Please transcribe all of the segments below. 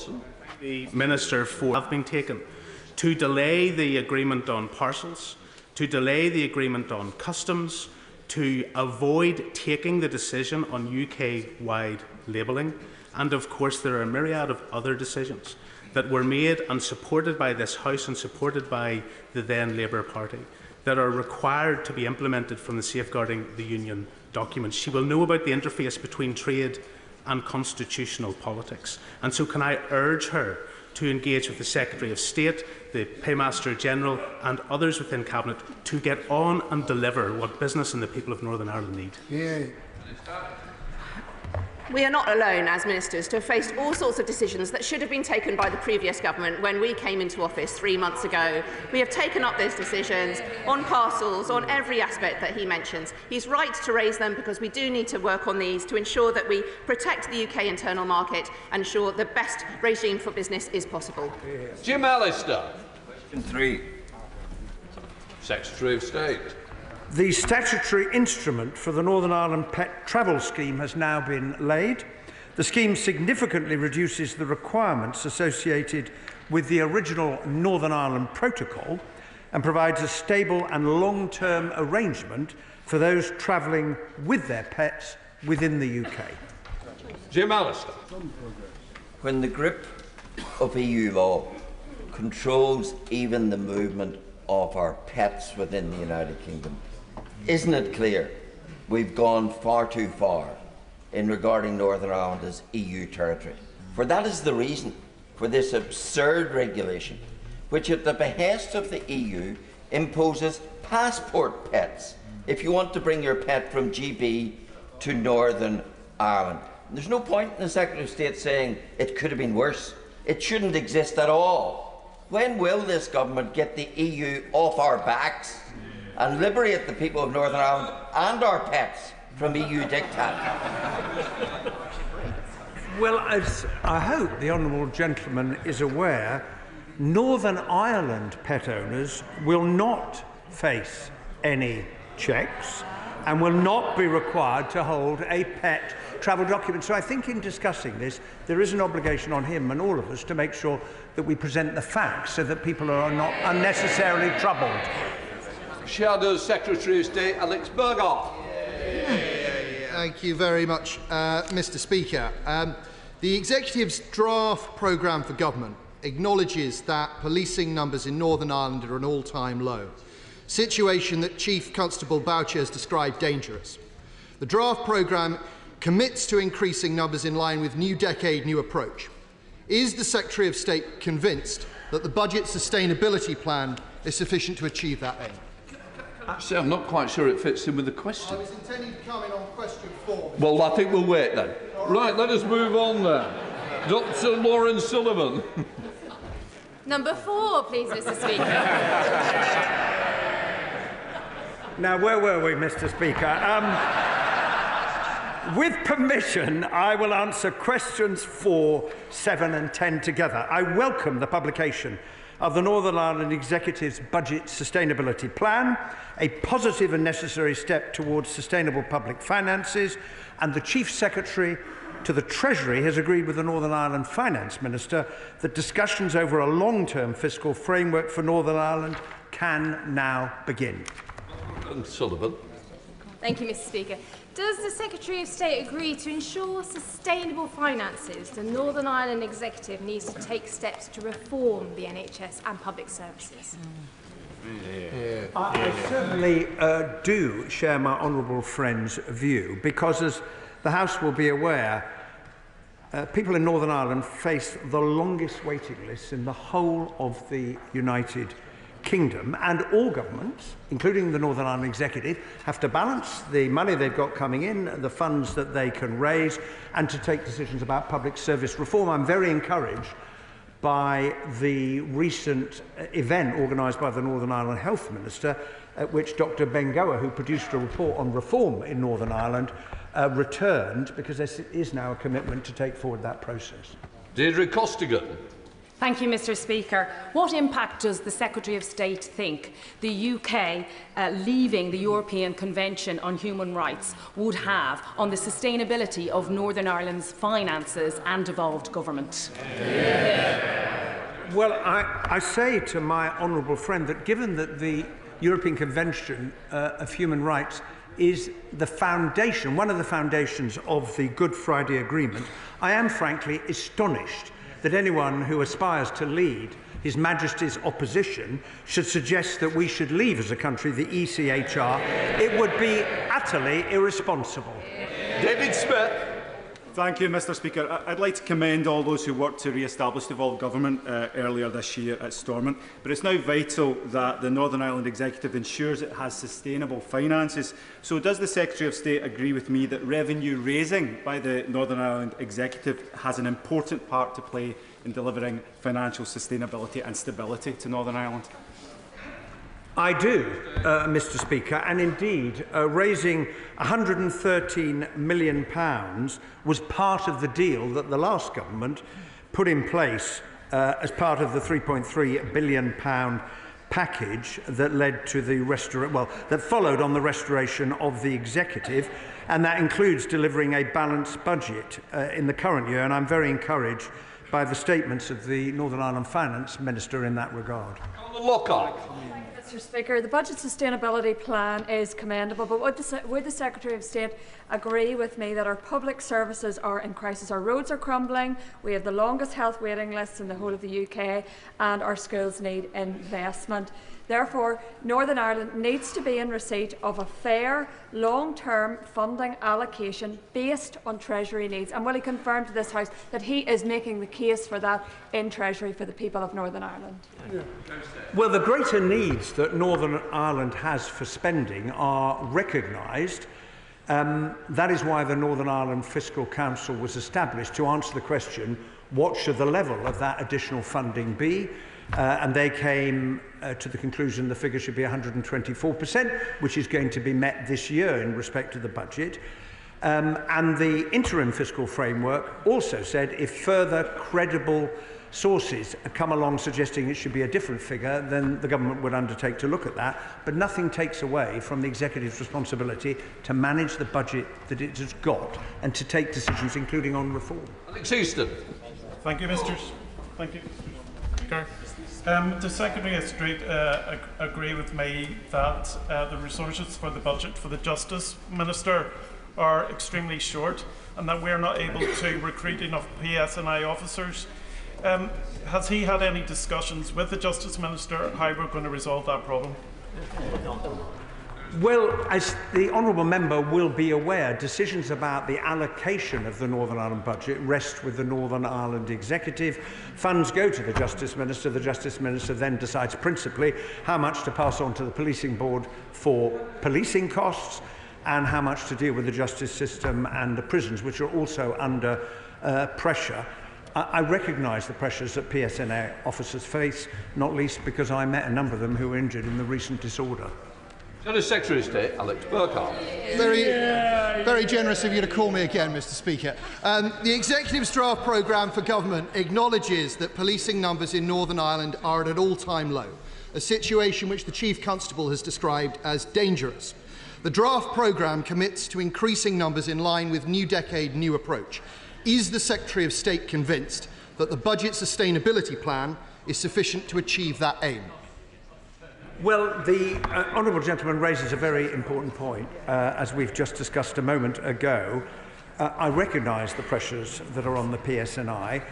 Robinson. The Minister have been taken to delay the agreement on parcels, to delay the agreement on customs, to avoid taking the decision on UK-wide labelling, and of course there are a myriad of other decisions that were made and supported by this House and supported by the then Labour Party that are required to be implemented from the Safeguarding the Union document. She will know about the interface between trade and constitutional politics. And so can I urge her to engage with the Secretary of State, the Paymaster General and others within Cabinet to get on and deliver what business and the people of Northern Ireland need. Yeah. We are not alone as ministers to have faced all sorts of decisions that should have been taken by the previous government when we came into office 3 months ago. We have taken up those decisions on parcels, on every aspect that he mentions. He's right to raise them because we do need to work on these to ensure that we protect the UK internal market and ensure the best regime for business is possible. Jim Allister. Question 3. Secretary of State. The statutory instrument for the Northern Ireland Pet Travel Scheme has now been laid. The scheme significantly reduces the requirements associated with the original Northern Ireland Protocol and provides a stable and long-term arrangement for those travelling with their pets within the UK. Jim Allister. When the grip of EU law controls even the movement of our pets within the United Kingdom, isn't it clear we've gone far too far in regarding Northern Ireland as EU territory? For that is the reason for this absurd regulation, which at the behest of the EU imposes passport pets if you want to bring your pet from GB to Northern Ireland. There's no point in the Secretary of State saying it could have been worse. It shouldn't exist at all. When will this government get the EU off our backs and liberate the people of Northern Ireland and our pets from EU diktat? Well, as I hope the honourable gentleman is aware, Northern Ireland pet owners will not face any checks and will not be required to hold a pet travel document. So I think in discussing this, there is an obligation on him and all of us to make sure that we present the facts so that people are not unnecessarily troubled. Shadow Secretary of State Alex Burghardt. Thank you very much, Mr. Speaker. The Executive's draft programme for government acknowledges that policing numbers in Northern Ireland are an all-time low, situation that Chief Constable Boucher has described dangerous. The draft programme commits to increasing numbers in line with New Decade, New Approach. Is the Secretary of State convinced that the budget sustainability plan is sufficient to achieve that aim? Actually, I'm not quite sure it fits in with the question. I was intending to come in on question 4. Well, I think we'll wait then. Right, let us move on then. Dr. Lauren Sullivan. Number 4, please, Mr. Speaker. Now, where were we, Mr. Speaker? With permission, I will answer questions 4, 7 and 10 together. I welcome the publication of the Northern Ireland Executive's Budget Sustainability Plan, a positive and necessary step towards sustainable public finances, and the Chief Secretary to the Treasury has agreed with the Northern Ireland Finance Minister that discussions over a long-term fiscal framework for Northern Ireland can now begin. Sullivan. Thank you, Mr. Speaker. Does the Secretary of State agree to ensure sustainable finances? The Northern Ireland Executive needs to take steps to reform the NHS and public services. I certainly do share my honourable friend's view, because as the House will be aware, people in Northern Ireland face the longest waiting lists in the whole of the United Kingdom, and all governments, including the Northern Ireland Executive, have to balance the money they've got coming in, the funds that they can raise, and to take decisions about public service reform. I'm very encouraged by the recent event organised by the Northern Ireland Health Minister, at which Dr Bengoa, who produced a report on reform in Northern Ireland, returned, because there is now a commitment to take forward that process. Deirdre Costigan. Thank you, Mr Speaker. What impact does the Secretary of State think the UK leaving the European Convention on Human Rights would have on the sustainability of Northern Ireland's finances and devolved government? Well, I say to my honourable friend that given that the European Convention of Human Rights is the foundation, one of the foundations of the Good Friday Agreement, I am frankly astonished that anyone who aspires to lead His Majesty's opposition should suggest that we should leave as a country the ECHR. It would be utterly irresponsible. David Smith. Thank you, Mr Speaker. I'd like to commend all those who worked to re-establish devolved government earlier this year at Stormont, but it's now vital that the Northern Ireland Executive ensures it has sustainable finances. So does the Secretary of State agree with me that revenue raising by the Northern Ireland Executive has an important part to play in delivering financial sustainability and stability to Northern Ireland? I do, Mr Speaker, and indeed raising £113 million was part of the deal that the last government put in place as part of the £3.3 billion package that led to the that followed on the restoration of the executive, and that includes delivering a balanced budget in the current year, and I'm very encouraged by the statements of the Northern Ireland Finance Minister in that regard. Mr Speaker, the Budget Sustainability Plan is commendable, but would the Secretary of State agree with me that our public services are in crisis? Our roads are crumbling, we have the longest health waiting lists in the whole of the UK, and our schools need investment. Therefore, Northern Ireland needs to be in receipt of a fair, long-term funding allocation based on Treasury needs. And will he confirm to this House that he is making the case for that in Treasury for the people of Northern Ireland? Well, the greater needs that Northern Ireland has for spending are recognised. That is why the Northern Ireland Fiscal Council was established, to answer the question, what should the level of that additional funding be? And they came to the conclusion the figure should be 124%, which is going to be met this year in respect to the budget. And the interim fiscal framework also said if further credible sources come along suggesting it should be a different figure, then the government would undertake to look at that. But nothing takes away from the executive's responsibility to manage the budget that it has got and to take decisions, including on reform. Alex Easton. Thank you, Mr. Speaker. Does Secretary of State agree with me that the resources for the budget for the Justice Minister are extremely short and that we are not able to recruit enough PSNI officers? Has he had any discussions with the Justice Minister how we're going to resolve that problem? Well, as the honourable member will be aware, decisions about the allocation of the Northern Ireland budget rest with the Northern Ireland Executive. Funds go to the Justice Minister. The Justice Minister then decides principally how much to pass on to the Policing Board for policing costs and how much to deal with the justice system and the prisons, which are also under pressure. I recognise the pressures that PSNA officers face, not least because I met a number of them who were injured in the recent disorder. Secretary of State Alex Burkhardt. Very generous of you to call me again, Mr Speaker. The Executive's draft programme for government acknowledges that policing numbers in Northern Ireland are at an all-time low, a situation which the Chief Constable has described as dangerous. The draft programme commits to increasing numbers in line with New Decade, New Approach. Is the Secretary of State convinced that the Budget Sustainability Plan is sufficient to achieve that aim? Well, the honourable gentleman raises a very important point, as we've just discussed a moment ago. I recognise the pressures that are on the PSNI,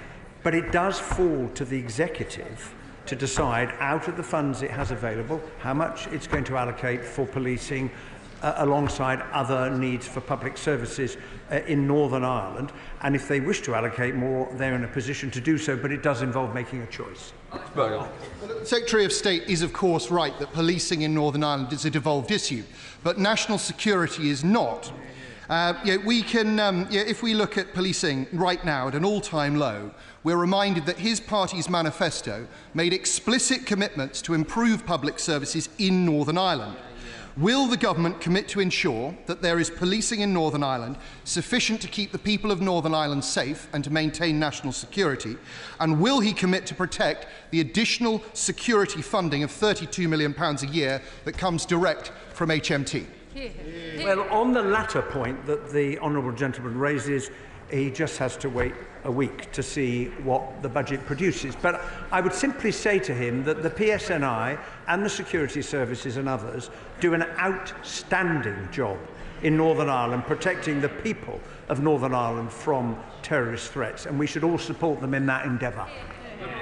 but it does fall to the executive to decide, out of the funds it has available, how much it's going to allocate for policing alongside other needs for public services in Northern Ireland. And if they wish to allocate more, they're in a position to do so, but it does involve making a choice. The Secretary of State is, of course, right that policing in Northern Ireland is a devolved issue, but national security is not. If we look at policing right now at an all-time low, we're reminded that his party's manifesto made explicit commitments to improve public services in Northern Ireland. Will the government commit to ensure that there is policing in Northern Ireland sufficient to keep the people of Northern Ireland safe and to maintain national security? And will he commit to protect the additional security funding of £32 million a year that comes direct from HMT? Well, on the latter point that the honourable gentleman raises, he just has to wait a week to see what the budget produces. But I would simply say to him that the PSNI and the security services and others do an outstanding job in Northern Ireland protecting the people of Northern Ireland from terrorist threats, and we should all support them in that endeavour.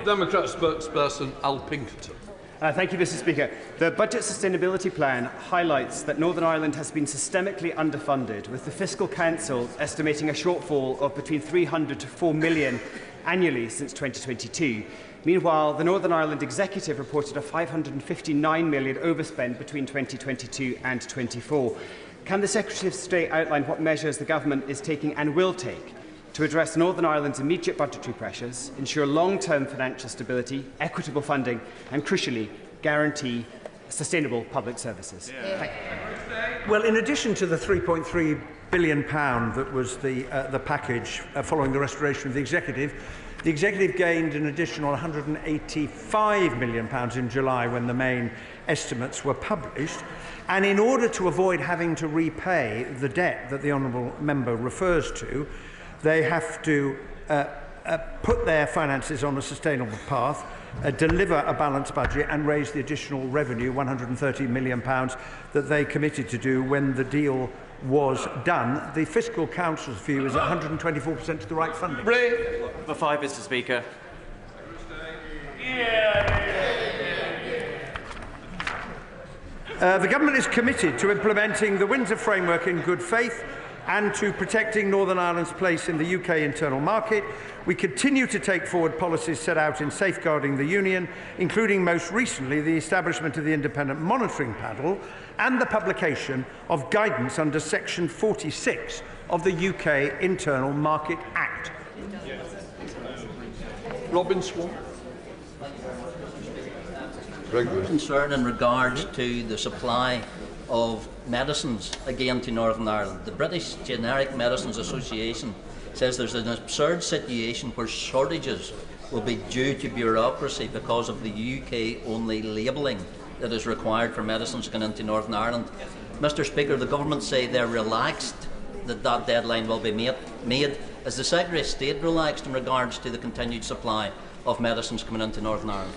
Democrat spokesperson Al Pinkerton. Thank you, Mr. Speaker. The Budget Sustainability Plan highlights that Northern Ireland has been systemically underfunded, with the Fiscal Council estimating a shortfall of between 300 to 4 million annually since 2022. Meanwhile, the Northern Ireland Executive reported a 559 million overspend between 2022 and 24. Can the Secretary of State outline what measures the Government is taking and will take to address Northern Ireland's immediate budgetary pressures, ensure long-term financial stability, equitable funding and, crucially, guarantee sustainable public services? Well, in addition to the £3.3 billion that was the package following the restoration of the Executive gained an additional £185 million in July when the main estimates were published. And in order to avoid having to repay the debt that the honourable member refers to, they have to put their finances on a sustainable path, deliver a balanced budget and raise the additional revenue, £130 million, that they committed to do when the deal was done. The Fiscal Council's view is 124% of the right funding. For 5, Mr. Speaker. The Government is committed to implementing the Windsor Framework in good faith and to protecting Northern Ireland's place in the UK internal market. We continue to take forward policies set out in safeguarding the Union, including most recently the establishment of the Independent Monitoring Panel and the publication of guidance under Section 46 of the UK Internal Market Act. Robin Swan. Concern in regards to the supply of medicines again to Northern Ireland. The British Generic Medicines Association says there's an absurd situation where shortages will be due to bureaucracy because of the UK-only labelling that is required for medicines going into Northern Ireland. Mr. Speaker, the government say they're relaxed that that deadline will be made. Is the Secretary of State relaxed in regards to the continued supply of medicines coming into Northern Ireland?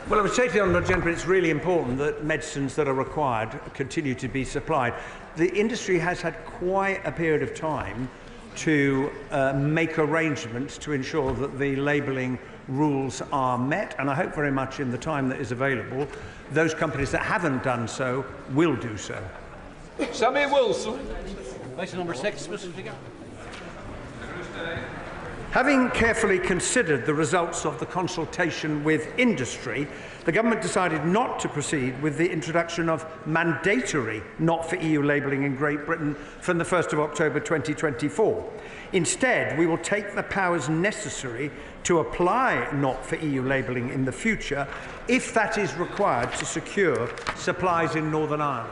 Well, I would say to the Honourable Gentleman it's really important that medicines that are required continue to be supplied. The industry has had quite a period of time to make arrangements to ensure that the labelling rules are met, and I hope very much in the time that is available, those companies that haven't done so will do so. Sammy Wilson. Question number 6, Mr. Speaker. Having carefully considered the results of the consultation with industry, the Government decided not to proceed with the introduction of mandatory not-for-EU labelling in Great Britain from the 1st of October 2024. Instead, we will take the powers necessary to apply not-for-EU labelling in the future if that is required to secure supplies in Northern Ireland.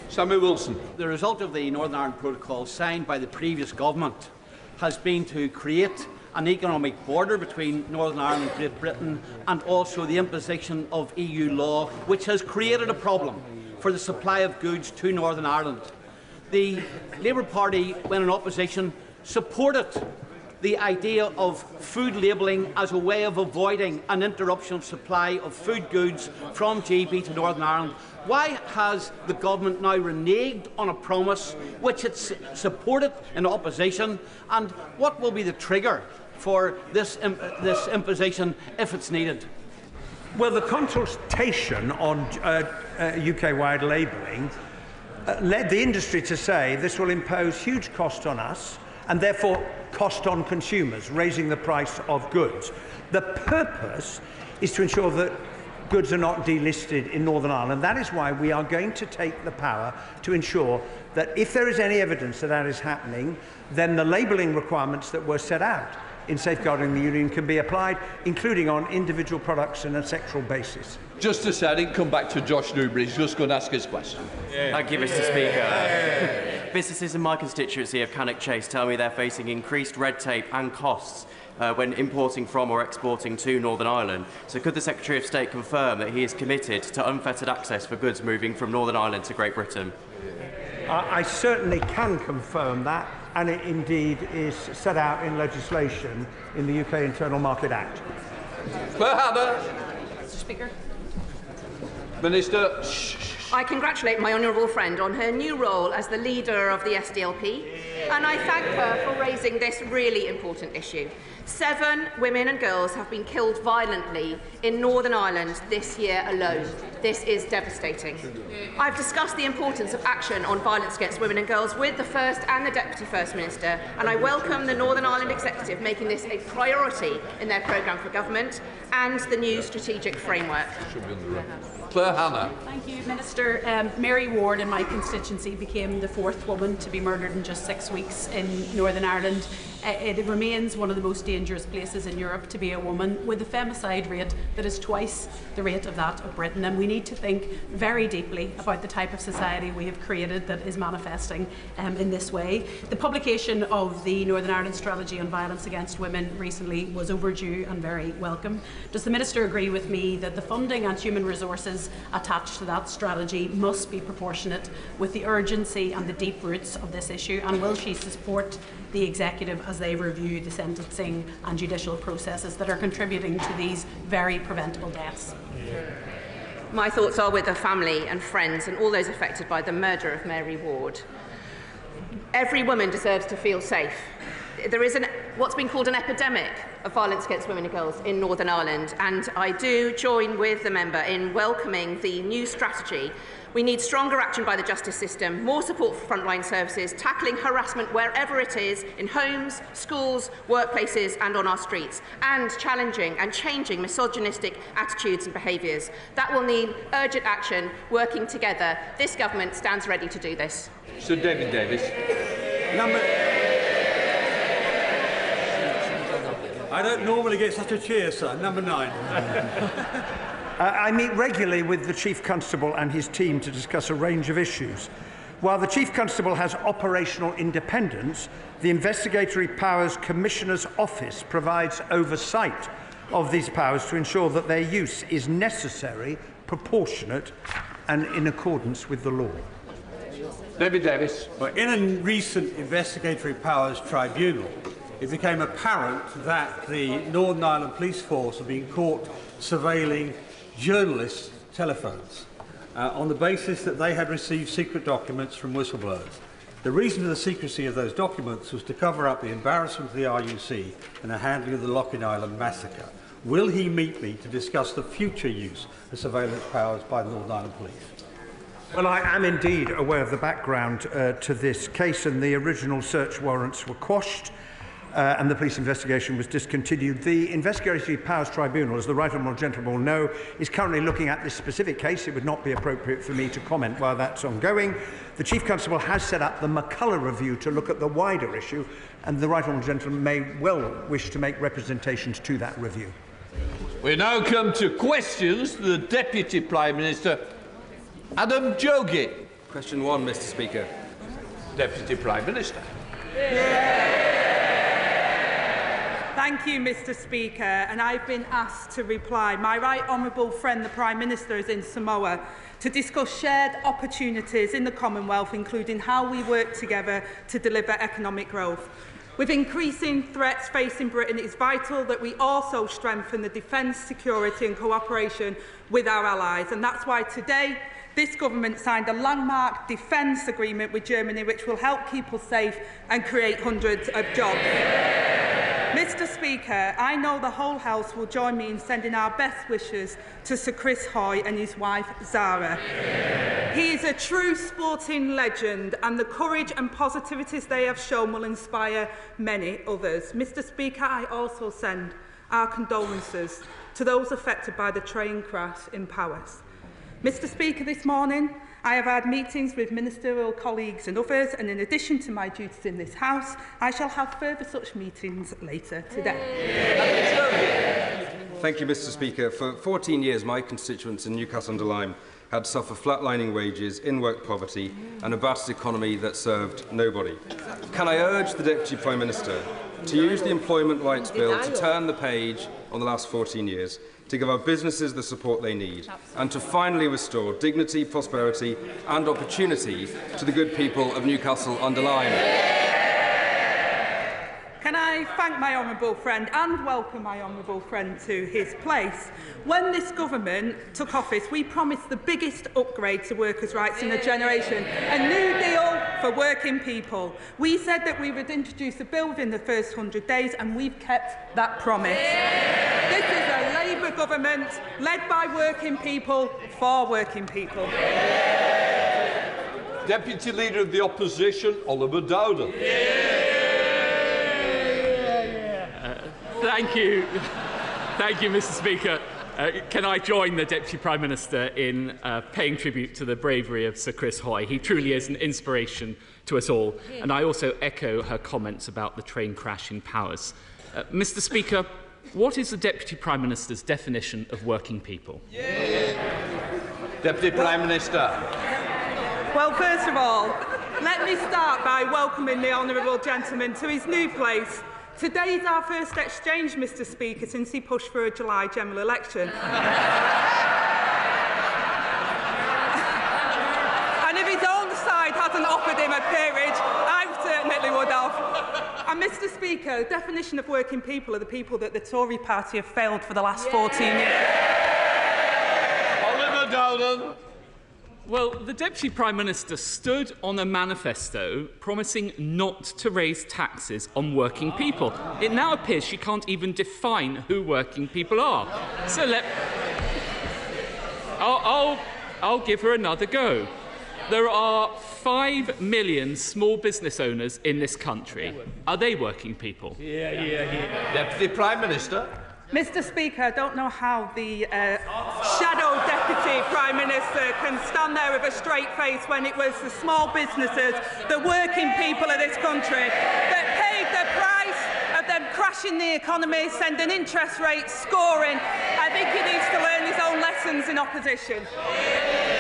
Sammy Wilson. The result of the Northern Ireland Protocol signed by the previous government has been to create an economic border between Northern Ireland and Great Britain, and also the imposition of EU law, which has created a problem for the supply of goods to Northern Ireland. The Labour Party, when in opposition, supported the idea of food labelling as a way of avoiding an interruption of supply of food goods from GB to Northern Ireland. Why has the government now reneged on a promise which it supported in opposition, and what will be the trigger for this imposition if it's needed? Well, the consultation on UK-wide labelling led the industry to say this will impose huge cost on us and therefore cost on consumers, raising the price of goods. The purpose is to ensure that goods are not delisted in Northern Ireland. That is why we are going to take the power to ensure that if there is any evidence that that is happening, then the labelling requirements that were set out in safeguarding the Union can be applied, including on individual products on a sectoral basis. Just to say, I didn't come back to Josh Newbury. He's just going to ask his question. Thank you, Mr. Speaker. Businesses in my constituency of Cannock Chase tell me they're facing increased red tape and costs when importing from or exporting to Northern Ireland. So could the Secretary of State confirm that he is committed to unfettered access for goods moving from Northern Ireland to Great Britain? I certainly can confirm that, and it indeed is set out in legislation in the UK Internal Market Act. Mr. Speaker. Minister. I congratulate my honourable friend on her new role as the leader of the SDLP, and I thank her for raising this really important issue. 7 women and girls have been killed violently in Northern Ireland this year alone. This is devastating. I've discussed the importance of action on violence against women and girls with the First and the Deputy First Minister, and I welcome the Northern Ireland Executive making this a priority in their programme for government and the new strategic framework. Thank you, Minister. Mary Ward in my constituency became the 4th woman to be murdered in just 6 weeks in Northern Ireland. It remains one of the most dangerous places in Europe to be a woman, with a femicide rate that is twice the rate of that of Britain. And we need to think very deeply about the type of society we have created that is manifesting in this way. The publication of the Northern Ireland Strategy on Violence Against Women recently was overdue and very welcome. Does the Minister agree with me that the funding and human resources attached to that strategy must be proportionate with the urgency and the deep roots of this issue? And will she support the Executive as they review the sentencing and judicial processes that are contributing to these very preventable deaths? My thoughts are with the family and friends and all those affected by the murder of Mary Ward. Every woman deserves to feel safe. There is what's been called an epidemic of violence against women and girls in Northern Ireland, and I do join with the member in welcoming the new strategy. We need stronger action by the justice system, more support for frontline services, tackling harassment wherever it is, in homes, schools, workplaces and on our streets, and challenging and changing misogynistic attitudes and behaviours. That will need urgent action, working together. This government stands ready to do this. Sir David Davis. I don't normally get such a cheer, sir. Number 9. I meet regularly with the Chief Constable and his team to discuss a range of issues. While the Chief Constable has operational independence, the Investigatory Powers Commissioner's Office provides oversight of these powers to ensure that their use is necessary, proportionate and in accordance with the law. David Davis. Well, in a recent Investigatory Powers Tribunal, it became apparent that the Northern Ireland Police Force had been caught surveilling journalists' telephones on the basis that they had received secret documents from whistleblowers. The reason for the secrecy of those documents was to cover up the embarrassment of the RUC and the handling of the Loughlin Island massacre. Will he meet me to discuss the future use of surveillance powers by the Northern Ireland Police? Well, I am indeed aware of the background to this case, and the original search warrants were quashed. And the police investigation was discontinued. The Investigatory Powers Tribunal, as the Right Honourable Gentleman will know, is currently looking at this specific case. It would not be appropriate for me to comment while that's ongoing. The Chief Constable has set up the McCullough Review to look at the wider issue, and the Right Honourable Gentleman may well wish to make representations to that review. We now come to questions to the Deputy Prime Minister, Adam Jogi. Question 1, Mr. Speaker. Deputy Prime Minister. Thank you, Mr. Speaker, and I've been asked to reply. My right honourable friend, the Prime Minister, is in Samoa to discuss shared opportunities in the Commonwealth, including how we work together to deliver economic growth. With increasing threats facing Britain, it is vital that we also strengthen the defence, security and cooperation with our allies, and that's why today this government signed a landmark defence agreement with Germany, which will help keep us safe and create hundreds of jobs. Mr. Speaker, I know the whole House will join me in sending our best wishes to Sir Chris Hoy and his wife Zara. He is a true sporting legend, and the courage and positivities they have shown will inspire many others. Mr. Speaker, I also send our condolences to those affected by the train crash in Powys. Mr. Speaker, this morning I have had meetings with ministerial colleagues and others, and in addition to my duties in this House, I shall have further such meetings later today. Thank you, Mr. Speaker. For 14 years, my constituents in Newcastle-under-Lyme had to suffer flatlining wages, in-work poverty and a battered economy that served nobody. Can I urge the Deputy Prime Minister to use the Employment Rights Bill to turn the page on the last 14 years, to give our businesses the support they need, and to finally restore dignity, prosperity and opportunity to the good people of Newcastle-under-Lyme? Can I thank my honourable friend and welcome my honourable friend to his place? When this government took office, we promised the biggest upgrade to workers' rights in a generation, a new deal for working people. We said that we would introduce a bill within the first 100 days, and we've kept that promise. This is a Labour government led by working people for working people. Deputy Leader of the Opposition, Oliver Dowden. Thank you, Mr. Speaker. Can I join the Deputy Prime Minister in paying tribute to the bravery of Sir Chris Hoy? He truly is an inspiration to us all. And I also echo her comments about the train crash in Powers. Mr. Speaker, what is the Deputy Prime Minister's definition of working people? Deputy Prime Minister. Well, first of all, let me start by welcoming the honourable gentleman to his new place. Today is our first exchange, Mr. Speaker, since he pushed for a July general election. And if his own side hasn't offered him a peerage, I certainly would have. And Mr. Speaker, the definition of working people are the people that the Tory party have failed for the last 14 years. Oliver Dowden. Well, the Deputy Prime Minister stood on a manifesto promising not to raise taxes on working people. It now appears she can't even define who working people are. So I'll give her another go. There are 5 million small business owners in this country. Are they working people? Deputy Prime Minister. Mr. Speaker, I don't know how the shadow Deputy Prime Minister can stand there with a straight face when it was the small businesses, the working people of this country that paid the price of them crashing the economy, sending interest rates scoring. I think he needs to learn his own lessons in opposition.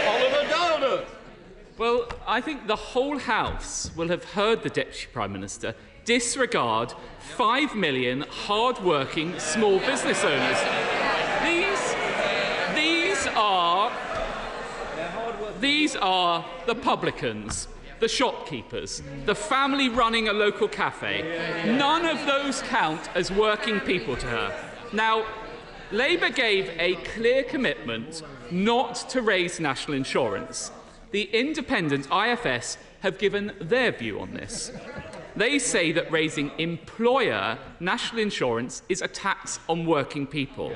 Oliver Dowden. Well, I think the whole House will have heard the Deputy Prime Minister disregard 5 million hard-working small business owners. These are the publicans, the shopkeepers, the family running a local cafe. None of those count as working people to her. Now, Labour gave a clear commitment not to raise national insurance. The independent IFS have given their view on this. They say that raising employer national insurance is a tax on working people.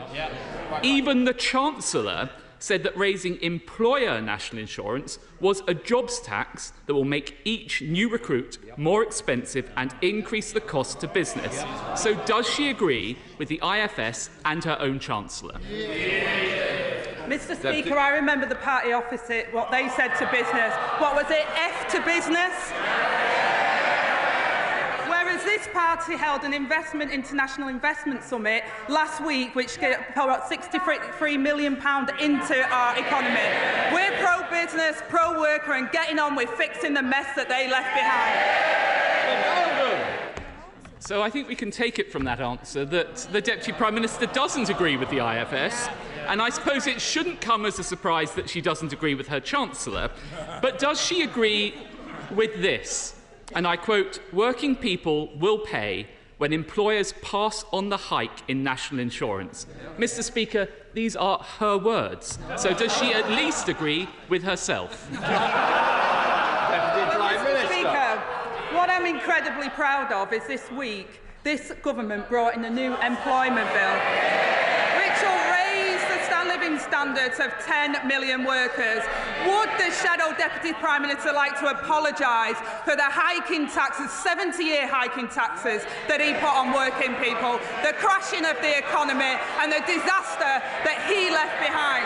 Even the Chancellor said that raising employer national insurance was a jobs tax that will make each new recruit more expensive and increase the cost to business. So does she agree with the IFS and her own Chancellor? Mr. Speaker, I remember the party opposite, what they said to business. What was it, F to business? Whereas this party held an international investment summit last week, which poured £63 million into our economy. We're pro-business, pro-worker, and getting on with fixing the mess that they left behind. So I think we can take it from that answer that the Deputy Prime Minister doesn't agree with the IFS, and I suppose it shouldn't come as a surprise that she doesn't agree with her Chancellor. But does she agree with this? And I quote, "Working people will pay when employers pass on the hike in national insurance." Mr. Speaker, these are her words. So does she at least agree with herself? Mr. Speaker, what I'm incredibly proud of is this week, this government brought in a new employment bill, which will raise the living standards of 10 million workers. Would the Shadow Deputy Prime Minister like to apologise for the hiking taxes, 70-year hiking taxes that he put on working people, the crashing of the economy and the disaster that he left behind?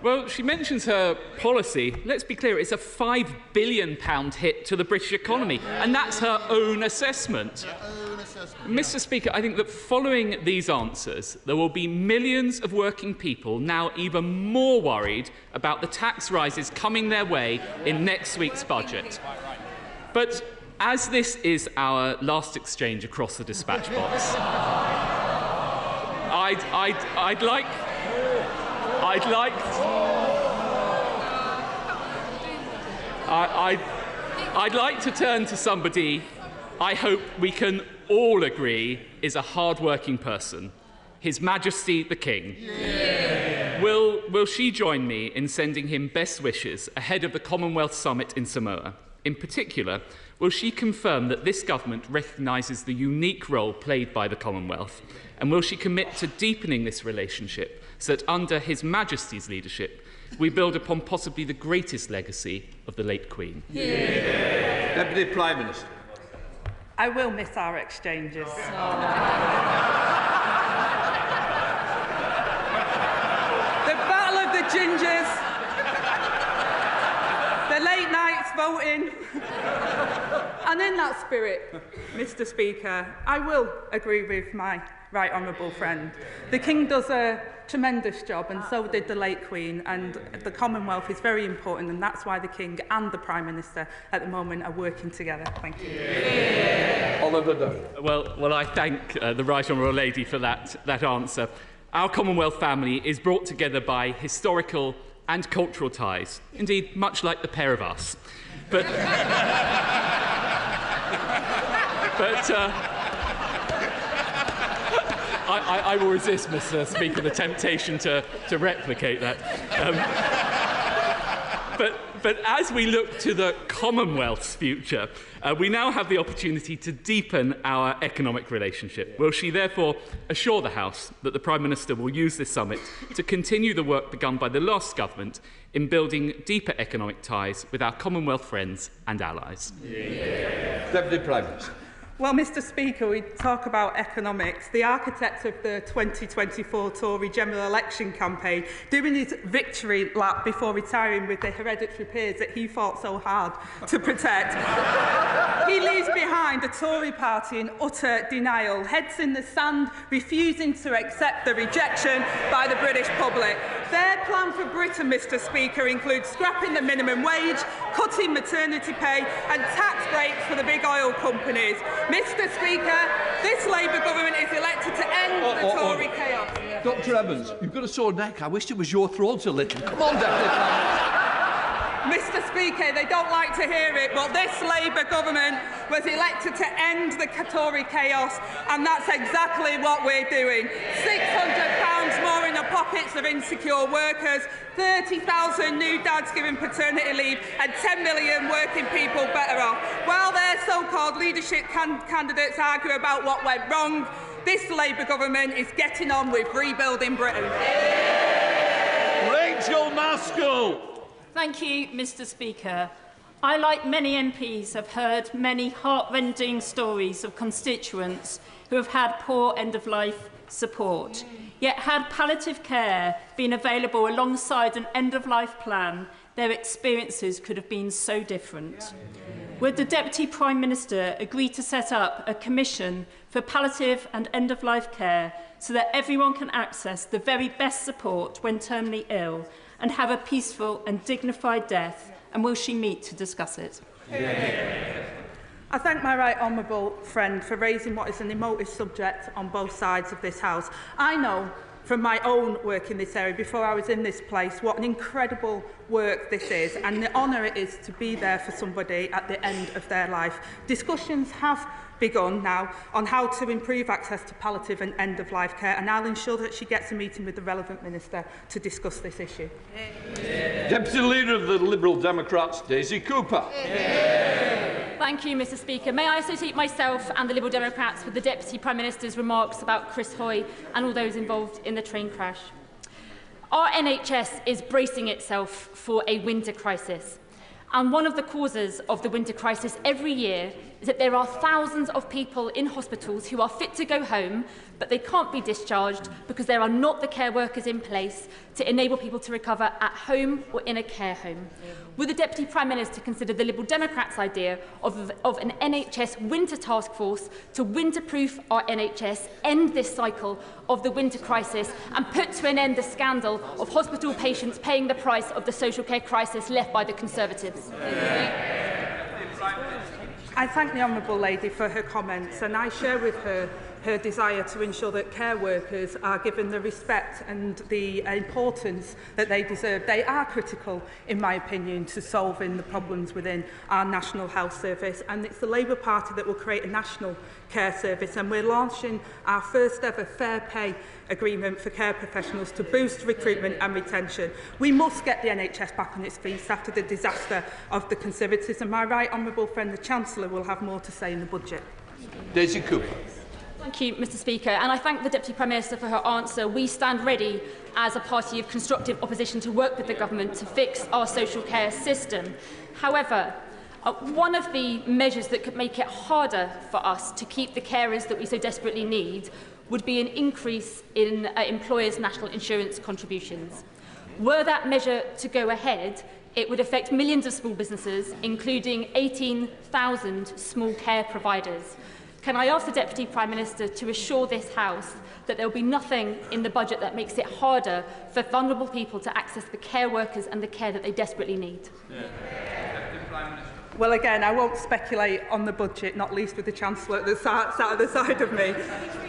Well, she mentions her policy. Let's be clear, it's a £5 billion hit to the British economy, and that's her own assessment. Mr. Speaker, I think that following these answers, there will be millions of working people now even more worried about the tax rises coming their way in next week's budget. But as this is our last exchange across the dispatch box, I'd like to turn to somebody I hope we can all agree is a hard-working person, His Majesty the King. Yeah. Will she join me in sending him best wishes ahead of the Commonwealth Summit in Samoa? In particular, will she confirm that this government recognises the unique role played by the Commonwealth? And will she commit to deepening this relationship so that under His Majesty's leadership, we build upon possibly the greatest legacy of the late Queen? Yeah. Deputy Prime Minister. I will miss our exchanges. The Battle of the Gingers, the late nights voting. And in that spirit, Mr. Speaker, I will agree with my right honourable friend. The King does a tremendous job, and so did the late Queen, and the Commonwealth is very important, and that's why the King and the Prime Minister at the moment are working together. Thank you. Oliver Dowden. Well, I thank the Right Honourable Lady for that answer. Our Commonwealth family is brought together by historical and cultural ties, indeed, much like the pair of us. But I will resist, Mr. Speaker, the temptation to replicate that. But as we look to the Commonwealth's future, we now have the opportunity to deepen our economic relationship. Will she therefore assure the House that the Prime Minister will use this summit to continue the work begun by the last government in building deeper economic ties with our Commonwealth friends and allies? Yeah. Deputy Prime Minister. Well, Mr. Speaker, we talk about economics. The architect of the 2024 Tory general election campaign, doing his victory lap before retiring with the hereditary peers that he fought so hard to protect. He leaves behind a Tory party in utter denial, heads in the sand, refusing to accept the rejection by the British public. Their plan for Britain, Mr. Speaker, includes scrapping the minimum wage, cutting maternity pay and tax breaks for the big oil companies. Mr. Speaker, this Labour government is elected to end the Tory chaos. Dr Evans, you've got a sore neck. I wish it was your throat a little. Come on, Deputy Prime Minister. Mr. Speaker, they don't like to hear it, but this Labour government was elected to end the Tory chaos, and that's exactly what we're doing. £600 more in the pockets of insecure workers, 30,000 new dads given paternity leave, and 10 million working people better off. While their so-called leadership candidates argue about what went wrong, this Labour government is getting on with rebuilding Britain. Rachel Maskell. Thank you, Mr. Speaker. I, like many MPs, have heard many heartrending stories of constituents who have had poor end-of-life support. Yet, had palliative care been available alongside an end-of-life plan, their experiences could have been so different. Would the Deputy Prime Minister agree to set up a commission for palliative and end-of-life care so that everyone can access the very best support when terminally ill and have a peaceful and dignified death, and will she meet to discuss it? Yeah. I thank my right honourable friend for raising what is an emotive subject on both sides of this House. I know from my own work in this area, before I was in this place, what an incredible work this is, and the honour it is to be there for somebody at the end of their life. Discussions have begun now on how to improve access to palliative and end-of-life care, and I'll ensure that she gets a meeting with the relevant minister to discuss this issue. Yeah. Deputy Leader of the Liberal Democrats, Daisy Cooper. Yeah. Thank you, Mr. Speaker. May I associate myself and the Liberal Democrats with the Deputy Prime Minister's remarks about Chris Hoy and all those involved in the train crash. Our NHS is bracing itself for a winter crisis. And one of the causes of the winter crisis every year is that there are thousands of people in hospitals who are fit to go home, but they can't be discharged because there are not the care workers in place to enable people to recover at home or in a care home. Will the Deputy Prime Minister consider the Liberal Democrats' idea of an NHS winter task force to winter-proof our NHS, end this cycle of the winter crisis and put to an end the scandal of hospital patients paying the price of the social care crisis left by the Conservatives? I thank the Honourable Lady for her comments, and I share with her desire to ensure that care workers are given the respect and the importance that they deserve. They are critical, in my opinion, to solving the problems within our National Health Service, and it's the Labour Party that will create a national care service, and we're launching our first ever fair pay agreement for care professionals to boost recruitment and retention. We must get the NHS back on its feet after the disaster of the Conservatives, and my right honourable friend the Chancellor will have more to say in the budget. Daisy Cooper. Thank you, Mr Speaker, and I thank the Deputy Prime Minister for her answer. We stand ready as a party of constructive opposition to work with the government to fix our social care system. However, one of the measures that could make it harder for us to keep the carers that we so desperately need would be an increase in employers' national insurance contributions. Were that measure to go ahead, it would affect millions of small businesses, including 18,000 small care providers. Can I ask the Deputy Prime Minister to assure this House that there will be nothing in the budget that makes it harder for vulnerable people to access the care workers and the care that they desperately need? Well, again, I won't speculate on the budget, not least with the Chancellor sat at the side of me.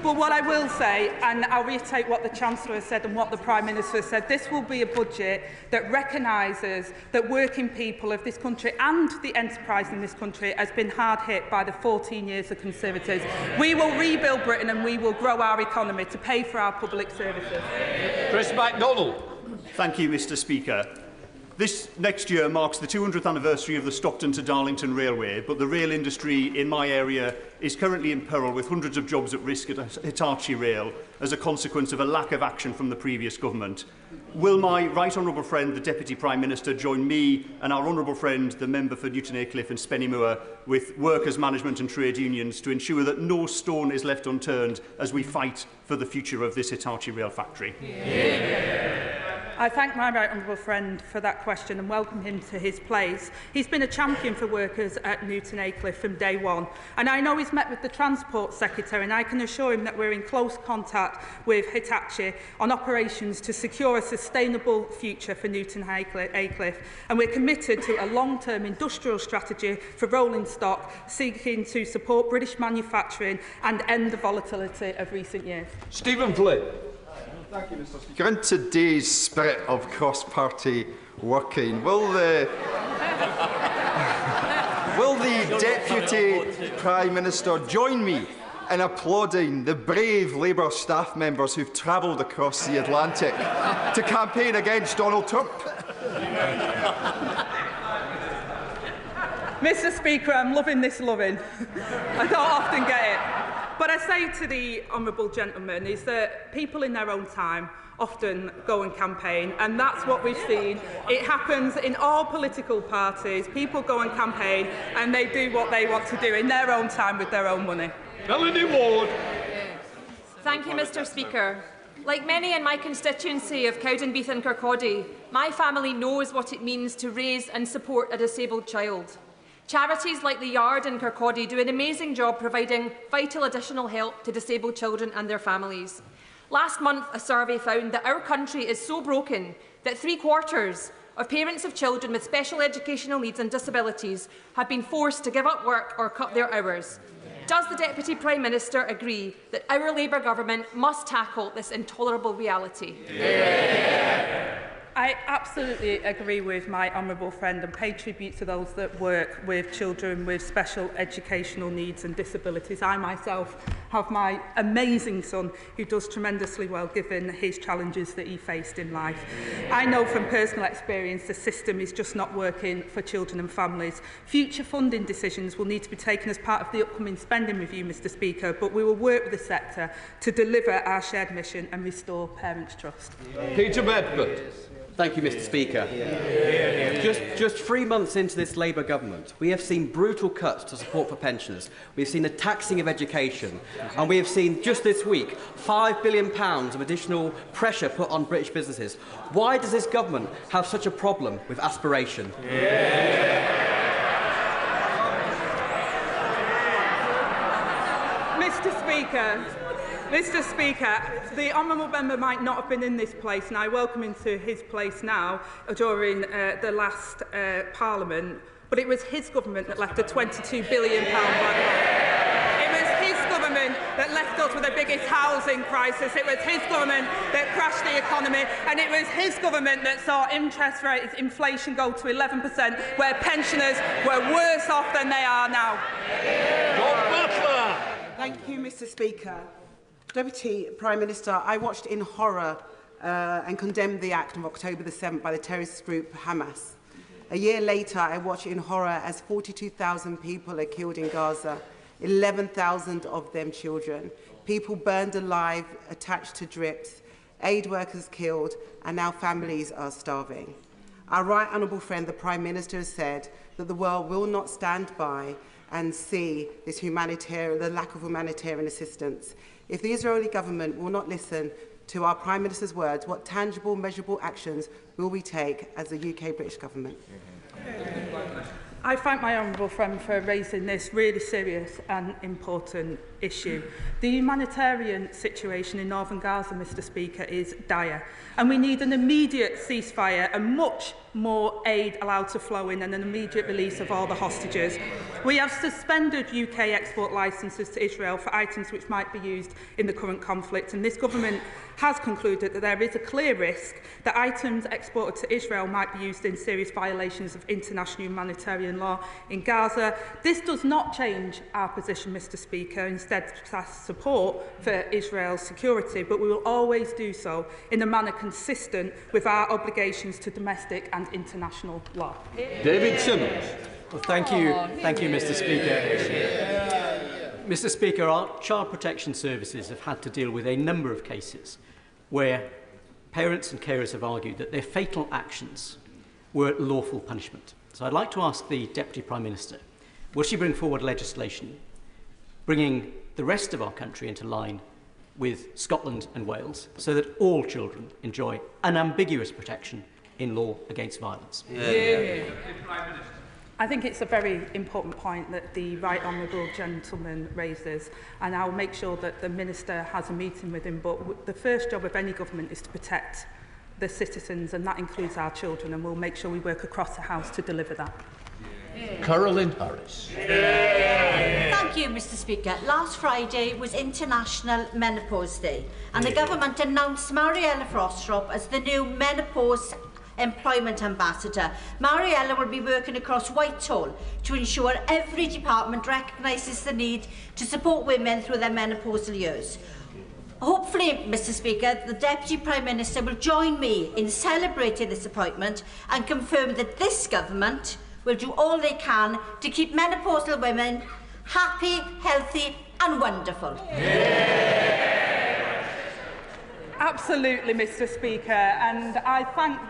But what I will say, and I'll reiterate what the Chancellor has said and what the Prime Minister has said, this will be a budget that recognises that working people of this country and the enterprise in this country has been hard hit by the 14 years of Conservatives. We will rebuild Britain and we will grow our economy to pay for our public services. Chris MacDonald. Thank you, Mr Speaker. This next year marks the 200th anniversary of the Stockton to Darlington Railway, but the rail industry in my area is currently in peril, with hundreds of jobs at risk at Hitachi Rail as a consequence of a lack of action from the previous government. Will my right honourable friend, the Deputy Prime Minister, join me and our honourable friend, the member for Newton Aycliffe and Spennymoor, with workers, management and trade unions to ensure that no stone is left unturned as we fight for the future of this Hitachi Rail factory? I thank my right honourable friend for that question and welcome him to his place. He's been a champion for workers at Newton Aycliffe from day one, and I know he's met with the Transport Secretary, and I can assure him that we're in close contact with Hitachi on operations to secure a sustainable future for Newton Aycliffe, and we're committed to a long-term industrial strategy for rolling stock, seeking to support British manufacturing and end the volatility of recent years. Stephen Flynn. Thank you, Mr Speaker. In today's spirit of cross-party working, will the Deputy Prime Minister join me in applauding the brave Labour staff members who've travelled across the Atlantic to campaign against Donald Trump? Mr Speaker, I'm loving this loving. I don't often get it. What I say to the honourable gentleman is that people in their own time often go and campaign, and that's what we've seen. It happens in all political parties. People go and campaign and they do what they want to do in their own time with their own money. Melanie Ward. Thank you, Mr Speaker. Like many in my constituency of Cowdenbeath and Kirkcaldy, my family knows what it means to raise and support a disabled child. Charities like the Yard in Kirkcaldy do an amazing job providing vital additional help to disabled children and their families. Last month, a survey found that our country is so broken that 3/4 of parents of children with special educational needs and disabilities have been forced to give up work or cut their hours. Does the Deputy Prime Minister agree that our Labour government must tackle this intolerable reality? I absolutely agree with my honourable friend and pay tribute to those that work with children with special educational needs and disabilities. I myself have my amazing son who does tremendously well given his challenges that he faced in life. I know from personal experience the system is just not working for children and families. Future funding decisions will need to be taken as part of the upcoming spending review, Mr Speaker, but we will work with the sector to deliver our shared mission and restore parents' trust. Peter Bedford. Thank you, Mr. Speaker. Just 3 months into this Labour government, we have seen brutal cuts to support for pensioners. We have seen the taxing of education, and we have seen just this week £5 billion of additional pressure put on British businesses. Why does this government have such a problem with aspiration? Mr. Speaker, the honourable member might not have been in this place, and I welcome him to his place now during the last Parliament, but it was his government that left a £22 billion backlog. It was his government that left us with the biggest housing crisis. It was his government that crashed the economy, and it was his government that saw interest rates, inflation go to 11%, where pensioners were worse off than they are now. Thank you, Mr. Speaker. Deputy Prime Minister, I watched in horror and condemned the act of October the 7th by the terrorist group Hamas. A year later, I watched in horror as 42,000 people are killed in Gaza, 11,000 of them children, people burned alive, attached to drips, aid workers killed, and now families are starving. Our right honourable friend, the Prime Minister, has said that the world will not stand by and see this the lack of humanitarian assistance. If the Israeli government will not listen to our Prime Minister's words, what tangible, measurable actions will we take as the UK-British government? I thank my honourable friend for raising this really serious and important issue. The humanitarian situation in northern Gaza, Mr. Speaker, is dire, and we need an immediate ceasefire and much more aid allowed to flow in and an immediate release of all the hostages. We have suspended UK export licences to Israel for items which might be used in the current conflict, and this government has concluded that there is a clear risk that items exported to Israel might be used in serious violations of international humanitarian law in Gaza. This does not change our position, Mr. Speaker, instead support for Israel's security, but we will always do so in a manner consistent with our obligations to domestic and international law. David Simmons. Well, thank you, Mr. Speaker. Mr. Speaker, our child protection services have had to deal with a number of cases where parents and carers have argued that their fatal actions were lawful punishment. So I'd like to ask the Deputy Prime Minister, will she bring forward legislation bringing the rest of our country into line with Scotland and Wales so that all children enjoy unambiguous protection in law against violence? I think it's a very important point that the right honourable gentleman raises, and I'll make sure that the Minister has a meeting with him. But the first job of any government is to protect the citizens, and that includes our children, and we'll make sure we work across the House to deliver that. Caroline Harris. Thank you, Mr. Speaker. Last Friday was International Menopause Day, and the government announced Mariella Frostrop as the new Menopause Employment Ambassador. Mariella will be working across Whitehall to ensure every department recognises the need to support women through their menopausal years. Hopefully, Mr. Speaker, the Deputy Prime Minister will join me in celebrating this appointment and confirm that this government will do all they can to keep menopausal women happy, healthy and wonderful. Absolutely, Mr. Speaker, and I thank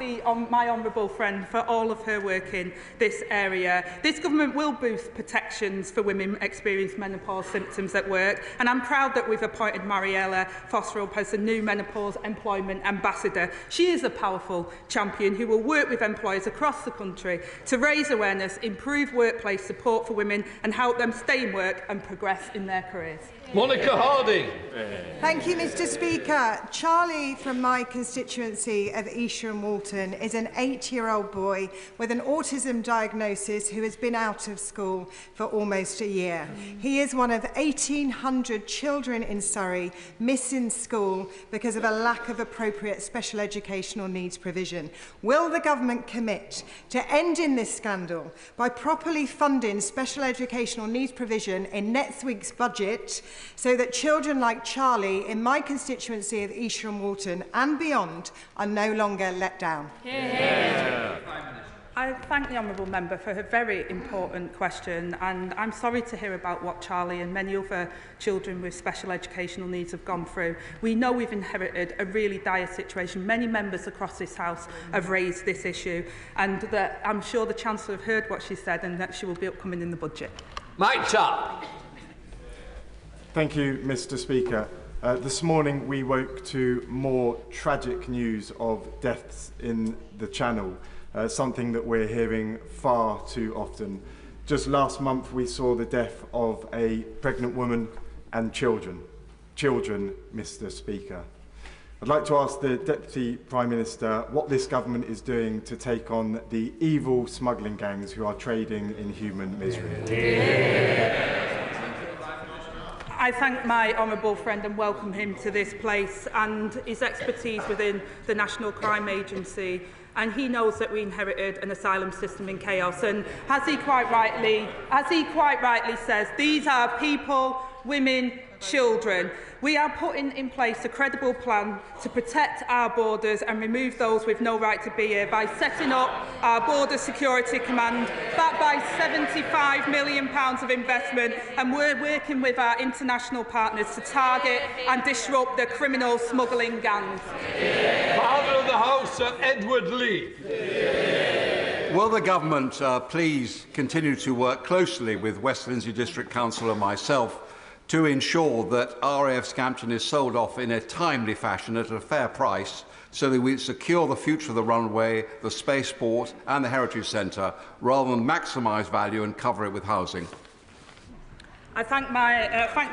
my honourable friend for all of her work in this area. This government will boost protections for women experiencing menopause symptoms at work, and I'm proud that we've appointed Mariella Frostrop as the new Menopause Employment Ambassador. She is a powerful champion who will work with employers across the country to raise awareness, improve workplace support for women and help them stay in work and progress in their careers. Monica Harding. Thank you, Mr. Speaker. Charlie from my constituency of Esher and Walton is an 8-year-old boy with an autism diagnosis who has been out of school for almost a year. He is one of 1,800 children in Surrey missing school because of a lack of appropriate special educational needs provision. Will the government commit to ending this scandal by properly funding special educational needs provision in next week's budget, so that children like Charlie in my constituency of Esher and Walton and beyond are no longer let down? I I thank the honourable member for her very important question, and I'm sorry to hear about what Charlie and many other children with special educational needs have gone through. We know we've inherited a really dire situation. Many members across this House have raised this issue, and that I'm sure the Chancellor have heard what she said and that she will be upcoming in the budget. Mike Sharp. Thank you, Mr. Speaker. This morning we woke to more tragic news of deaths in the Channel, something that we're hearing far too often. Just last month we saw the death of a pregnant woman and children. Children, Mr. Speaker. I'd like to ask the Deputy Prime Minister what this government is doing to take on the evil smuggling gangs who are trading in human misery. I thank my honourable friend and welcome him to this place and his expertise within the National Crime Agency. And he knows that we inherited an asylum system in chaos. And as he quite rightly says, these are people, women, children. We are putting in place a credible plan to protect our borders and remove those with no right to be here by setting up our Border Security Command, backed by £75 million of investment, and we're working with our international partners to target and disrupt the criminal smuggling gangs. Father of the House, Sir Edward Lee. Will the government please continue to work closely with West Lindsey District Council and myself to ensure that RAF Scampton is sold off in a timely fashion at a fair price so that we secure the future of the runway, the spaceport and the Heritage Centre, rather than maximise value and cover it with housing? I thank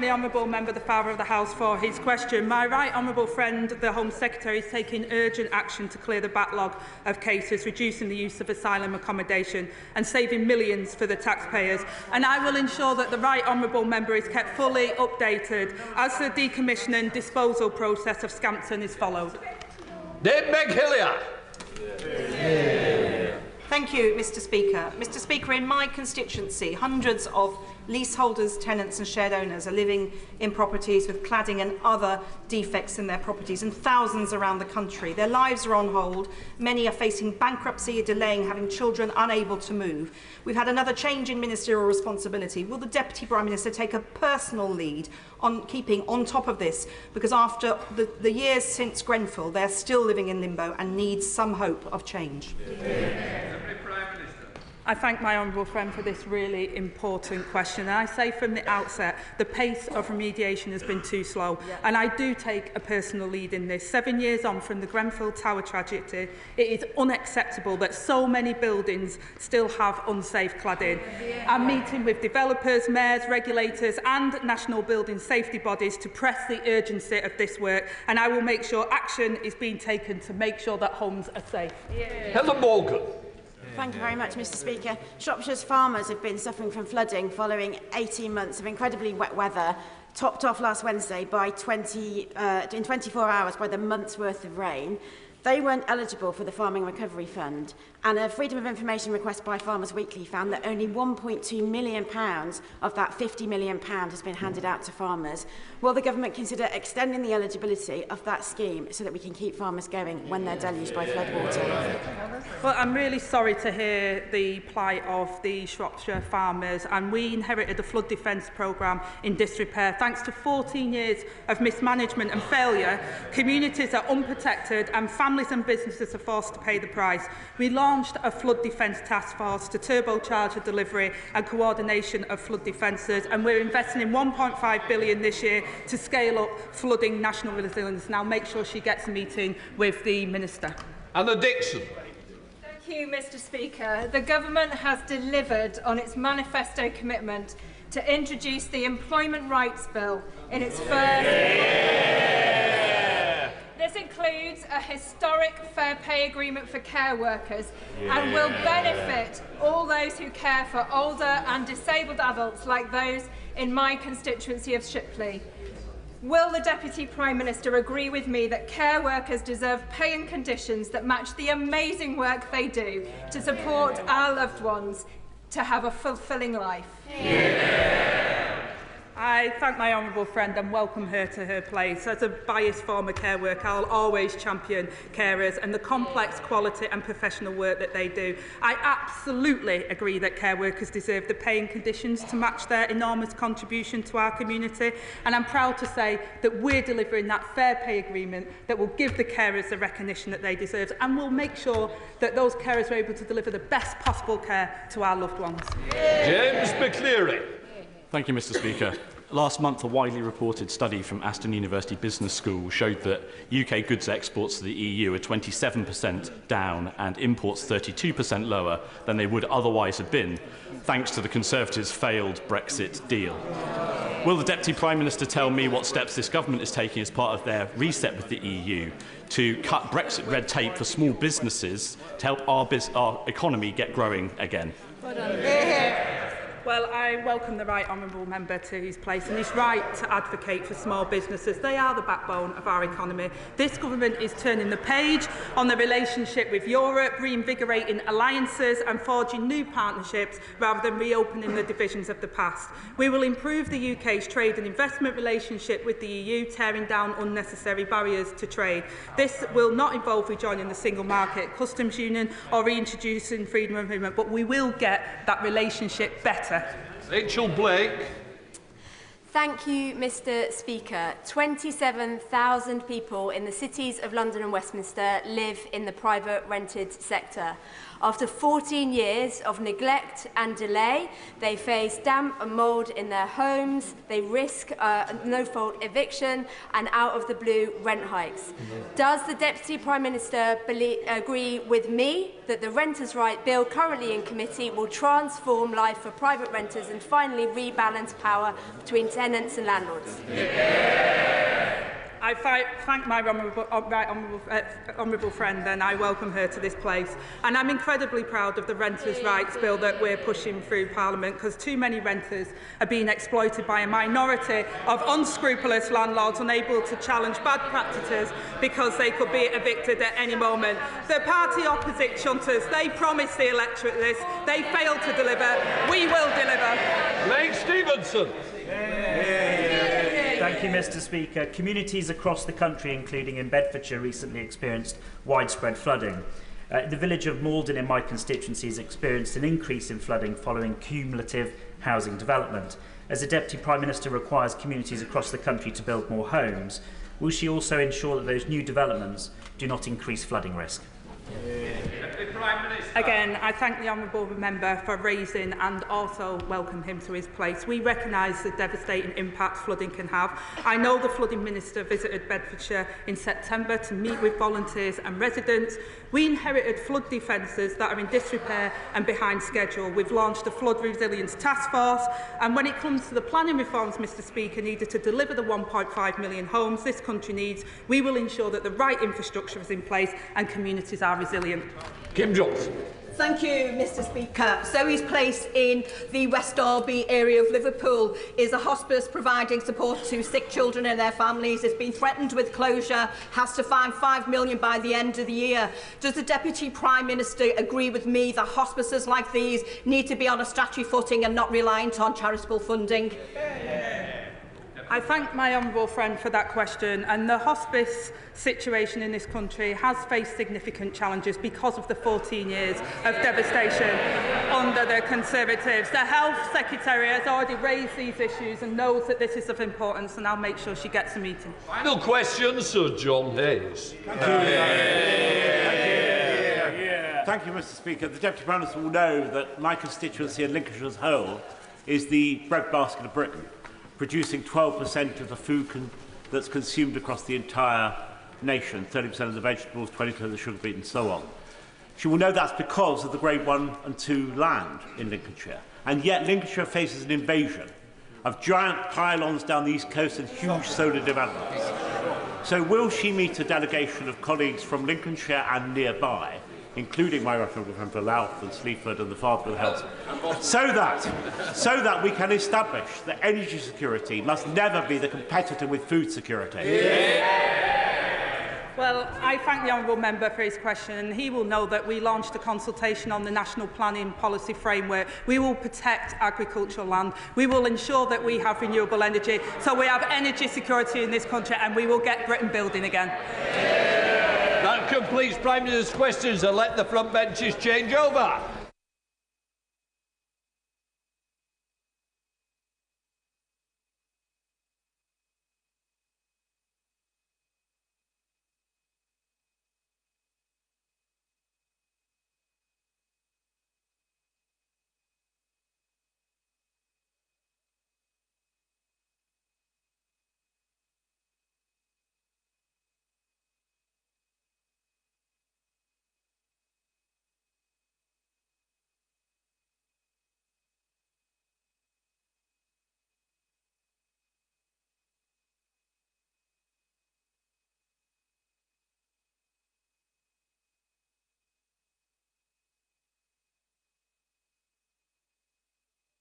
the honourable member, the Father of the House, for his question. My right honourable friend, the Home Secretary, is taking urgent action to clear the backlog of cases, reducing the use of asylum accommodation and saving millions for the taxpayers. And I will ensure that the right honourable member is kept fully updated as the decommissioning disposal process of Scampton is followed. Dame Meg Hilliard. Thank you, Mr. Speaker. Mr. Speaker, in my constituency, hundreds of leaseholders, tenants and shared owners are living in properties with cladding and other defects in their properties, and thousands around the country. Their lives are on hold. Many are facing bankruptcy, delaying, having children unable to move. We've had another change in ministerial responsibility. Will the Deputy Prime Minister take a personal lead on keeping on top of this? Because after the years since Grenfell, they're still living in limbo and need some hope of change. I thank my honourable friend for this really important question. And I say from the outset, the pace of remediation has been too slow. And I do take a personal lead in this. 7 years on from the Grenfell Tower tragedy, it is unacceptable that so many buildings still have unsafe cladding. I'm meeting with developers, mayors, regulators and national building safety bodies to press the urgency of this work. And I will make sure action is being taken to make sure that homes are safe. Helen Morgan. Thank you very much, Mr. Speaker. Shropshire's farmers have been suffering from flooding following 18 months of incredibly wet weather, topped off last Wednesday by in 24 hours by the month's worth of rain. They weren't eligible for the Farming Recovery Fund, and a Freedom of Information request by Farmers Weekly found that only £1.2 million of that £50 million has been handed out to farmers. Will the government consider extending the eligibility of that scheme so that we can keep farmers going when they're deluged by floodwater? Well, I'm really sorry to hear the plight of the Shropshire farmers, and we inherited a flood defence programme in disrepair. Thanks to 14 years of mismanagement and failure, communities are unprotected and families and businesses are forced to pay the price. We launched a flood defence task force to turbocharge the delivery and coordination of flood defences, and we're investing in £1.5 billion this year to scale up flooding national resilience. And I'll make sure she gets a meeting with the Minister. Anna Dixon. Thank you, Mr. Speaker. The government has delivered on its manifesto commitment to introduce the Employment Rights Bill in its first... This includes a historic fair pay agreement for care workers and will benefit all those who care for older and disabled adults like those in my constituency of Shipley. Will the Deputy Prime Minister agree with me that care workers deserve pay and conditions that match the amazing work they do to support our loved ones to have a fulfilling life? I thank my honourable friend and welcome her to her place. As a biased former care worker, I'll always champion carers and the complex quality and professional work that they do. I absolutely agree that care workers deserve the pay and conditions to match their enormous contribution to our community, and I'm proud to say that we're delivering that fair pay agreement that will give the carers the recognition that they deserve and will make sure that those carers are able to deliver the best possible care to our loved ones. James McCleary. Thank you, Mr. Speaker. Last month, a widely reported study from Aston University Business School showed that UK goods exports to the EU are 27% down and imports 32% lower than they would otherwise have been, thanks to the Conservatives' failed Brexit deal. Will the Deputy Prime Minister tell me what steps this government is taking as part of their reset with the EU to cut Brexit red tape for small businesses to help our economy get growing again? Well, I welcome the right honourable member to his place and his right to advocate for small businesses. They are the backbone of our economy. This government is turning the page on the relationship with Europe, reinvigorating alliances and forging new partnerships rather than reopening the divisions of the past. We will improve the UK's trade and investment relationship with the EU, tearing down unnecessary barriers to trade. This will not involve rejoining the single market, customs union or reintroducing freedom of movement, but we will get that relationship better. Rachel Blake. Thank you, Mr. Speaker. 27,000 people in the cities of London and Westminster live in the private rented sector. After 14 years of neglect and delay, they face damp and mould in their homes, they risk no-fault eviction and out-of-the-blue rent hikes. Does the Deputy Prime Minister agree with me that the Renters' Right Bill currently in committee will transform life for private renters and finally rebalance power between tenants and landlords? I thank my honourable friend and I welcome her to this place. And I'm incredibly proud of the Renters' Rights Bill that we're pushing through Parliament, because too many renters are being exploited by a minority of unscrupulous landlords unable to challenge bad practices because they could be evicted at any moment. The party opposite chunters, they promised the electorate this, they failed to deliver. We will deliver. Blake Stevenson. Thank you, Mr. Speaker. Communities across the country, including in Bedfordshire, recently experienced widespread flooding. The village of Malden in my constituency has experienced an increase in flooding following cumulative housing development. As the Deputy Prime Minister requires communities across the country to build more homes, will she also ensure that those new developments do not increase flooding risk? Again, I thank the honourable member for raising and also welcome him to his place. We recognise the devastating impact flooding can have. I know the flooding minister visited Bedfordshire in September to meet with volunteers and residents. We inherited flood defences that are in disrepair and behind schedule. We've launched a flood resilience task force, and when it comes to the planning reforms, Mr. Speaker, needed to deliver the 1.5 million homes this country needs, we will ensure that the right infrastructure is in place and communities are resilient. Kim Johnson. Thank you, Mr. Speaker. Zoe's Place in the West Derby area of Liverpool is a hospice providing support to sick children and their families. It's been threatened with closure, has to find £5 million by the end of the year. Does the Deputy Prime Minister agree with me that hospices like these need to be on a statutory footing and not reliant on charitable funding? I thank my honourable friend for that question, and the hospice situation in this country has faced significant challenges because of the 14 years of devastation under the Conservatives. The Health Secretary has already raised these issues and knows that this is of importance, and I'll make sure she gets a meeting. Final question, Sir John Hayes. Thank you, Mr. Speaker. The Deputy Prime Minister will know that my constituency in Lincolnshire as a whole is the breadbasket of Britain, producing 12% of the food that's consumed across the entire nation, 30% of the vegetables, 20% of the sugar beet and so on. She will know that's because of the Grade 1 and 2 land in Lincolnshire. And yet Lincolnshire faces an invasion of giant pylons down the east coast and huge solar developments. So will she meet a delegation of colleagues from Lincolnshire and nearby, including my referendum from Louth and Sleaford and the Father of the Hills, so that we can establish that energy security must never be the competitor with food security? Well, I thank the honourable member for his question, and he will know that we launched a consultation on the National Planning Policy Framework. We will protect agricultural land. We will ensure that we have renewable energy, so we have energy security in this country, and we will get Britain building again. That completes Prime Minister's questions. I'll let the front benches change over.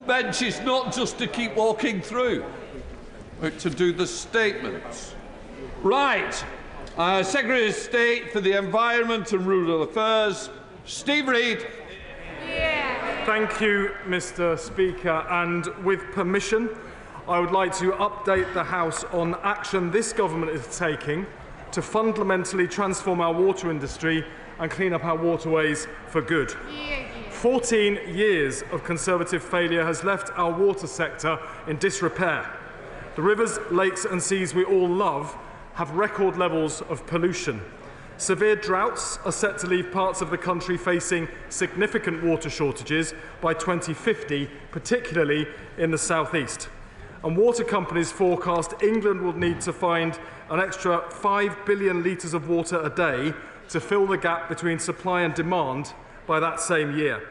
Bench is not just to keep walking through, but to do the statements. Right. Secretary of State for the Environment and Rural Affairs, Steve Reid. Thank you, Mr. Speaker. And with permission, I would like to update the House on action this government is taking to fundamentally transform our water industry and clean up our waterways for good. 14 years of Conservative failure has left our water sector in disrepair. The rivers, lakes and seas we all love have record levels of pollution. Severe droughts are set to leave parts of the country facing significant water shortages by 2050, particularly in the southeast. And water companies forecast England will need to find an extra 5 billion litres of water a day to fill the gap between supply and demand by that same year.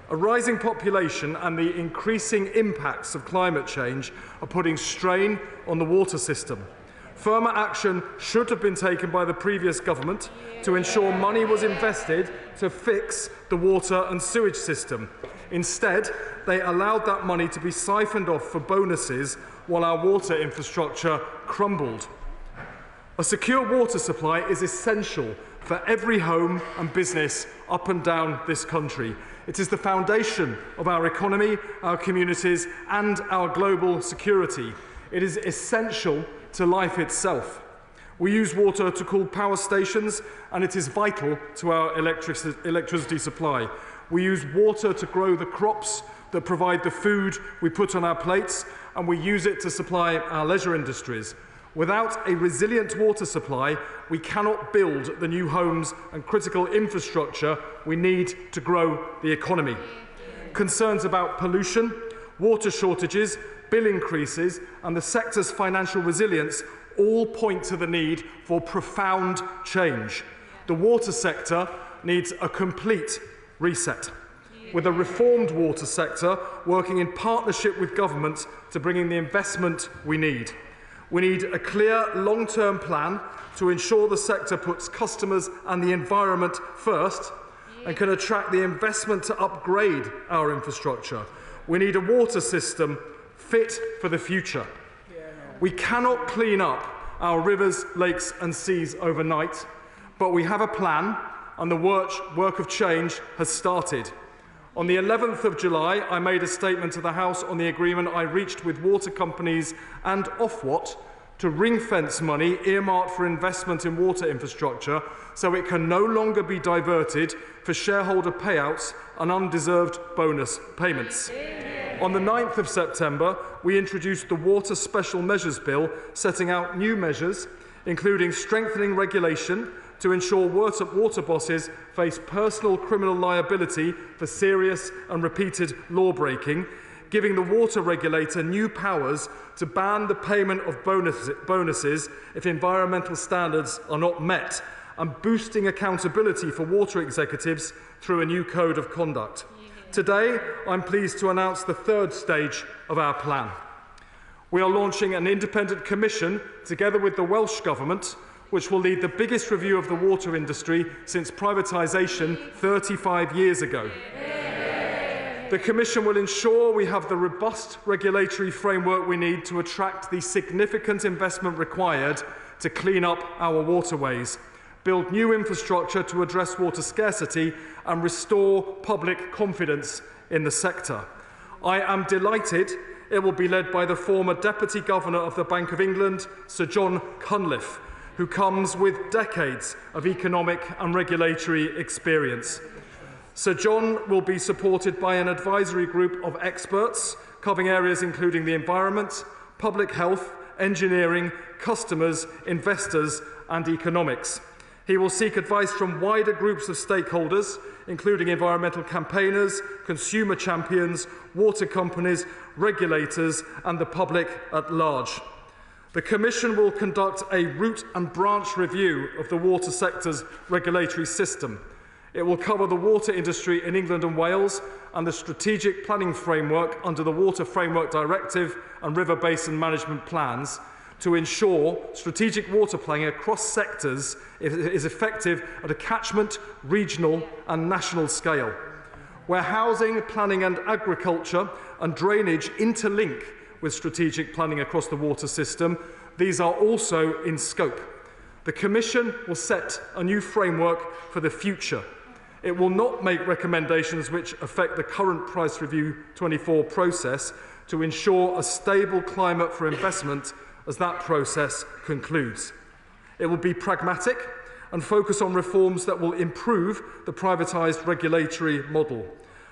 A rising population and the increasing impacts of climate change are putting strain on the water system. Firmer action should have been taken by the previous government to ensure money was invested to fix the water and sewage system. Instead, they allowed that money to be siphoned off for bonuses while our water infrastructure crumbled. A secure water supply is essential for every home and business up and down this country. It is the foundation of our economy, our communities, and our global security. It is essential to life itself. We use water to cool power stations, and it is vital to our electricity supply. We use water to grow the crops that provide the food we put on our plates, and we use it to supply our leisure industries. Without a resilient water supply, we cannot build the new homes and critical infrastructure we need to grow the economy. Concerns about pollution, water shortages, bill increases, and the sector's financial resilience all point to the need for profound change. The water sector needs a complete reset, with a reformed water sector working in partnership with government to bring in the investment we need. We need a clear long-term plan to ensure the sector puts customers and the environment first and can attract the investment to upgrade our infrastructure. We need a water system fit for the future. We cannot clean up our rivers, lakes and seas overnight, but we have a plan and the work of change has started. On the 11th of July, I made a statement to the House on the agreement I reached with water companies and Ofwat to ring-fence money earmarked for investment in water infrastructure so it can no longer be diverted for shareholder payouts and undeserved bonus payments. On the 9th of September, we introduced the Water Special Measures Bill, setting out new measures, including strengthening regulation to ensure water bosses face personal criminal liability for serious and repeated law-breaking, giving the water regulator new powers to ban the payment of bonuses if environmental standards are not met, and boosting accountability for water executives through a new code of conduct. Today, I'm pleased to announce the third stage of our plan. We are launching an independent commission together with the Welsh Government, which will lead the biggest review of the water industry since privatisation 35 years ago. The Commission will ensure we have the robust regulatory framework we need to attract the significant investment required to clean up our waterways. build new infrastructure to address water scarcity and restore public confidence in the sector. I am delighted it will be led by the former Deputy Governor of the Bank of England, Sir John Cunliffe, who comes with decades of economic and regulatory experience. Sir John will be supported by an advisory group of experts covering areas including the environment, public health, engineering, customers, investors and economics. He will seek advice from wider groups of stakeholders, including environmental campaigners, consumer champions, water companies, regulators and the public at large. The Commission will conduct a root and branch review of the water sector's regulatory system. It will cover the water industry in England and Wales and the strategic planning framework under the Water Framework Directive and River Basin Management Plans to ensure strategic water planning across sectors is effective at a catchment, regional and national scale. Where housing, planning and agriculture and drainage interlink with strategic planning across the water system, these are also in scope. The Commission will set a new framework for the future. It will not make recommendations which affect the current Price Review 24 process to ensure a stable climate for investment as that process concludes. It will be pragmatic and focus on reforms that will improve the privatised regulatory model.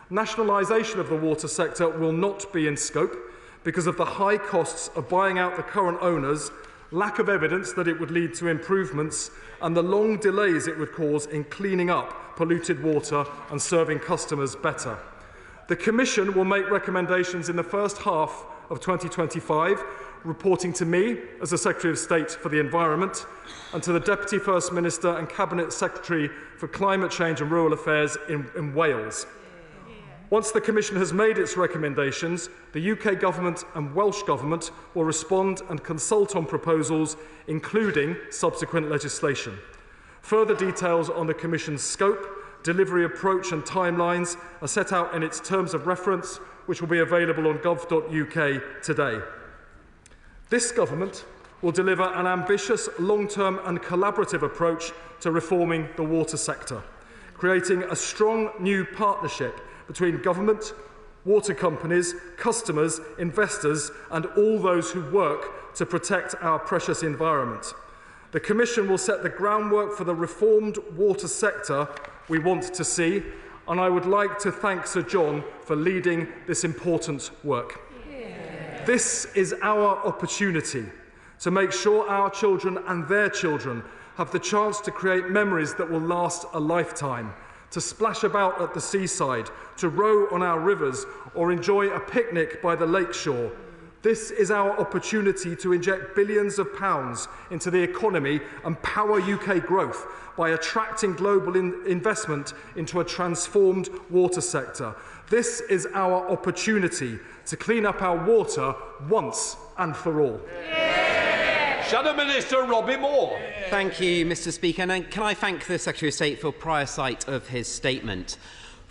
Nationalisation of the water sector will not be in scope because of the high costs of buying out the current owners, lack of evidence that it would lead to improvements, and the long delays it would cause in cleaning up polluted water and serving customers better. The Commission will make recommendations in the first half of 2025, reporting to me as the Secretary of State for the Environment and to the Deputy First Minister and Cabinet Secretary for Climate Change and Rural Affairs in Wales. Once the Commission has made its recommendations, the UK Government and Welsh Government will respond and consult on proposals, including subsequent legislation. Further details on the Commission's scope, delivery approach and timelines are set out in its terms of reference, which will be available on gov.uk today. This Government will deliver an ambitious, long-term and collaborative approach to reforming the water sector, creating a strong new partnership between government, water companies, customers, investors and all those who work to protect our precious environment. The Commission will set the groundwork for the reformed water sector we want to see, and I would like to thank Sir John for leading this important work. This is our opportunity to make sure our children and their children have the chance to create memories that will last a lifetime, to splash about at the seaside, to row on our rivers, or enjoy a picnic by the lakeshore. This is our opportunity to inject billions of pounds into the economy and power UK growth by attracting global investment into a transformed water sector. This is our opportunity to clean up our water once and for all. Shadow Minister Robbie Moore. Thank you, Mr. Speaker. And can I thank the Secretary of State for prior sight of his statement.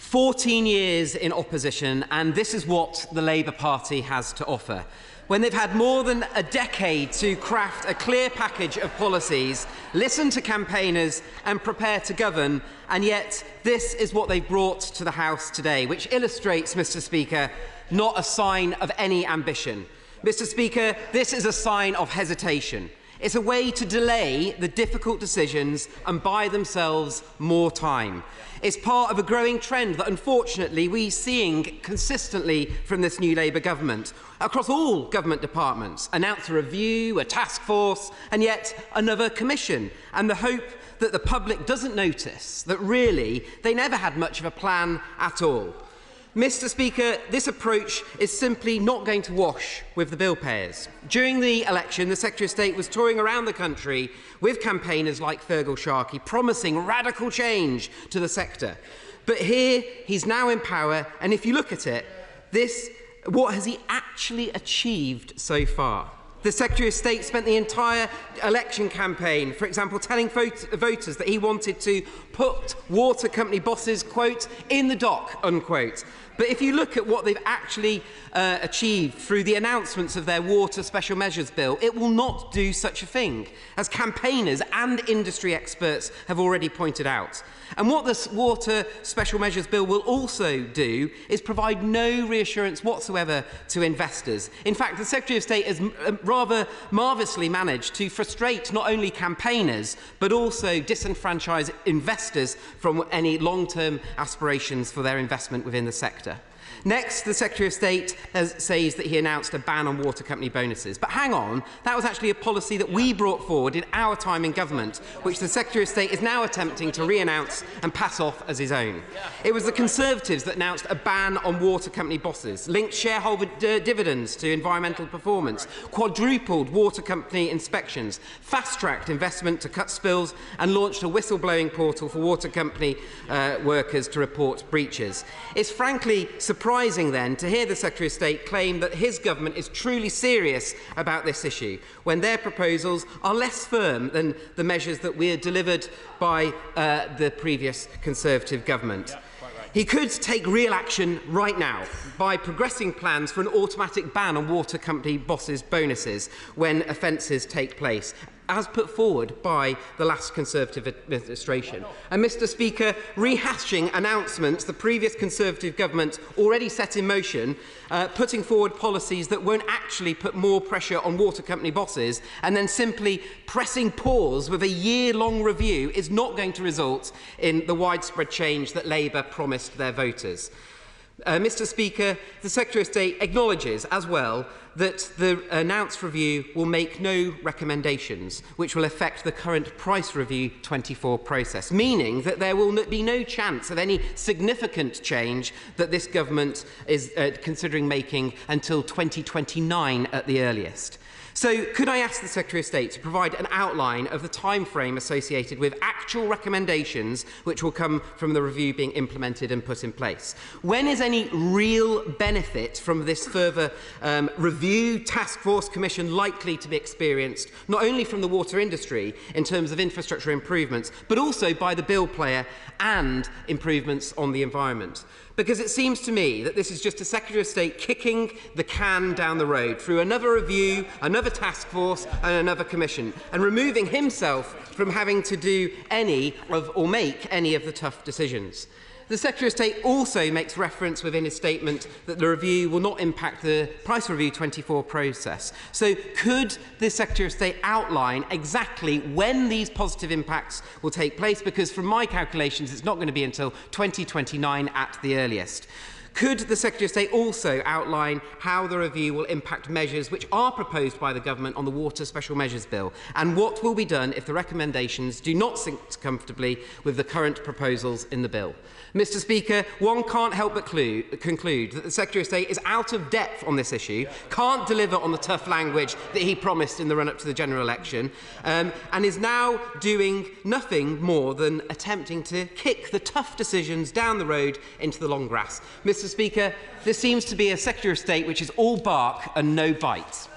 14 years in opposition, and this is what the Labour Party has to offer. When they've had more than a decade to craft a clear package of policies, listen to campaigners and prepare to govern, and yet this is what they've brought to the House today, which illustrates, Mr. Speaker, not a sign of any ambition. Mr. Speaker, this is a sign of hesitation. It's a way to delay the difficult decisions and buy themselves more time. It's part of a growing trend that, unfortunately, we're seeing consistently from this new Labour government. Across all government departments, announce a review, a task force, and yet another commission, and the hope that the public doesn't notice that really they never had much of a plan at all. Mr. Speaker, this approach is simply not going to wash with the bill payers. During the election, the Secretary of State was touring around the country with campaigners like Fergal Sharkey, promising radical change to the sector. But here, he's now in power, and if you look at it, what has he actually achieved so far? The Secretary of State spent the entire election campaign, for example, telling voters that he wanted to put water company bosses, quote, in the dock, unquote. But if you look at what they've actually achieved through the announcements of their water special measures bill, it will not do such a thing, as campaigners and industry experts have already pointed out. And what this water special measures bill will also do is provide no reassurance whatsoever to investors. In fact, the Secretary of State has rather marvellously managed to frustrate not only campaigners, but also disenfranchise investors from any long-term aspirations for their investment within the sector. Next, the Secretary of State says that he announced a ban on water company bonuses. But hang on, that was actually a policy that we brought forward in our time in government, which the Secretary of State is now attempting to re-announce and pass off as his own. It was the Conservatives that announced a ban on water company bosses, linked shareholder dividends to environmental performance, quadrupled water company inspections, fast-tracked investment to cut spills, and launched a whistleblowing portal for water company workers to report breaches. It's frankly surprising then to hear the Secretary of State claim that his government is truly serious about this issue, when their proposals are less firm than the measures that were delivered by the previous Conservative government. He could take real action right now by progressing plans for an automatic ban on water company bosses' bonuses when offences take place, as put forward by the last Conservative administration. And, Mr Speaker, rehashing announcements the previous Conservative government already set in motion, putting forward policies that won't actually put more pressure on water company bosses, and then simply pressing pause with a year-long review is not going to result in the widespread change that Labour promised their voters. Mr Speaker, the Secretary of State acknowledges as well that the announced review will make no recommendations which will affect the current Price Review 24 process, meaning that there will be no chance of any significant change that this government is considering making until 2029 at the earliest. So, could I ask the Secretary of State to provide an outline of the timeframe associated with actual recommendations which will come from the review being implemented and put in place? When is any real benefit from this further review task force commission likely to be experienced, not only from the water industry in terms of infrastructure improvements, but also by the bill player and improvements on the environment? Because it seems to me that this is just a Secretary of State kicking the can down the road through another review, another task force and another commission, and removing himself from having to do any of or make any of the tough decisions. The Secretary of State also makes reference within his statement that the review will not impact the Price Review 24 process. So could the Secretary of State outline exactly when these positive impacts will take place? Because from my calculations, it's not going to be until 2029 at the earliest. Could the Secretary of State also outline how the review will impact measures which are proposed by the government on the Water Special Measures Bill, and what will be done if the recommendations do not sync comfortably with the current proposals in the bill? Mr Speaker, one can't help but conclude that the Secretary of State is out of depth on this issue, can't deliver on the tough language that he promised in the run-up to the general election, and is now doing nothing more than attempting to kick the tough decisions down the road into the long grass. Mr Speaker, this seems to be a Secretary of State which is all bark and no bite.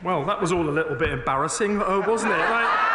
Well, that was all a little bit embarrassing, wasn't it? Right?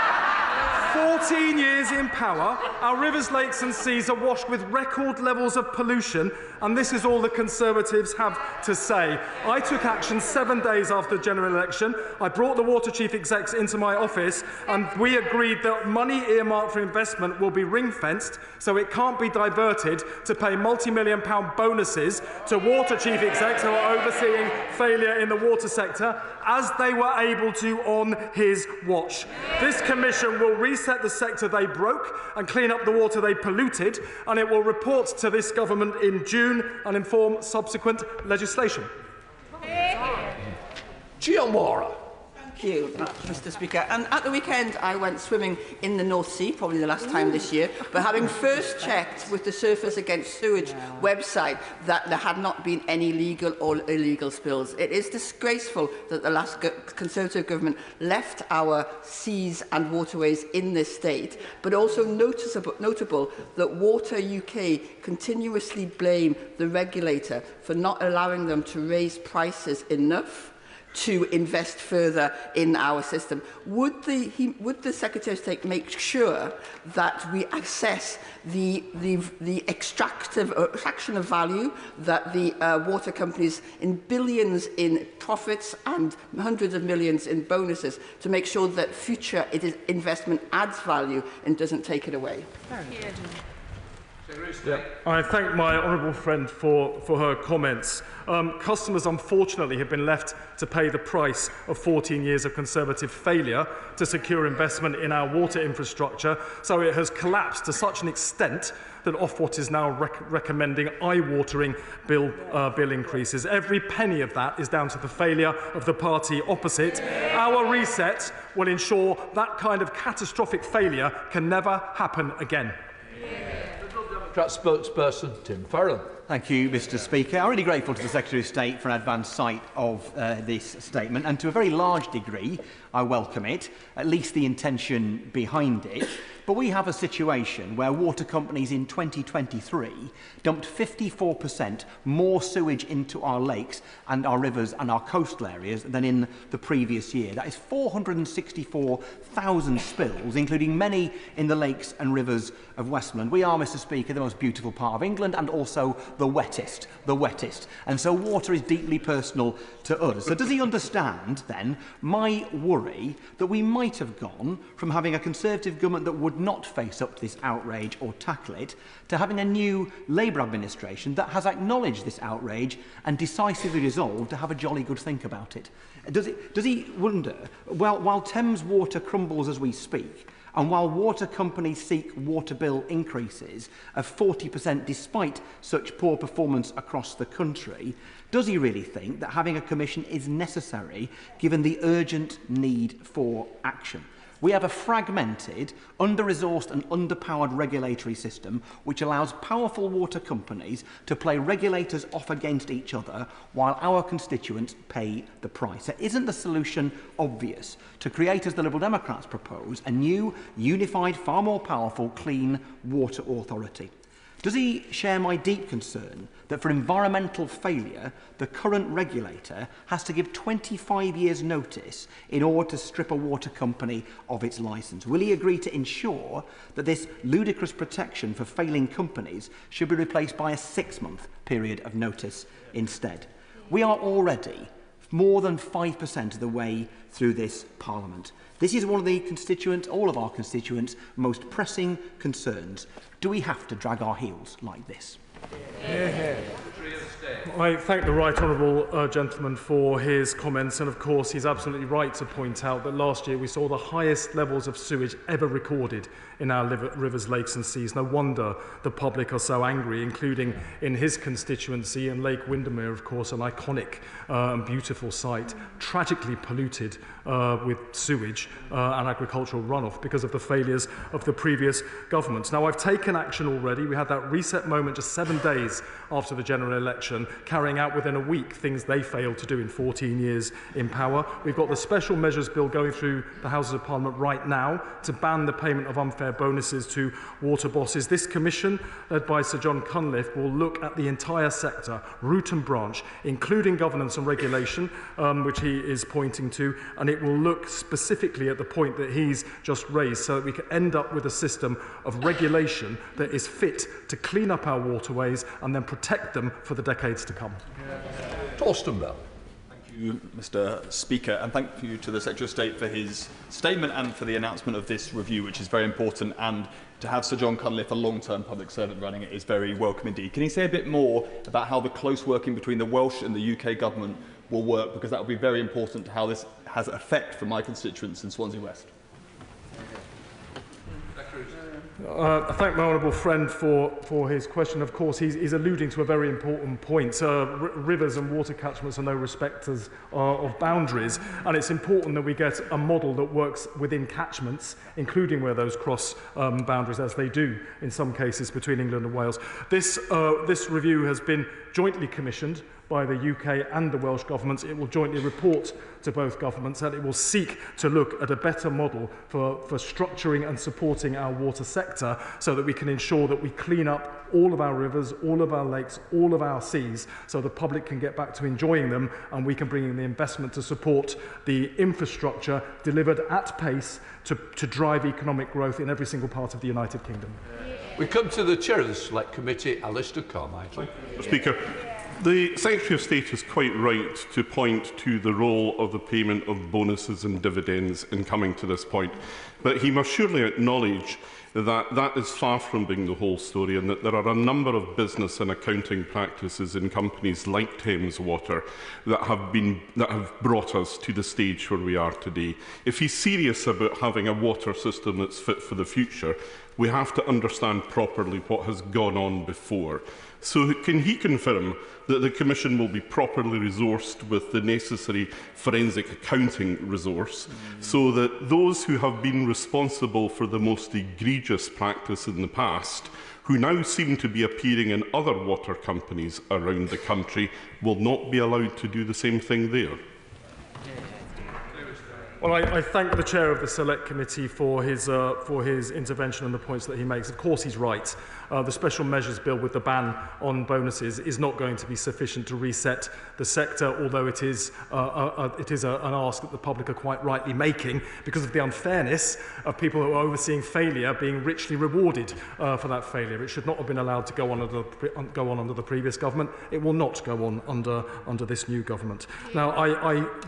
14 years in power, our rivers, lakes and seas are washed with record levels of pollution, and this is all the Conservatives have to say. I took action 7 days after the general election. I brought the water chief execs into my office, and we agreed that money earmarked for investment will be ring-fenced, so it can't be diverted to pay multi-million-pound bonuses to water chief execs who are overseeing failure in the water sector, as they were able to on his watch. This commission will reset the sector they broke and clean up the water they polluted, and it will report to this government in June and inform subsequent legislation. Giamora. Thank you, Mr. Speaker. And at the weekend, I went swimming in the North Sea, probably the last time this year, but having first checked with the Surface Against Sewage website that there had not been any legal or illegal spills. It is disgraceful that the last Conservative government left our seas and waterways in this state, but also notable that Water UK continuously blame the regulator for not allowing them to raise prices enough to invest further in our system. Would the Secretary of State make sure that we assess the extraction of value that the water companies in billions in profits and hundreds of millions in bonuses to make sure that future investment adds value and doesn't take it away? Yeah. I thank my honourable friend for her comments. Customers, unfortunately, have been left to pay the price of 14 years of Conservative failure to secure investment in our water infrastructure, so it has collapsed to such an extent that Ofwat is now recommending eye-watering bill increases. Every penny of that is down to the failure of the party opposite. Our reset will ensure that kind of catastrophic failure can never happen again. Spokesperson Tim Farron. Thank you, Mr. Speaker. I'm really grateful to the Secretary of State for an advance sight of this statement, and to a very large degree, I welcome it, at least the intention behind it. But we have a situation where water companies in 2023 dumped 54% more sewage into our lakes and our rivers and our coastal areas than in the previous year. That is 464,000 spills, including many in the lakes and rivers of Westmoreland. We are, Mr. Speaker, the most beautiful part of England and also the wettest. And so water is deeply personal to us. So does he understand, then, my worry that we might have gone from having a Conservative government that would not face up to this outrage or tackle it, to having a new Labour administration that has acknowledged this outrage and decisively resolved to have a jolly good think about it? Does he wonder, while Thames Water crumbles as we speak, and while water companies seek water bill increases of 40% despite such poor performance across the country, does he really think that having a commission is necessary given the urgent need for action? We have a fragmented, under-resourced and underpowered regulatory system which allows powerful water companies to play regulators off against each other while our constituents pay the price. So isn't the solution obvious? To create, as the Liberal Democrats propose, a new, unified, far more powerful, clean water authority? Does he share my deep concern that for environmental failure, the current regulator has to give 25 years' notice in order to strip a water company of its licence? Will he agree to ensure that this ludicrous protection for failing companies should be replaced by a 6-month period of notice instead? We are already more than 5% of the way through this Parliament. This is one of the constituents, all of our constituents' most pressing concerns. Do we have to drag our heels like this? I thank the right honourable gentleman for his comments, and of course he's absolutely right to point out that last year we saw the highest levels of sewage ever recorded in our rivers, lakes and seas. No wonder the public are so angry, including in his constituency, and Lake Windermere, of course, an iconic and beautiful site, tragically polluted with sewage and agricultural runoff because of the failures of the previous governments. Now, I've taken action already. We had that reset moment just 7 days after the general election, carrying out within a week things they failed to do in 14 years in power. We've got the special measures bill going through the Houses of Parliament right now to ban the payment of unfair bonuses to water bosses. This commission, led by Sir John Cunliffe, will look at the entire sector, root and branch, including governance and regulation, which he is pointing to, and it will look specifically at the point that he's just raised so that we can end up with a system of regulation that is fit to clean up our waterways and then protect them for the decades to come. Torsten Bell. Thank you, Mr. Speaker, and thank you to the Secretary of State for his statement and for the announcement of this review, which is very important, and to have Sir John Cunliffe, a long-term public servant, running it is very welcome indeed. Can he say a bit more about how the close working between the Welsh and the UK government will work, because that will be very important to how this has effect for my constituents in Swansea West? I thank my honourable friend for his question. Of course, he's alluding to a very important point. Rivers and water catchments are no respecters of boundaries, and it's important that we get a model that works within catchments, including where those cross boundaries, as they do in some cases between England and Wales. This review has been jointly commissioned by the UK and the Welsh governments. It will jointly report to both governments, and it will seek to look at a better model for structuring and supporting our water sector so that we can ensure that we clean up all of our rivers, all of our lakes, all of our seas, so the public can get back to enjoying them, and we can bring in the investment to support the infrastructure delivered at pace to drive economic growth in every single part of the United Kingdom. We come to the Chair of the Select Committee, Alistair Carmichael. Speaker, the Secretary of State is quite right to point to the role of the payment of bonuses and dividends in coming to this point, but he must surely acknowledge that that is far from being the whole story, and that there are a number of business and accounting practices in companies like Thames Water that have brought us to the stage where we are today. If he's serious about having a water system that's fit for the future, we have to understand properly what has gone on before. So can he confirm that the Commission will be properly resourced with the necessary forensic accounting resource so that those who have been responsible for the most egregious practice in the past, who now seem to be appearing in other water companies around the country, will not be allowed to do the same thing there? Well, I thank the Chair of the Select Committee for his intervention and the points that he makes. Of course, he's right. The Special Measures Bill with the ban on bonuses is not going to be sufficient to reset the sector, although it is an ask that the public are quite rightly making because of the unfairness of people who are overseeing failure being richly rewarded for that failure. It should not have been allowed to go on under the previous government. It will not go on under this new government. Now,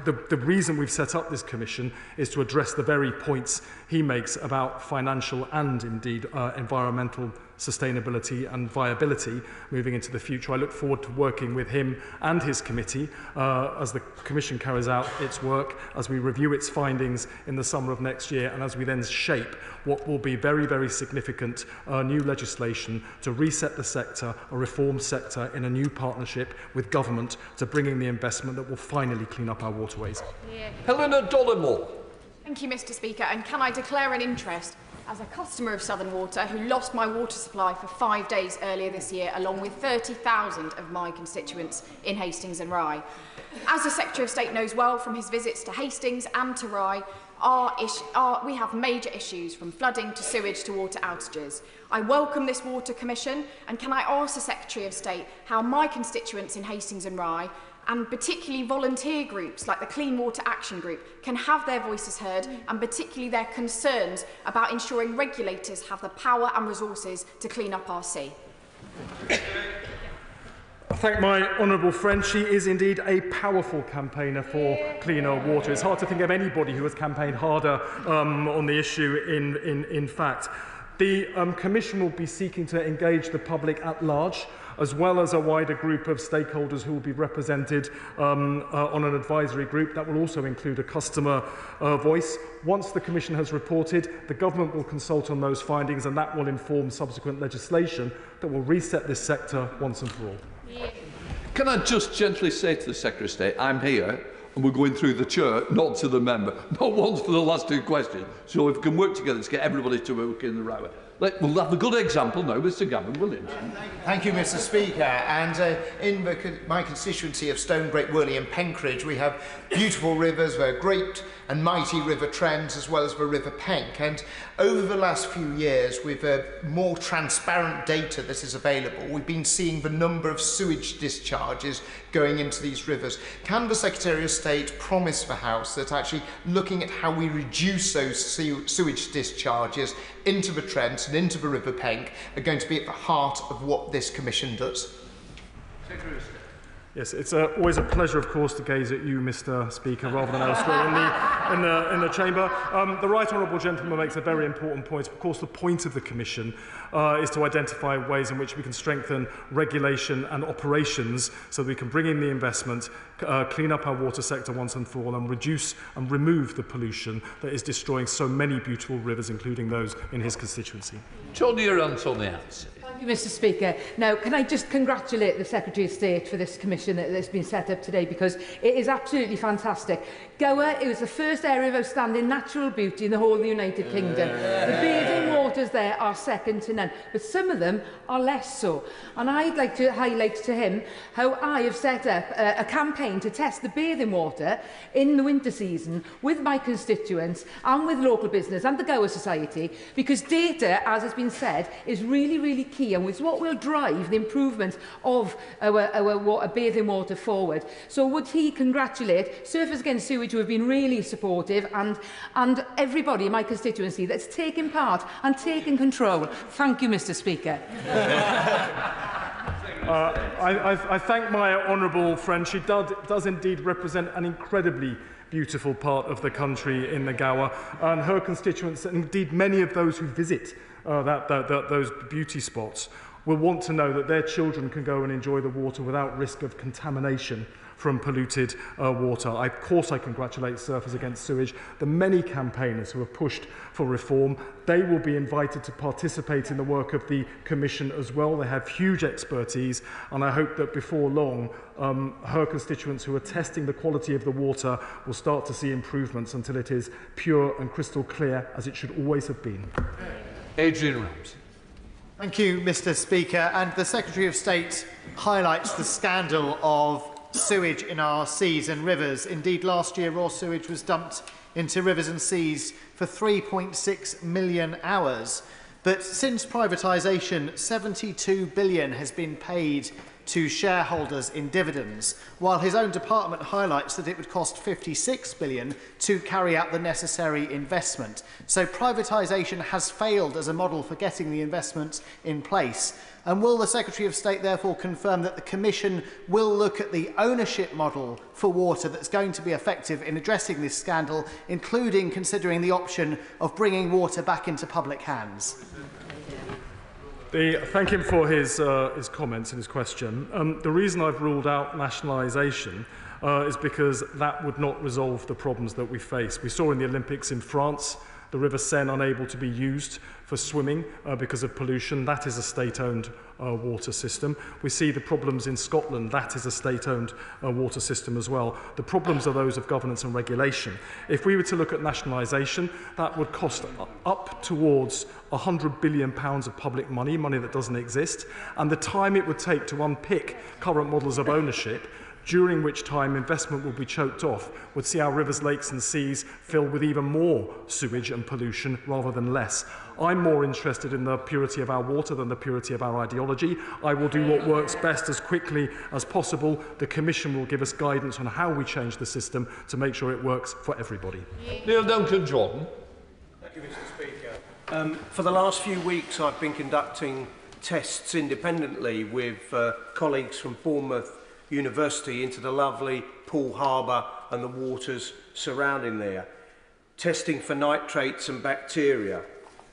the reason we've set up this commission is to address the very points he makes about financial and indeed environmental sustainability and viability moving into the future. I look forward to working with him and his committee as the Commission carries out its work, as we review its findings in the summer of next year, and as we then shape what will be very, very significant new legislation to reset the sector, a reformed sector in a new partnership with government to bring in the investment that will finally clean up our waterways. Helena Dollimore. Thank you, Mr. Speaker, and can I declare an interest as a customer of Southern Water who lost my water supply for 5 days earlier this year, along with 30,000 of my constituents in Hastings and Rye. As the Secretary of State knows well from his visits to Hastings and to Rye, we have major issues from flooding to sewage to water outages. I welcome this Water Commission, and can I ask the Secretary of State how my constituents in Hastings and Rye, and particularly volunteer groups like the Clean Water Action Group, can have their voices heard, and particularly their concerns about ensuring regulators have the power and resources to clean up our sea. I thank my honourable friend. She is indeed a powerful campaigner for cleaner water. It's hard to think of anybody who has campaigned harder on the issue in fact. The Commission will be seeking to engage the public at large, as well as a wider group of stakeholders who will be represented on an advisory group. That will also include a customer voice. Once the Commission has reported, the Government will consult on those findings, and that will inform subsequent legislation that will reset this sector once and for all. Can I just gently say to the Secretary of State, I'm here and we're going through the chair, not to the member. Not once for the last two questions. So if we can work together to get everybody to work in the right way. We'll have a good example now, Mr Gavin Williams. Thank you, Mr Speaker. And in my constituency of Stone, Great Worley and Penkridge, we have beautiful rivers, the great and mighty River Trent, as well as the River Penk. And over the last few years, with more transparent data that is available, we've been seeing the number of sewage discharges going into these rivers. Can the Secretary of State promise the House that actually looking at how we reduce those sewage discharges into the Trent and into the River Penk are going to be at the heart of what this Commission does? Yes, it's always a pleasure, of course, to gaze at you, Mr Speaker, rather than elsewhere in the chamber. The right honourable gentleman makes a very important point. Of course, the point of the Commission is to identify ways in which we can strengthen regulation and operations so that we can bring in the investment, clean up our water sector once and for all, and reduce and remove the pollution that is destroying so many beautiful rivers, including those in his constituency. Tony, your answer on the answer. Thank you, Mr. Speaker. Now, can I just congratulate the Secretary of State for this commission that's been set up today, because it is absolutely fantastic. Gower, it was the first area of outstanding natural beauty in the whole of the United Kingdom. The bathing waters there are second to none, but some of them are less so. And I'd like to highlight to him how I have set up a campaign to test the bathing water in the winter season with my constituents and with local business and the Gower Society, because data, as has been said, is really, really key, and it's what will drive the improvement of our bathing water forward. So would he congratulate Surfers Against Sewage, who have been really supportive, and everybody in my constituency that's taken part and taken control. Thank you, Mr. Speaker. I thank my honourable friend. She does indeed represent an incredibly beautiful part of the country in the Gower, and her constituents, and indeed many of those who visit those beauty spots, will want to know that their children can go and enjoy the water without risk of contamination from polluted water. Of course, I congratulate Surfers Against Sewage, the many campaigners who have pushed for reform. They will be invited to participate in the work of the Commission as well. They have huge expertise, and I hope that before long, her constituents who are testing the quality of the water will start to see improvements until it is pure and crystal clear, as it should always have been. Adrian Ramsey. Thank you, Mr. Speaker. And the Secretary of State highlights the scandal of sewage in our seas and rivers. Indeed, last year, raw sewage was dumped into rivers and seas for 3.6 million hours. But since privatisation, 72 billion has been paid to shareholders in dividends, while his own department highlights that it would cost 56 billion to carry out the necessary investment. So privatisation has failed as a model for getting the investment in place. And will the Secretary of State therefore confirm that the Commission will look at the ownership model for water that's going to be effective in addressing this scandal, including considering the option of bringing water back into public hands? Thank him for his comments and his question. The reason I've ruled out nationalisation is because that would not resolve the problems that we face. We saw in the Olympics in France the River Seine unable to be used for swimming because of pollution. That is a state-owned water system. We see the problems in Scotland. That is a state-owned water system as well. The problems are those of governance and regulation. If we were to look at nationalisation, that would cost up towards £100 billion of public money that doesn't exist, and the time it would take to unpick current models of ownership, during which time investment will be choked off, would see our rivers, lakes and seas filled with even more sewage and pollution rather than less. I'm more interested in the purity of our water than the purity of our ideology. I will do what works best as quickly as possible. The Commission will give us guidance on how we change the system to make sure it works for everybody. Neil Duncan-Jordan. Thank you, Mr. Speaker. For the last few weeks, I've been conducting tests independently with colleagues from Bournemouth University into the lovely Poole Harbour and the waters surrounding there, testing for nitrates and bacteria.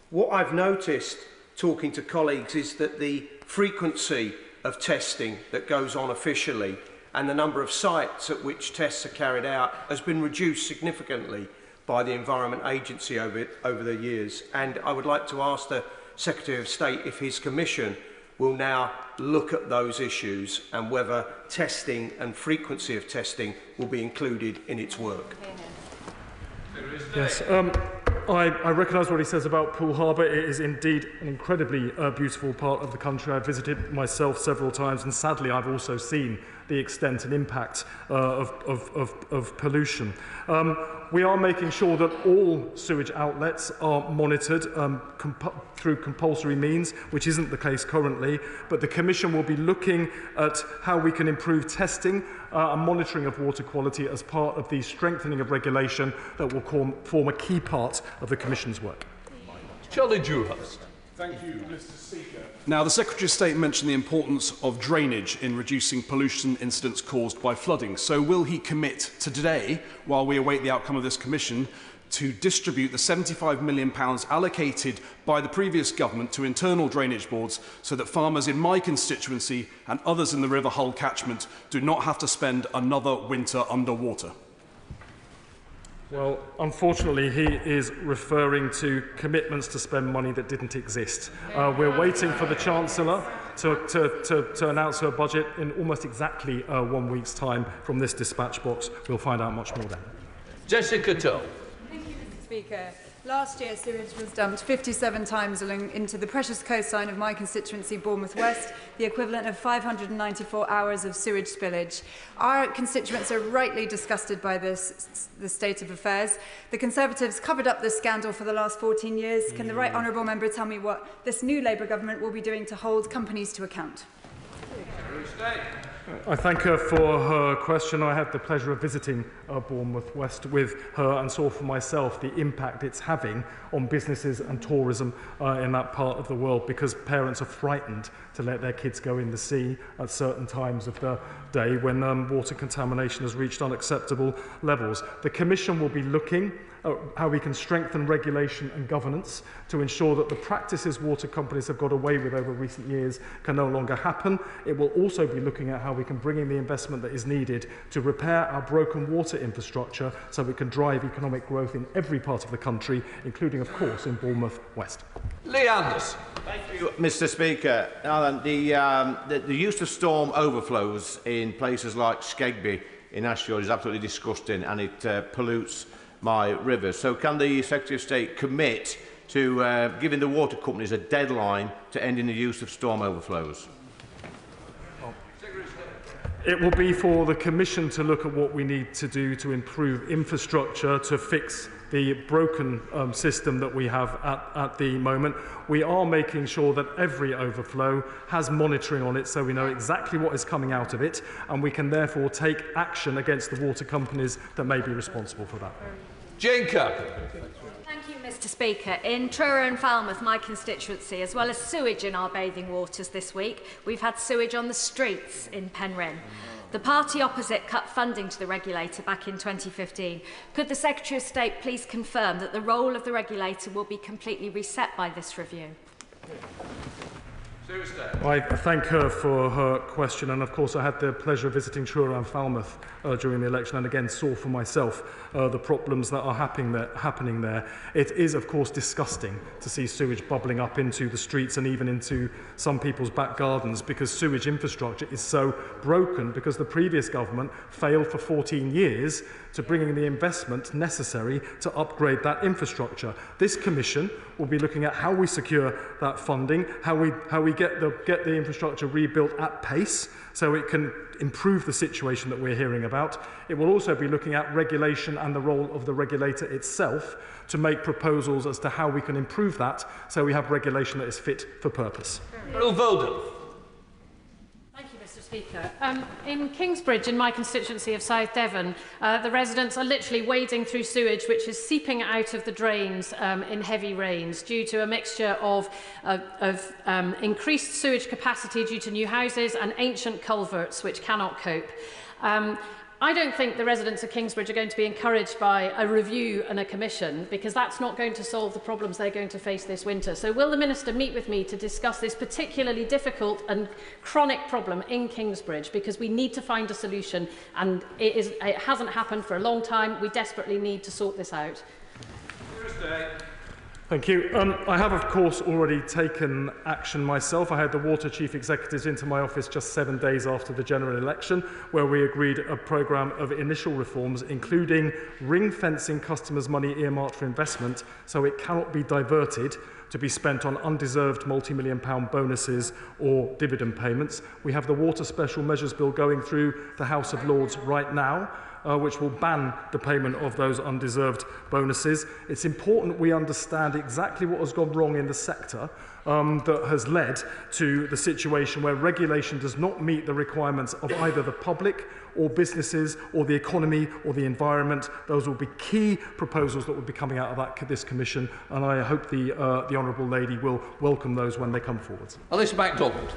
What I've noticed talking to colleagues is that the frequency of testing that goes on officially and the number of sites at which tests are carried out has been reduced significantly by the Environment Agency over the years. And I would like to ask the Secretary of State if his Commission will now look at those issues and whether testing and frequency of testing will be included in its work. Yes, I recognise what he says about Poole Harbour. It is indeed an incredibly beautiful part of the country. I've visited myself several times, and sadly I've also seen the extent and impact of pollution. We are making sure that all sewage outlets are monitored through compulsory means, which isn't the case currently, but the Commission will be looking at how we can improve testing and monitoring of water quality as part of the strengthening of regulation that will form a key part of the Commission's work. Charlie Dewhurst. Thank you, Mr. Speaker. Now, the Secretary of State mentioned the importance of drainage in reducing pollution incidents caused by flooding. So will he commit to today, while we await the outcome of this commission, to distribute the £75 million allocated by the previous government to internal drainage boards so that farmers in my constituency and others in the River Hull catchment do not have to spend another winter underwater? Well, unfortunately, he is referring to commitments to spend money that didn't exist. We're waiting for the Chancellor to announce her budget in almost exactly 1 week's time from this dispatch box. We'll find out much more then. Jessica Tull. Thank you, Mr. Speaker. Last year, sewage was dumped 57 times into the precious coastline of my constituency, Bournemouth West, the equivalent of 594 hours of sewage spillage. Our constituents are rightly disgusted by the state of affairs. The Conservatives covered up this scandal for the last 14 years. Can the right honourable member tell me what this new Labour government will be doing to hold companies to account? I thank her for her question. I had the pleasure of visiting Bournemouth West with her and saw for myself the impact it's having on businesses and tourism in that part of the world, because parents are frightened to let their kids go in the sea at certain times of the day when water contamination has reached unacceptable levels. The Commission will be looking at how we can strengthen regulation and governance to ensure that the practices water companies have got away with over recent years can no longer happen. It will also be looking at how we can bring in the investment that is needed to repair our broken water infrastructure so we can drive economic growth in every part of the country, including, of course, in Bournemouth West. Lee Anderson. Thank you, Mr. Speaker. Now then, the use of storm overflows in places like Skegby in Ashfield is absolutely disgusting, and it pollutes my rivers. So can the Secretary of State commit to giving the water companies a deadline to ending the use of storm overflows? It will be for the Commission to look at what we need to do to improve infrastructure, to fix the broken system that we have at the moment. We are making sure that every overflow has monitoring on it so we know exactly what is coming out of it, and we can therefore take action against the water companies that may be responsible for that. Jane Kirk. Thank you, Mr. Speaker. In Truro and Falmouth, my constituency, as well as sewage in our bathing waters this week, we've had sewage on the streets in Penryn. The party opposite cut funding to the regulator back in 2015. Could the Secretary of State please confirm that the role of the regulator will be completely reset by this review? I thank her for her question, and of course I had the pleasure of visiting Truro and Falmouth during the election, and again saw for myself the problems that are happening there. It is of course disgusting to see sewage bubbling up into the streets and even into some people's back gardens, because sewage infrastructure is so broken because the previous government failed for 14 years to bring in the investment necessary to upgrade that infrastructure. This Commission will be looking at how we secure that funding, how we get the infrastructure rebuilt at pace so it can improve the situation that we're hearing about. It will also be looking at regulation and the role of the regulator itself to make proposals as to how we can improve that so we have regulation that is fit for purpose. Earl Voden. Thank you, Mr. Speaker. In Kingsbridge, in my constituency of South Devon, the residents are literally wading through sewage which is seeping out of the drains in heavy rains due to a mixture of increased sewage capacity due to new houses and ancient culverts which cannot cope. I don't think the residents of Kingsbridge are going to be encouraged by a review and a commission, because that's not going to solve the problems they're going to face this winter. So will the Minister meet with me to discuss this particularly difficult and chronic problem in Kingsbridge, because we need to find a solution, and it hasn't happened for a long time. We desperately need to sort this out. Thank you. I have, of course, already taken action myself. I had the Water Chief Executives into my office just 7 days after the general election, where we agreed a programme of initial reforms, including ring-fencing customers' money earmarked for investment so it cannot be diverted to be spent on undeserved multi-million-pound bonuses or dividend payments. We have the Water Special Measures Bill going through the House of Lords right now, which will ban the payment of those undeserved bonuses. It's important we understand exactly what has gone wrong in the sector that has led to the situation where regulation does not meet the requirements of either the public or businesses or the economy or the environment. Those will be key proposals that will be coming out of this Commission, and I hope the Honourable Lady will welcome those when they come forward. Alice MacDonald.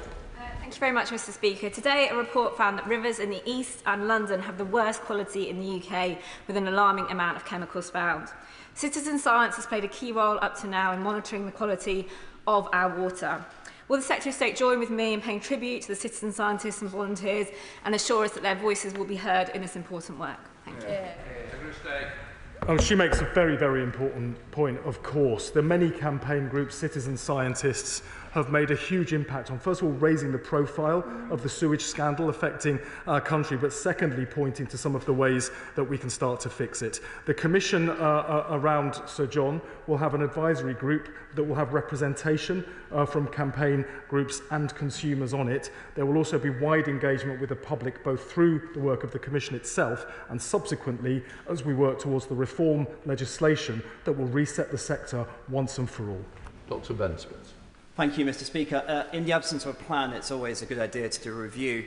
Thank you very much, Mr. Speaker. Today, a report found that rivers in the east and London have the worst quality in the UK, with an alarming amount of chemicals found. Citizen science has played a key role up to now in monitoring the quality of our water. Will the Secretary of State join with me in paying tribute to the citizen scientists and volunteers and assure us that their voices will be heard in this important work? Thank you. She makes a very, very important point, of course. The many campaign groups, citizen scientists, have made a huge impact on, first of all, raising the profile of the sewage scandal affecting our country, but secondly, pointing to some of the ways that we can start to fix it. The Commission around Sir John will have an advisory group that will have representation from campaign groups and consumers on it. There will also be wide engagement with the public, both through the work of the Commission itself and subsequently as we work towards the reform legislation that will reset the sector once and for all. Dr. Ben Smith. Thank you, Mr. Speaker. In the absence of a plan, it's always a good idea to do a review.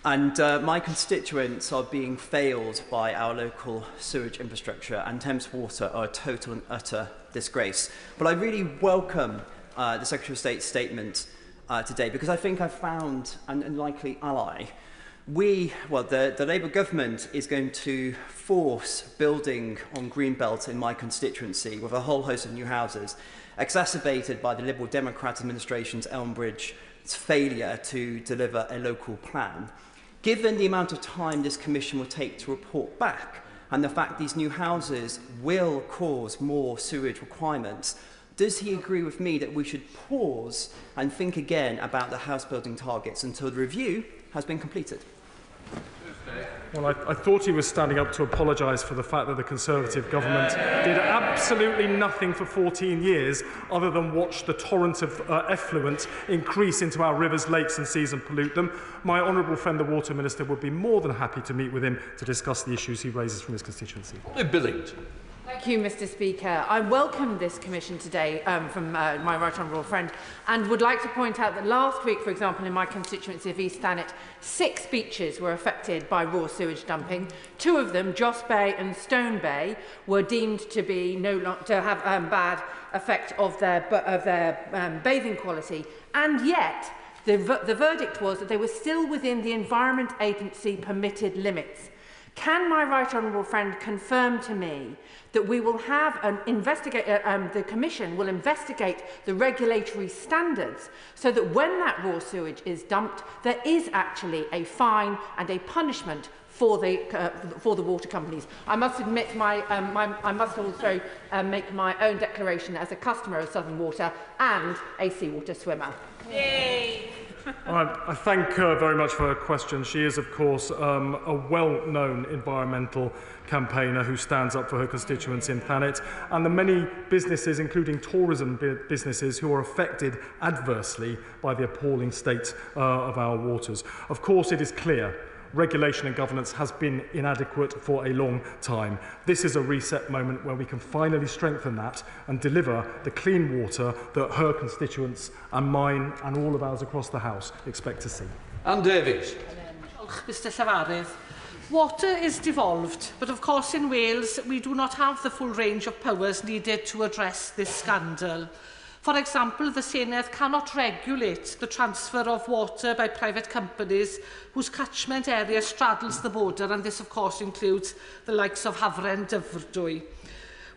And my constituents are being failed by our local sewage infrastructure, and Thames Water are a total and utter disgrace. But I really welcome the Secretary of State's statement today, because I think I've found an unlikely ally. The Labour government is going to force building on Greenbelt in my constituency with a whole host of new houses, exacerbated by the Liberal Democrat administration's Elmbridge's failure to deliver a local plan. Given the amount of time this Commission will take to report back and the fact these new houses will cause more sewage requirements, does he agree with me that we should pause and think again about the house building targets until the review has been completed? Well, I thought he was standing up to apologise for the fact that the Conservative government did absolutely nothing for 14 years other than watch the torrent of effluent increase into our rivers, lakes and seas and pollute them. My honourable friend, the Water Minister, would be more than happy to meet with him to discuss the issues he raises from his constituency. Billington. Thank you, Mr. Speaker. I welcome this commission today from my right honourable friend, and would like to point out that last week, for example, in my constituency of East Thanet, 6 beaches were affected by raw sewage dumping. 2 of them, Joss Bay and Stone Bay, were deemed to be to have bad effect of their bathing quality, and yet the verdict was that they were still within the Environment Agency permitted limits. Can my right honourable friend confirm to me that we will have the Commission will investigate the regulatory standards so that when that raw sewage is dumped, there is actually a fine and a punishment for the water companies? I must admit, I must also make my own declaration as a customer of Southern Water and a seawater swimmer. Yay! I thank her very much for her question. She is, of course, a well-known environmental campaigner who stands up for her constituents in Thanet, and the many businesses, including tourism businesses, who are affected adversely by the appalling state of our waters. Of course, it is clear regulation and governance has been inadequate for a long time. This is a reset moment where we can finally strengthen that and deliver the clean water that her constituents and mine and all of ours across the House expect to see. Anne Davies. Mr Llywanydd. Water is devolved, but of course in Wales we do not have the full range of powers needed to address this scandal. For example, the Senedd cannot regulate the transfer of water by private companies whose catchment area straddles the border, and this of course includes the likes of Hafren and Dyfrdwy.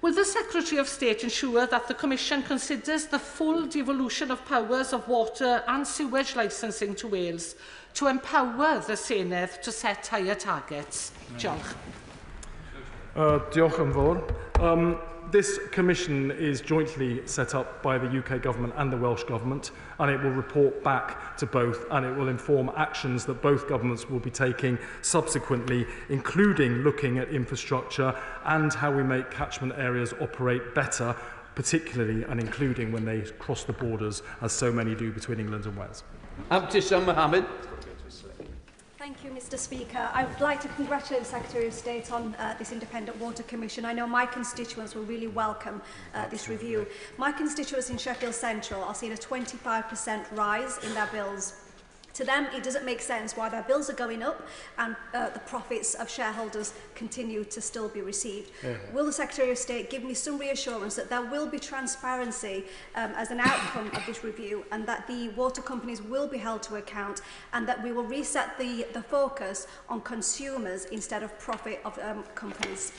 Will the Secretary of State ensure that the Commission considers the full devolution of powers of water and sewage licensing to Wales to empower the Senedd to set higher targets? Diolch. Diolch yn fawr. This commission is jointly set up by the UK government and the Welsh government, and it will report back to both, and it will inform actions that both governments will be taking subsequently, including looking at infrastructure and how we make catchment areas operate better, particularly and including when they cross the borders, as so many do between England and Wales. Abtisam Mohammed. Thank you, Mr. Speaker. I would like to congratulate the Secretary of State on this Independent Water Commission. I know my constituents will really welcome this review. My constituents in Sheffield Central are seeing a 25% rise in their bills. To them, it doesn't make sense why their bills are going up and the profits of shareholders continue to still be received. Will the Secretary of State give me some reassurance that there will be transparency as an outcome of this review, and that the water companies will be held to account, and that we will reset the focus on consumers instead of profit of companies?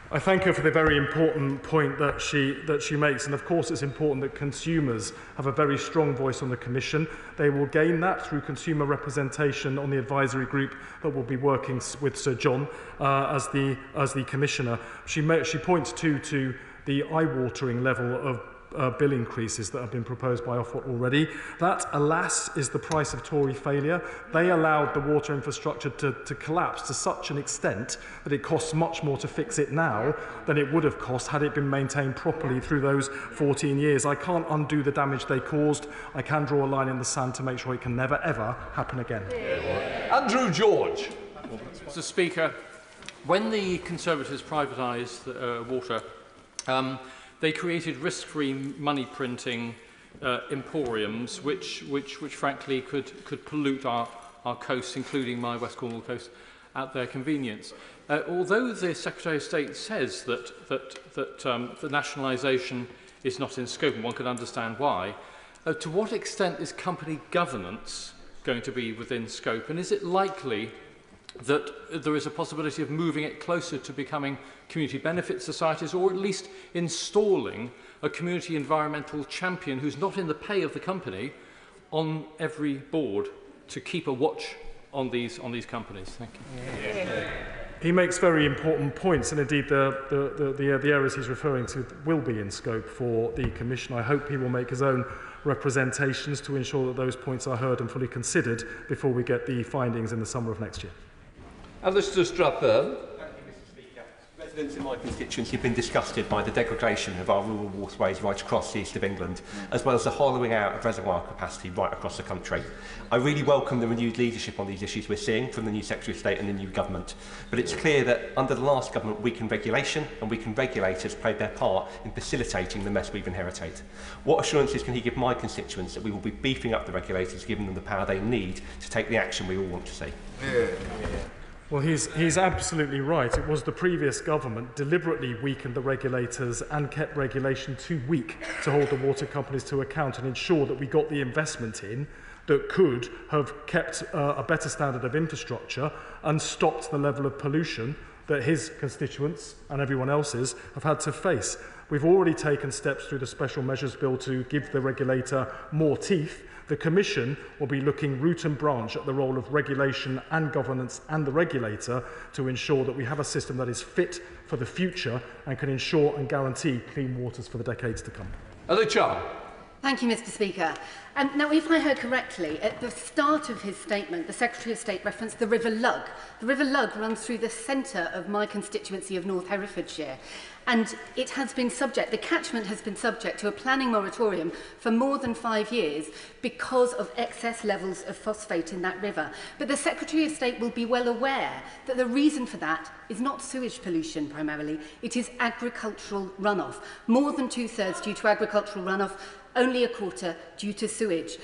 I thank her for the very important point that she makes, and of course it's important that consumers have a very strong voice on the Commission. They will gain that through consumer representation on the advisory group that will be working with Sir John as the Commissioner. She points to the eye-watering level of bill increases that have been proposed by Ofwat already. That, alas, is the price of Tory failure. They allowed the water infrastructure to collapse to such an extent that it costs much more to fix it now than it would have cost had it been maintained properly through those 14 years. I can't undo the damage they caused. I can draw a line in the sand to make sure it can never, ever happen again. Andrew George. Mr. Speaker, when the Conservatives privatised water, they created risk-free money-printing emporiums, which frankly could pollute our coasts, including my West Cornwall coast, at their convenience. Although the Secretary of State says that the nationalisation is not in scope, and one could understand why, to what extent is company governance going to be within scope, and is it likely that there is a possibility of moving it closer to becoming community benefit societies, or at least installing a community environmental champion who's not in the pay of the company on every board to keep a watch on these companies? Thank you. Yeah. He makes very important points, and indeed the areas he's referring to will be in scope for the Commission. I hope he will make his own representations to ensure that those points are heard and fully considered before we get the findings in the summer of next year. Alistair Strathern. Residents in my constituency have been disgusted by the degradation of our rural waterways right across the east of England, as well as the hollowing out of reservoir capacity right across the country. I really welcome the renewed leadership on these issues we're seeing from the new Secretary of State and the new government. But it's clear that under the last government, weakened regulation and weakened regulators played their part in facilitating the mess we've inherited. What assurances can he give my constituents that we will be beefing up the regulators, giving them the power they need to take the action we all want to see? Well, he's absolutely right. It was the previous government deliberately weakened the regulators and kept regulation too weak to hold the water companies to account and ensure that we got the investment in that could have kept a better standard of infrastructure and stopped the level of pollution that his constituents and everyone else's have had to face. We've already taken steps through the Special Measures Bill to give the regulator more teeth. The Commission will be looking root and branch at the role of regulation and governance and the regulator to ensure that we have a system that is fit for the future and can ensure and guarantee clean waters for the decades to come. Thank you, Mr. Speaker. Now, if I heard correctly, at the start of his statement, the Secretary of State referenced the River Lug. The River Lug runs through the centre of my constituency of North Herefordshire, and it has been subject, the catchment has been subject to a planning moratorium for more than 5 years because of excess levels of phosphate in that river. But the Secretary of State will be well aware that the reason for that is not sewage pollution primarily, it is agricultural runoff. More than 2/3 due to agricultural runoff, only a quarter due to sewage.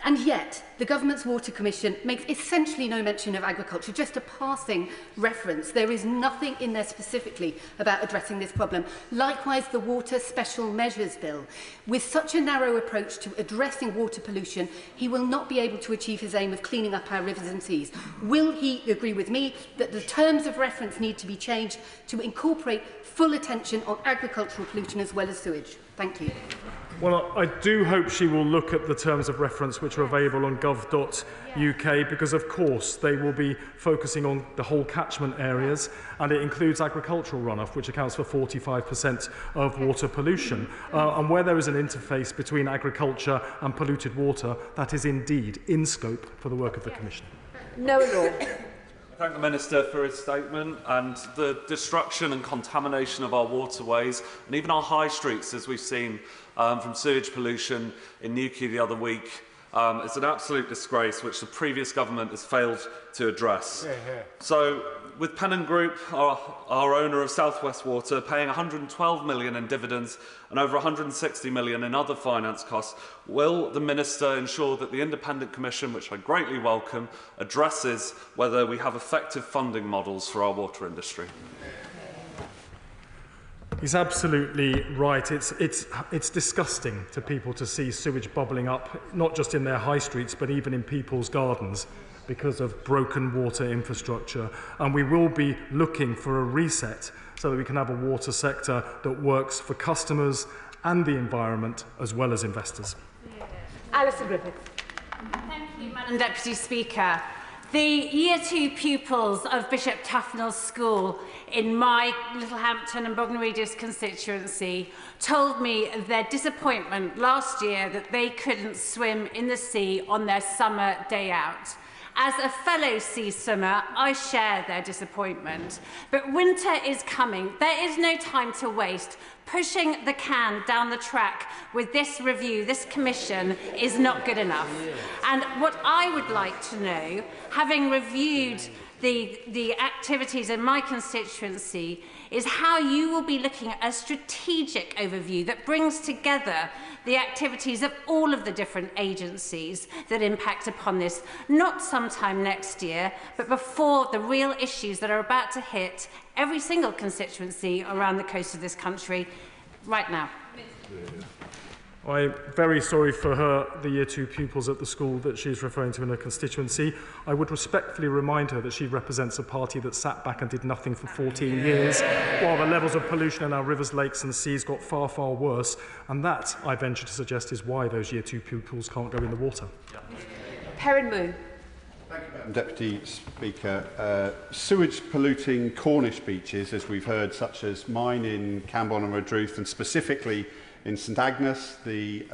And yet, the Government's Water Commission makes essentially no mention of agriculture, just a passing reference. There is nothing in there specifically about addressing this problem. Likewise, the Water Special Measures Bill. With such a narrow approach to addressing water pollution, he will not be able to achieve his aim of cleaning up our rivers and seas. Will he agree with me that the terms of reference need to be changed to incorporate full attention on agricultural pollution as well as sewage? Thank you. Well, I do hope she will look at the terms of reference which are available on gov.uk because, of course, they will be focusing on the whole catchment areas, and it includes agricultural runoff, which accounts for 45% of water pollution. And where there is an interface between agriculture and polluted water, that is indeed in scope for the work of the Commission. Noah Law. I thank the Minister for his statement. And the destruction and contamination of our waterways and even our high streets, as we've seen from sewage pollution in Newquay the other week, It's an absolute disgrace which the previous government has failed to address. So, with Pennon Group, our owner of South West Water, paying £112 million in dividends and over £160 million in other finance costs, will the Minister ensure that the Independent Commission, which I greatly welcome, addresses whether we have effective funding models for our water industry? He's absolutely right. It's disgusting to people to see sewage bubbling up, not just in their high streets, but even in people's gardens, because of broken water infrastructure. And we will be looking for a reset so that we can have a water sector that works for customers and the environment as well as investors. Alison Griffith. Thank you, Madam Deputy Speaker. The Year 2 pupils of Bishop Tufnell's School in my Littlehampton and Bognor Regis constituency told me of their disappointment last year that they couldn't swim in the sea on their summer day out. As a fellow sea swimmer, I share their disappointment. But winter is coming. There is no time to waste. Pushing the can down the track with this review, this commission, is not good enough. And what I would like to know, having reviewed the activities in my constituency, is how you will be looking at a strategic overview that brings together the activities of all of the different agencies that impact upon this, not sometime next year, but before the real issues that are about to hit every single constituency around the coast of this country right now. I'm very sorry for the Year 2 pupils at the school that she's referring to in her constituency. I would respectfully remind her that she represents a party that sat back and did nothing for 14 years, while the levels of pollution in our rivers, lakes and seas got far, far worse. And that, I venture to suggest, is why those Year 2 pupils can't go in the water. Perrin Moon. Thank you, Madam Deputy Speaker. Sewage polluting Cornish beaches, as we've heard, such as mine in Camborne and Redruth, and specifically in St Agnes, the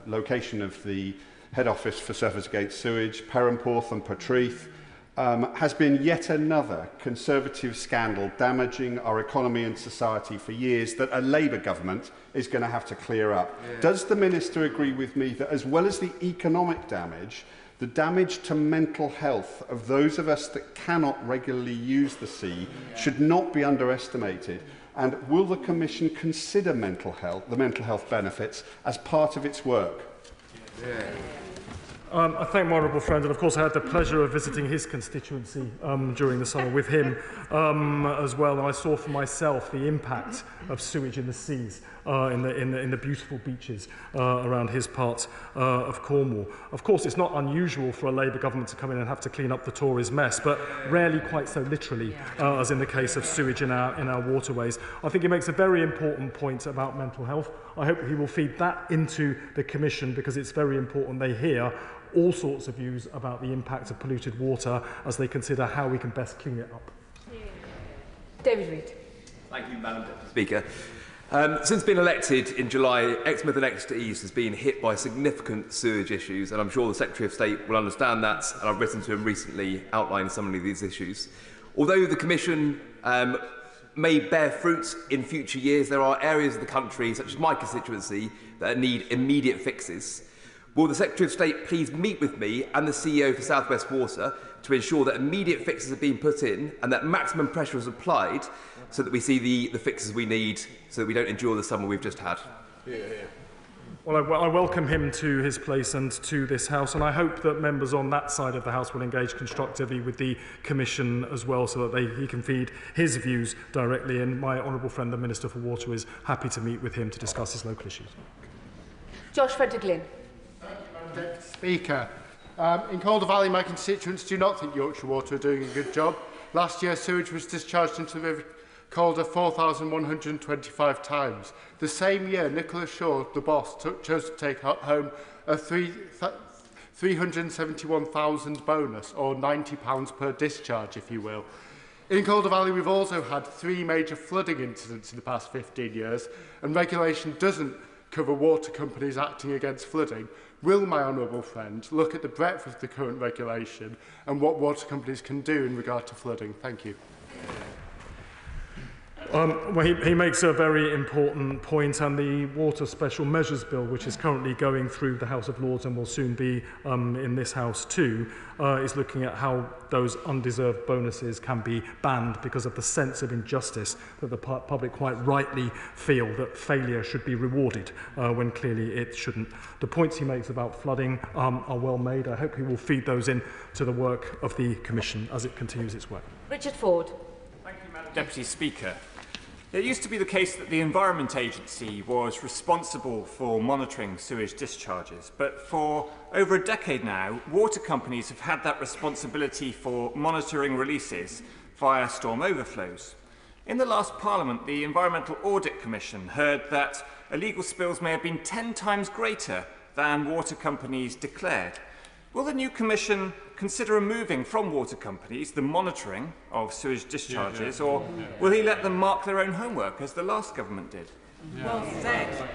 location of the head office for Surfers Against Sewage, Perranporth and Portreath, has been yet another Conservative scandal damaging our economy and society for years that a Labour government is going to have to clear up. Does the Minister agree with me that as well as the economic damage, the damage to mental health of those of us that cannot regularly use the sea should not be underestimated? And will the Commission consider the mental health benefits as part of its work? I thank my honourable friend, and of course I had the pleasure of visiting his constituency during the summer with him as well, and I saw for myself the impact of sewage in the seas, in the beautiful beaches around his part of Cornwall. Of course, it's not unusual for a Labour government to come in and have to clean up the Tories' mess, but rarely quite so literally as in the case of sewage in our waterways. I think he makes a very important point about mental health. I hope he will feed that into the Commission, because it's very important they hear all sorts of views about the impact of polluted water as they consider how we can best clean it up. David Reid. Thank you, Madam Deputy Speaker. Since being elected in July, Exmouth and Exeter East has been hit by significant sewage issues, and I'm sure the Secretary of State will understand that, and I've written to him recently outlining some of these issues. Although the Commission may bear fruit in future years, there are areas of the country, such as my constituency, that need immediate fixes. Will the Secretary of State please meet with me and the CEO for South West Water to ensure that immediate fixes are being put in and that maximum pressure is applied so that we see the fixes we need so that we don't endure the summer we've just had? Well, I welcome him to his place and to this House, and I hope that members on that side of the House will engage constructively with the Commission as well, so that he can feed his views directly, and my honourable friend, the Minister for Water, is happy to meet with him to discuss his local issues. Josh Frederick-Lynn. Deputy Speaker. In Calder Valley, my constituents do not think Yorkshire Water are doing a good job. Last year, sewage was discharged into the River Calder 4,125 times. The same year, Nicholas Shaw, the boss, chose to take home a 371,000 bonus, or £90 per discharge, if you will. In Calder Valley, we've also had 3 major flooding incidents in the past 15 years, and regulation doesn't cover water companies acting against flooding. Will my honourable friend look at the breadth of the current regulation and what water companies can do in regard to flooding? Thank you. Well, he makes a very important point, and the Water Special Measures Bill, which is currently going through the House of Lords and will soon be in this House too, is looking at how those undeserved bonuses can be banned because of the sense of injustice that the public quite rightly feel that failure should be rewarded when clearly it shouldn't. The points he makes about flooding are well made. I hope he will feed those in to the work of the Commission as it continues its work. Richard Ford. Thank you, Madam Deputy Speaker. It used to be the case that the Environment Agency was responsible for monitoring sewage discharges, but for over a decade now, water companies have had that responsibility for monitoring releases via storm overflows. In the last Parliament, the Environmental Audit Commission heard that illegal spills may have been 10 times greater than water companies declared. Will the new Commission consider removing from water companies the monitoring of sewage discharges, or will he let them mark their own homework, as the last government did? Well said.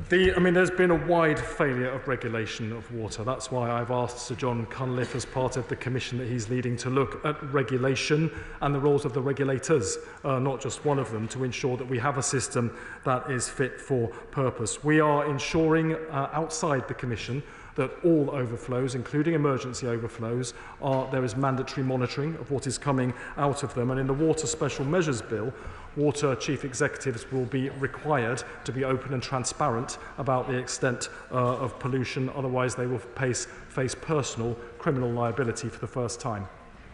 There's been a wide failure of regulation of water. That's why I've asked Sir John Cunliffe, as part of the commission that he's leading, to look at regulation and the roles of the regulators, not just one of them, to ensure that we have a system that is fit for purpose. We are ensuring outside the commission that all overflows, including emergency overflows, there is mandatory monitoring of what is coming out of them. And in the Water Special Measures Bill, water chief executives will be required to be open and transparent about the extent of pollution. Otherwise, they will face personal criminal liability for the first time.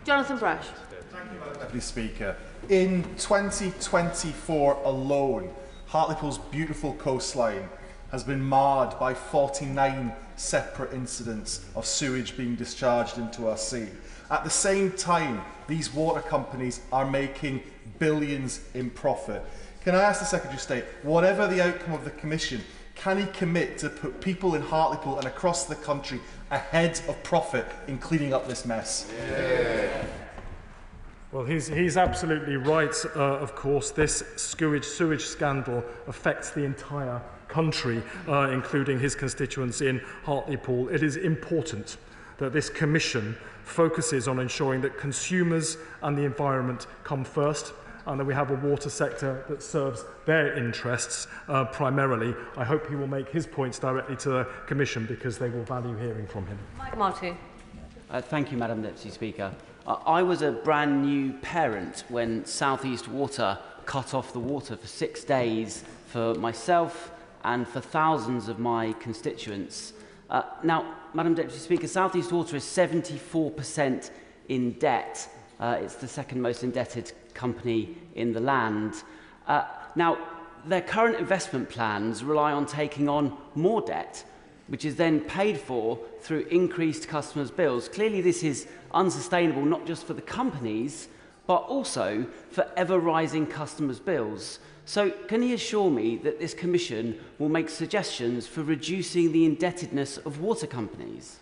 Jonathan Brash. Thank you, Madam Deputy Speaker. In 2024 alone, Hartlepool's beautiful coastline has been marred by 49 separate incidents of sewage being discharged into our sea. At the same time, these water companies are making billions in profit. Can I ask the Secretary of State, whatever the outcome of the Commission, can he commit to put people in Hartlepool and across the country ahead of profit in cleaning up this mess? Yeah. Well, he's absolutely right, of course. This sewage scandal affects the entire country, including his constituents in Hartlepool. It is important that this commission focuses on ensuring that consumers and the environment come first, and that we have a water sector that serves their interests primarily. I hope he will make his points directly to the commission, because they will value hearing from him. Mike Martin. Thank you, Madam Deputy Speaker. I was a brand new parent when South East Water cut off the water for 6 days for myself and for thousands of my constituents. Now, Madam Deputy Speaker, South East Water is 74% in debt. It's the second most indebted company in the land. Now, their current investment plans rely on taking on more debt, which is then paid for through increased customers' bills. Clearly, this is unsustainable, not just for the companies, but also for ever-rising customers' bills. So can he assure me that this Commission will make suggestions for reducing the indebtedness of water companies?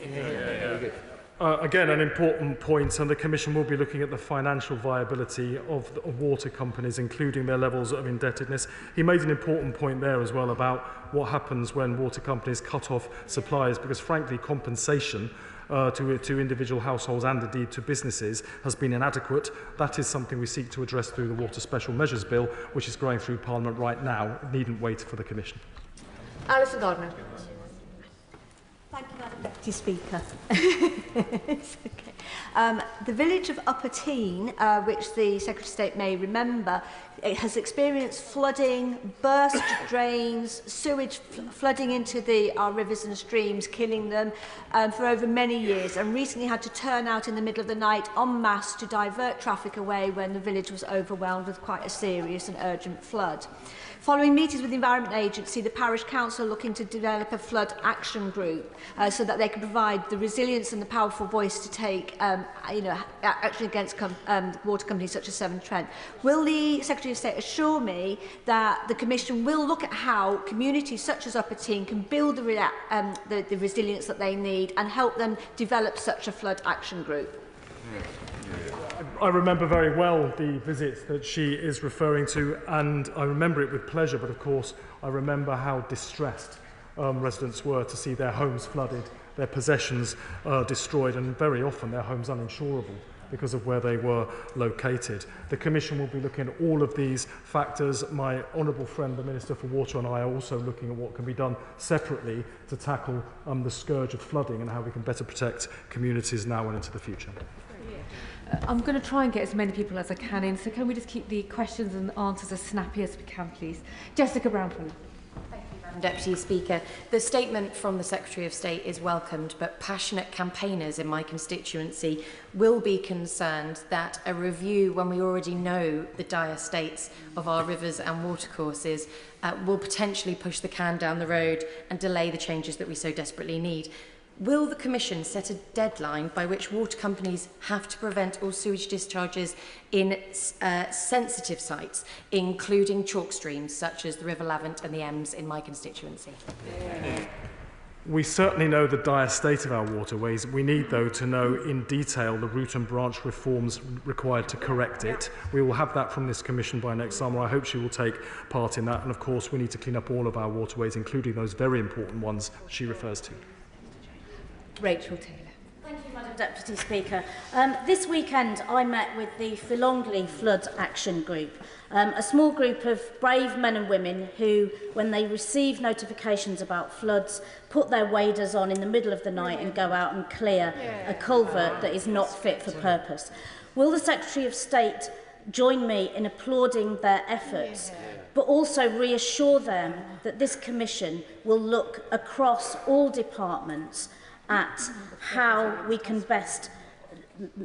Again, an important point, and the Commission will be looking at the financial viability of water companies, including their levels of indebtedness. He made an important point there as well about what happens when water companies cut off supplies, because frankly compensation to individual households and indeed to businesses has been inadequate. That is something we seek to address through the Water Special Measures Bill, which is going through Parliament right now. It needn't wait for the Commission. Alison Gardner. Thank you, Madam Deputy Speaker. It's okay. The village of Upper Tean, which the Secretary of State may remember, it has experienced flooding, burst drains, sewage flooding into our rivers and streams, killing them for over many years, and recently had to turn out in the middle of the night en masse to divert traffic away when the village was overwhelmed with quite a serious and urgent flood. Following meetings with the Environment Agency, the Parish Council are looking to develop a flood action group so that they can provide the resilience and the powerful voice to take action against water companies such as Severn Trent. Will the Secretary of State assure me that the Commission will look at how communities such as Upper Tean can build the resilience that they need and help them develop such a flood action group? I remember very well the visit that she is referring to, and I remember it with pleasure, but of course I remember how distressed residents were to see their homes flooded, their possessions destroyed, and very often their homes uninsurable because of where they were located. The Commission will be looking at all of these factors. My honourable friend, the Minister for Water, and I are also looking at what can be done separately to tackle the scourge of flooding and how we can better protect communities now and into the future. I'm going to try and get as many people as I can in, so can we just keep the questions and answers as snappy as we can, please? Jessica Brown-Fuller. Deputy Speaker, the statement from the Secretary of State is welcomed, but passionate campaigners in my constituency will be concerned that a review, when we already know the dire states of our rivers and watercourses, will potentially push the can down the road and delay the changes that we so desperately need. Will the Commission set a deadline by which water companies have to prevent all sewage discharges in sensitive sites, including chalk streams such as the River Lavant and the Ems in my constituency? We certainly know the dire state of our waterways. We need, though, to know in detail the root and branch reforms required to correct it. We will have that from this Commission by next summer. I hope she will take part in that. And, of course, we need to clean up all of our waterways, including those very important ones she refers to. Rachel Taylor. Thank you, Madam Deputy Speaker. This weekend I met with the Philongli Flood Action Group, a small group of brave men and women who, when they receive notifications about floods, put their waders on in the middle of the night and go out and clear a culvert that is not fit for purpose. Will the Secretary of State join me in applauding their efforts, but also reassure them that this Commission will look across all departments at how we can best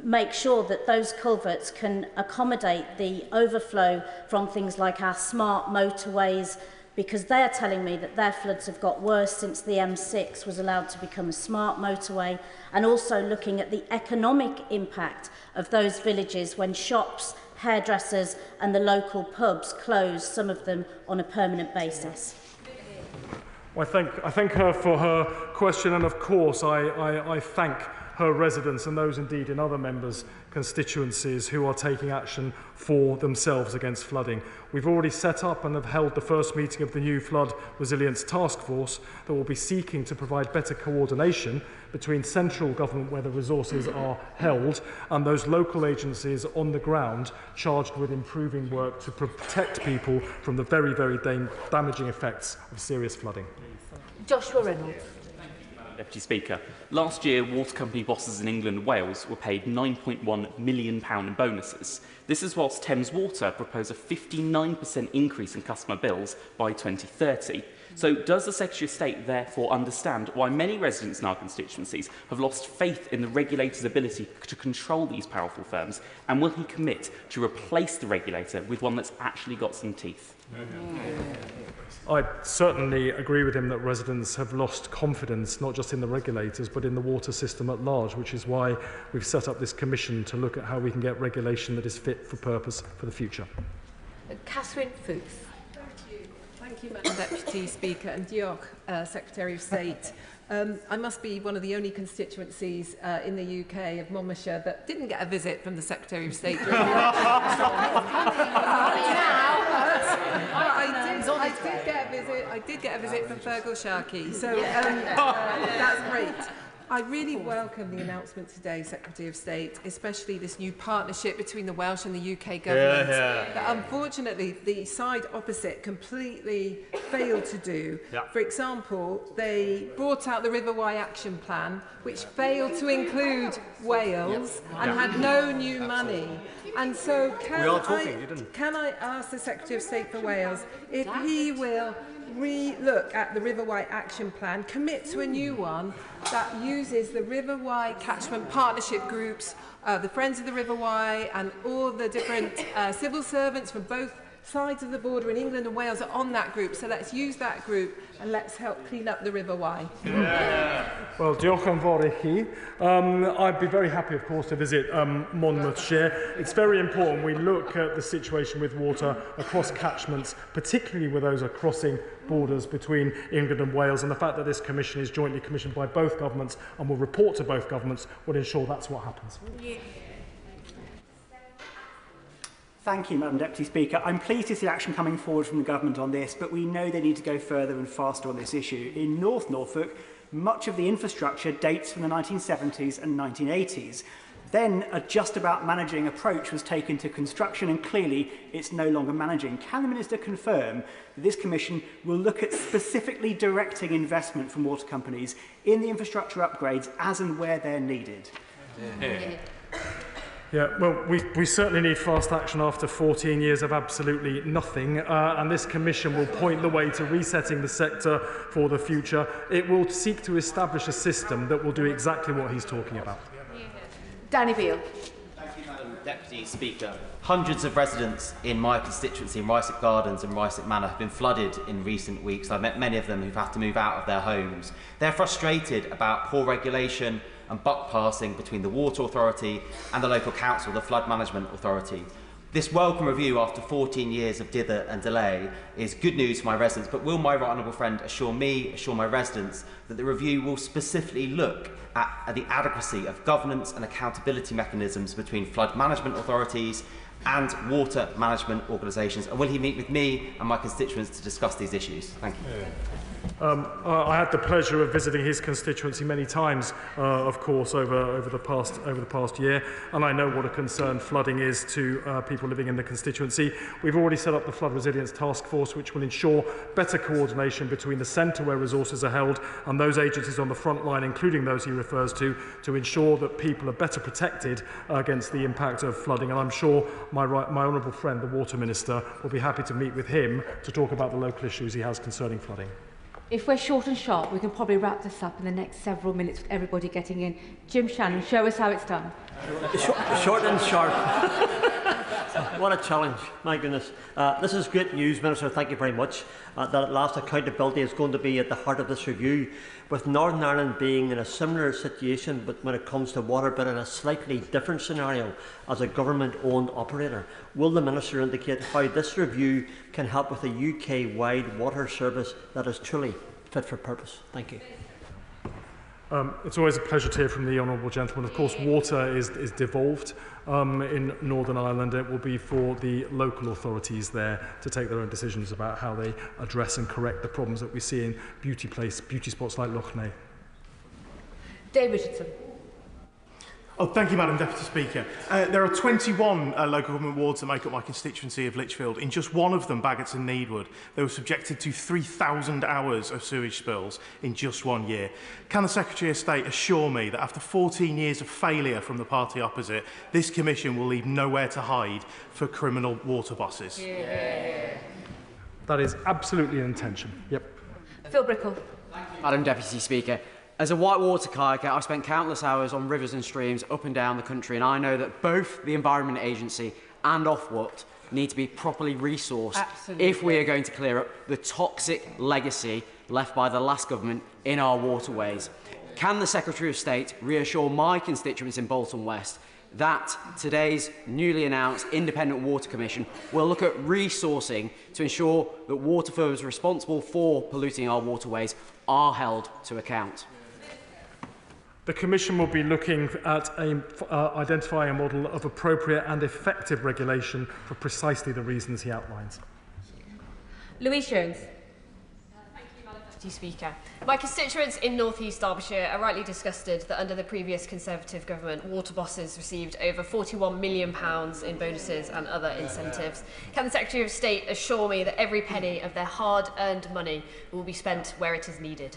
make sure that those culverts can accommodate the overflow from things like our smart motorways, because they're telling me that their floods have got worse since the M6 was allowed to become a smart motorway, and also looking at the economic impact of those villages when shops, hairdressers and the local pubs close, some of them on a permanent basis. I thank her for her question, and of course I thank her residents and those indeed in other members' constituencies who are taking action for themselves against flooding. We've already set up and have held the first meeting of the new Flood Resilience Task Force that will be seeking to provide better coordination between central government, where the resources are held, and those local agencies on the ground charged with improving work to protect people from the very, very damaging effects of serious flooding. Joshua Reynolds. Deputy Speaker, last year water company bosses in England and Wales were paid £9.1 million in bonuses. This is whilst Thames Water proposed a 59% increase in customer bills by 2030. So does the Secretary of State therefore understand why many residents in our constituencies have lost faith in the regulator's ability to control these powerful firms, and will he commit to replace the regulator with one that's actually got some teeth? I certainly agree with him that residents have lost confidence, not just in the regulators, but in the water system at large, which is why we've set up this commission to look at how we can get regulation that is fit for purpose for the future. Catherine Fuchs. Thank you, Madam Deputy Speaker, and diolch, Secretary of State. I must be one of the only constituencies in the UK of Monmouthshire that didn't get a visit from the Secretary of State during the election. I did get a visit from Fergal Sharkey, so that's great. I really welcome the announcement today, Secretary of State, especially this new partnership between the Welsh and the UK government that unfortunately the side opposite completely failed to do. For example, they brought out the River Wye Action Plan, which failed to include Wales and had no new money. And so can I ask the Secretary of State for Wales if he will re-look at the River Wye Action Plan, commit to a new one that uses the River Wye catchment partnership groups, the Friends of the River Wye, and all the different civil servants from both sides of the border in England and Wales are on that group. So let's use that group and let's help clean up the River Wye. Well, diolch yn fawr I chi. I'd be very happy, of course, to visit Monmouthshire. It's very important we look at the situation with water across catchments, particularly with those crossing borders between England and Wales, and the fact that this commission is jointly commissioned by both governments and will report to both governments will ensure that's what happens. Thank you, Madam Deputy Speaker. I'm pleased to see action coming forward from the government on this, but we know they need to go further and faster on this issue. In North Norfolk, much of the infrastructure dates from the 1970s and 1980s. Then a just about managing approach was taken to construction, and clearly it's no longer managing. Can the Minister confirm that this Commission will look at specifically directing investment from water companies in the infrastructure upgrades as and where they're needed? Yeah, well, we certainly need fast action after 14 years of absolutely nothing, and this Commission will point the way to resetting the sector for the future. It will seek to establish a system that will do exactly what he's talking about. Danny Beale. Thank you, Madam Deputy Speaker. Hundreds of residents in my constituency in Ryswick Gardens and Ryswick Manor have been flooded in recent weeks. I've met many of them who've had to move out of their homes. They're frustrated about poor regulation and buck passing between the Water Authority and the local council, the Flood Management Authority. This welcome review after 14 years of dither and delay is good news for my residents, but will my right honourable friend assure my residents that the review will specifically look at the adequacy of governance and accountability mechanisms between flood management authorities and water management organisations? And will he meet with me and my constituents to discuss these issues? Thank you. I had the pleasure of visiting his constituency many times, of course, over the past year, and I know what a concern flooding is to people living in the constituency. We've already set up the Flood Resilience Task Force, which will ensure better coordination between the centre, where resources are held, and those agencies on the front line, including those he refers to ensure that people are better protected against the impact of flooding. And I'm sure my honourable friend, the Water Minister, will be happy to meet with him to talk about the local issues he has concerning flooding. If we're short and sharp, we can probably wrap this up in the next several minutes with everybody getting in. Jim Shannon, show us how it's done. Short and sharp. What a challenge, my goodness. This is great news, Minister, thank you very much. That at last accountability is going to be at the heart of this review, with Northern Ireland being in a similar situation but when it comes to water, but in a slightly different scenario as a government-owned operator. Will the Minister indicate how this review can help with a UK-wide water service that is truly fit for purpose? Thank you. It's always a pleasure to hear from the honourable gentleman. Of course, water is devolved in Northern Ireland. It will be for the local authorities there to take their own decisions about how they address and correct the problems that we see in beauty spots like Lough Neagh. Dave Richardson. Oh, thank you, Madam Deputy Speaker. There are 21 local government wards that make up my constituency of Lichfield. In just one of them, Baggots and Needwood, they were subjected to 3,000 hours of sewage spills in just 1 year. Can the Secretary of State assure me that after 14 years of failure from the party opposite, this Commission will leave nowhere to hide for criminal water bosses? Yeah. That is absolutely an intention. Yep. Phil Brickell. Madam Deputy Speaker, as a whitewater kayaker, I've spent countless hours on rivers and streams up and down the country, and I know that both the Environment Agency and Ofwat need to be properly resourced if we are going to clear up the toxic legacy left by the last government in our waterways. Can the Secretary of State reassure my constituents in Bolton West that today's newly announced Independent Water Commission will look at resourcing to ensure that water firms responsible for polluting our waterways are held to account? The Commission will be looking at identifying a model of appropriate and effective regulation for precisely the reasons he outlines. Louise Jones. Thank you, Madam Deputy Speaker. My constituents in North East Derbyshire are rightly disgusted that under the previous Conservative government, water bosses received over £41 million in bonuses and other incentives. Can the Secretary of State assure me that every penny of their hard-earned money will be spent where it is needed?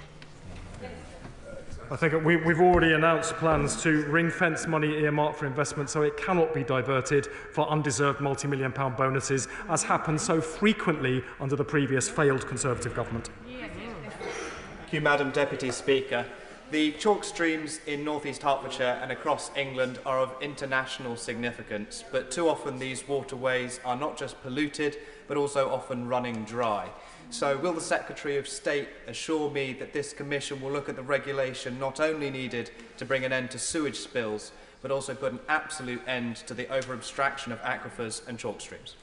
I think we've already announced plans to ring-fence money earmarked for investment so it cannot be diverted for undeserved multi-million-pound bonuses, as happened so frequently under the previous failed Conservative government. Thank you, Madam Deputy Speaker. The chalk streams in North East Hertfordshire and across England are of international significance, but too often these waterways are not just polluted, but also often running dry. So will the Secretary of State assure me that this Commission will look at the regulation not only needed to bring an end to sewage spills, but also put an absolute end to the over-abstraction of aquifers and chalk streams?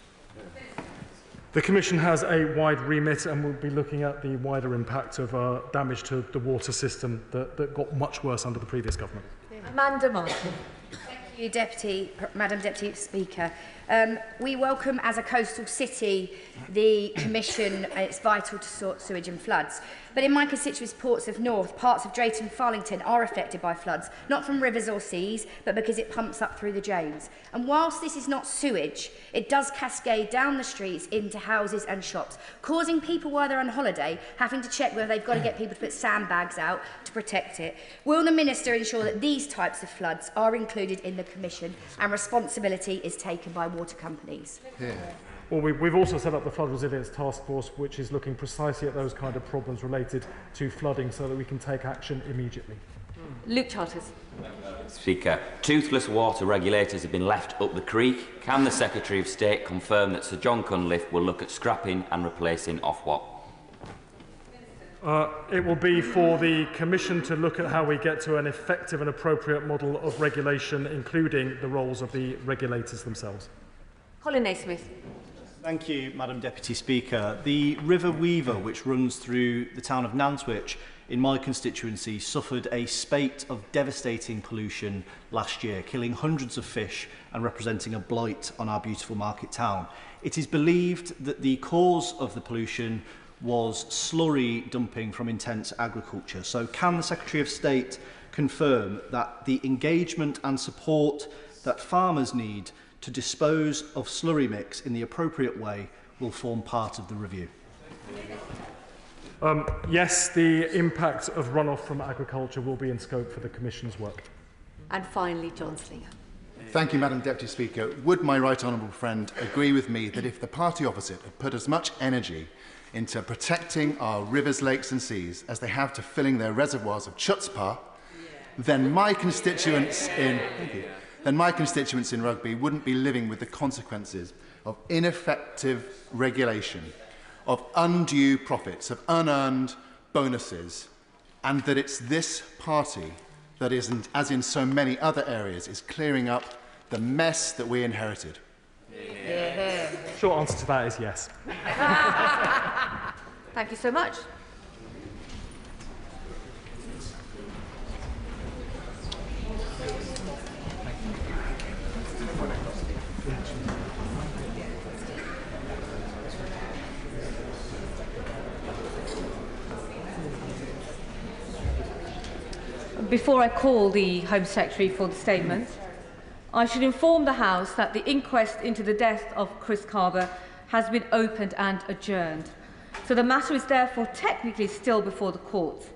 The Commission has a wide remit and will be looking at the wider impact of damage to the water system that got much worse under the previous government. Amanda Martin. Thank Madam Deputy Speaker. We welcome, as a coastal city, the Commission. It's vital to sort sewage and floods. But in my constituency, Ports of North, parts of Drayton and Farlington are affected by floods, not from rivers or seas, but because it pumps up through the James. And whilst this is not sewage, it does cascade down the streets into houses and shops, causing people while they're on holiday having to check whether they've got to get people to put sandbags out to protect it. Will the Minister ensure that these types of floods are included in the Commission and responsibility is taken by water companies? Yeah. Well, we've also set up the Flood Resilience Task Force, which is looking precisely at those kind of problems related to flooding so that we can take action immediately. Luke Charters. Speaker, toothless water regulators have been left up the creek. Can the Secretary of State confirm that Sir John Cunliffe will look at scrapping and replacing Ofwat? It will be for the Commission to look at how we get to an effective and appropriate model of regulation, including the roles of the regulators themselves. Colin Naismith. Thank you, Madam Deputy Speaker. The River Weaver, which runs through the town of Nantwich in my constituency, suffered a spate of devastating pollution last year, killing hundreds of fish and representing a blight on our beautiful market town. It is believed that the cause of the pollution was slurry dumping from intense agriculture. So can the Secretary of State confirm that the engagement and support that farmers need to dispose of slurry mix in the appropriate way will form part of the review? Yes, the impact of runoff from agriculture will be in scope for the Commission's work. And finally, John Slinger. Thank you, Madam Deputy Speaker. Would my right honourable friend agree with me that if the party opposite had put as much energy into protecting our rivers, lakes and seas as they have to filling their reservoirs of chutzpah, then my constituents in Rugby wouldn't be living with the consequences of ineffective regulation, of undue profits, of unearned bonuses, and that it's this party that isn't, as in so many other areas, is clearing up the mess that we inherited. Yeah. Short answer to that is yes. Thank you so much. Before I call the Home Secretary for the statement, I should inform the House that the inquest into the death of Chris Carver has been opened and adjourned. So the matter is therefore technically still before the court.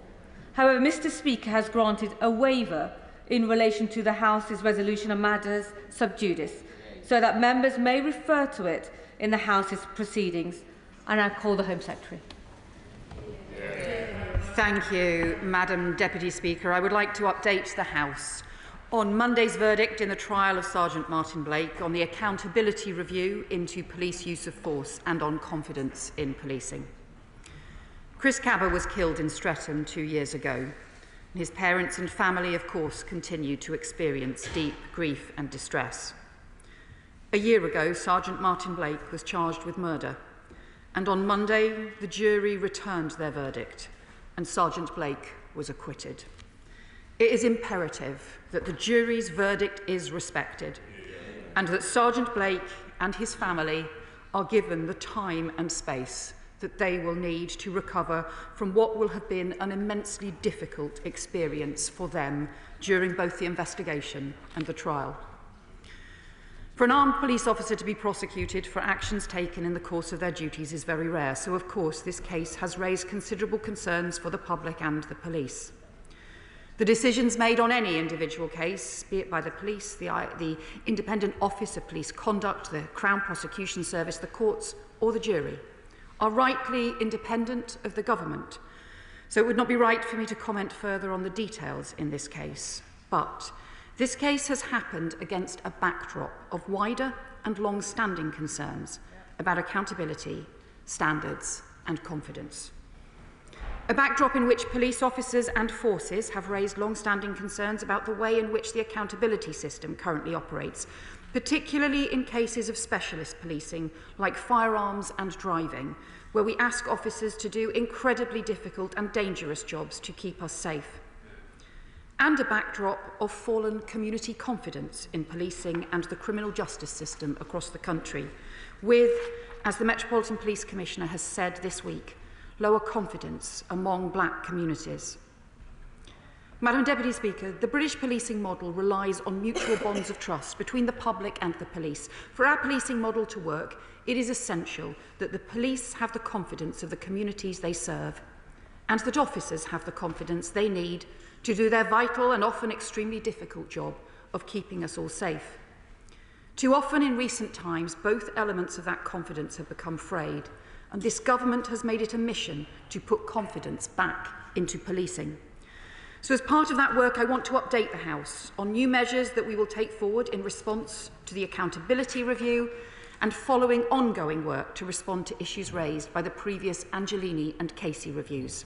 However, Mr. Speaker has granted a waiver in relation to the House's resolution on matters sub judice, so that members may refer to it in the House's proceedings. And I call the Home Secretary. Thank you, Madam Deputy Speaker. I would like to update the House on Monday's verdict in the trial of Sergeant Martin Blake, on the accountability review into police use of force and on confidence in policing. Chris Carver was killed in Streatham 2 years ago. His parents and family, of course, continue to experience deep grief and distress. A year ago, Sergeant Martin Blake was charged with murder, and on Monday, the jury returned their verdict, and Sergeant Blake was acquitted. It is imperative that the jury's verdict is respected and that Sergeant Blake and his family are given the time and space that they will need to recover from what will have been an immensely difficult experience for them during both the investigation and the trial. For an armed police officer to be prosecuted for actions taken in the course of their duties is very rare, so of course this case has raised considerable concerns for the public and the police. The decisions made on any individual case, be it by the police, the Independent Office of Police Conduct, the Crown Prosecution Service, the courts or the jury, are rightly independent of the government. So it would not be right for me to comment further on the details in this case, but this case has happened against a backdrop of wider and long-standing concerns about accountability, standards and confidence. A backdrop in which police officers and forces have raised long-standing concerns about the way in which the accountability system currently operates, particularly in cases of specialist policing like firearms and driving, where we ask officers to do incredibly difficult and dangerous jobs to keep us safe. and a backdrop of fallen community confidence in policing and the criminal justice system across the country, with, as the Metropolitan Police Commissioner has said this week, lower confidence among black communities. Madam Deputy Speaker, the British policing model relies on mutual bonds of trust between the public and the police. For our policing model to work, it is essential that the police have the confidence of the communities they serve, and that officers have the confidence they need to do their vital and often extremely difficult job of keeping us all safe. Too often in recent times, both elements of that confidence have become frayed, and this government has made it a mission to put confidence back into policing. So as part of that work, I want to update the House on new measures that we will take forward in response to the accountability review and following ongoing work to respond to issues raised by the previous Angelini and Casey reviews.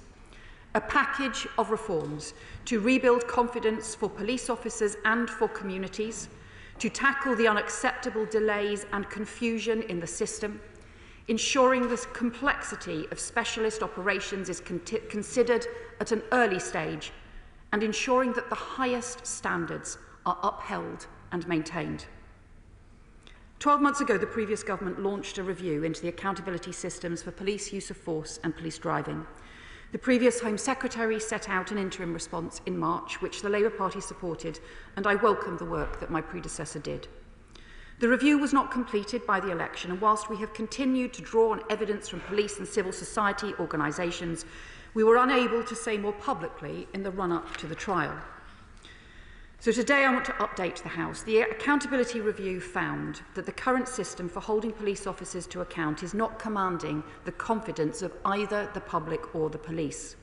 A package of reforms to rebuild confidence for police officers and for communities, to tackle the unacceptable delays and confusion in the system, ensuring the complexity of specialist operations is considered at an early stage, and ensuring that the highest standards are upheld and maintained. 12 months ago, the previous government launched a review into the accountability systems for police use of force and police driving. The previous Home Secretary set out an interim response in March, which the Labour Party supported, and I welcome the work that my predecessor did. The review was not completed by the election, and whilst we have continued to draw on evidence from police and civil society organisations, we were unable to say more publicly in the run-up to the trial. So today I want to update the House. The Accountability Review found that the current system for holding police officers to account is not commanding the confidence of either the public or the police.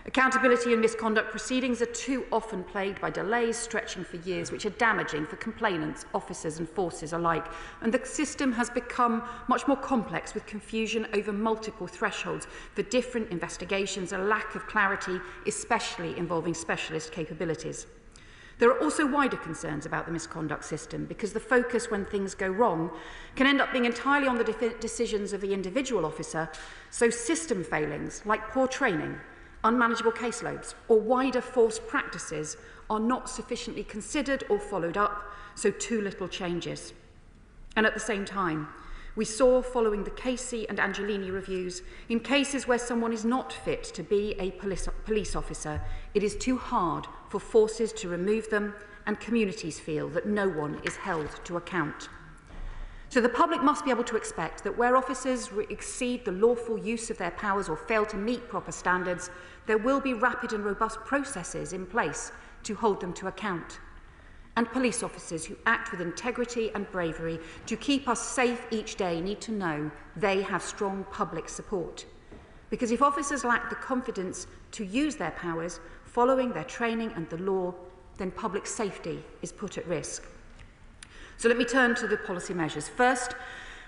Accountability and misconduct proceedings are too often plagued by delays stretching for years, which are damaging for complainants, officers and forces alike. And the system has become much more complex, with confusion over multiple thresholds for different investigations, a lack of clarity, especially involving specialist capabilities. There are also wider concerns about the misconduct system, because the focus when things go wrong can end up being entirely on the decisions of the individual officer, so system failings like poor training, unmanageable caseloads or wider force practices are not sufficiently considered or followed up, so too little changes. And at the same time, we saw, following the Casey and Angelini reviews, in cases where someone is not fit to be a police officer, it is too hard for forces to remove them, and communities feel that no one is held to account. So the public must be able to expect that where officers exceed the lawful use of their powers or fail to meet proper standards, there will be rapid and robust processes in place to hold them to account. And police officers who act with integrity and bravery to keep us safe each day need to know they have strong public support. Because if officers lack the confidence to use their powers following their training and the law, then public safety is put at risk. So let me turn to the policy measures. First,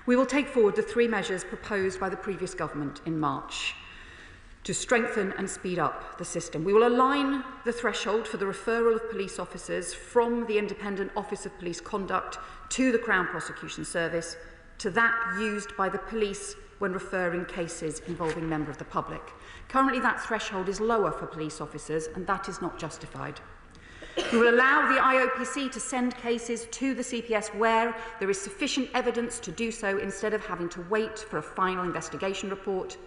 we will take forward the 3 measures proposed by the previous government in March to strengthen and speed up the system. We will align the threshold for the referral of police officers from the Independent Office of Police Conduct to the Crown Prosecution Service to that used by the police when referring cases involving members of the public. Currently, that threshold is lower for police officers, and that is not justified. We will allow the IOPC to send cases to the CPS where there is sufficient evidence to do so, instead of having to wait for a final investigation report.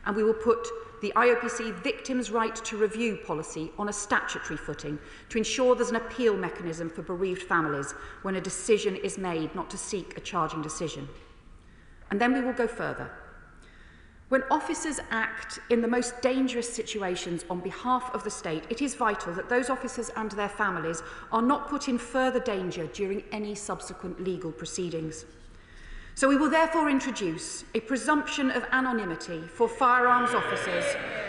And we will put the IOPC victims' right to review policy on a statutory footing to ensure there's an appeal mechanism for bereaved families when a decision is made not to seek a charging decision. And then we will go further. When officers act in the most dangerous situations on behalf of the state, it is vital that those officers and their families are not put in further danger during any subsequent legal proceedings. So we will therefore introduce a presumption of anonymity for firearms officers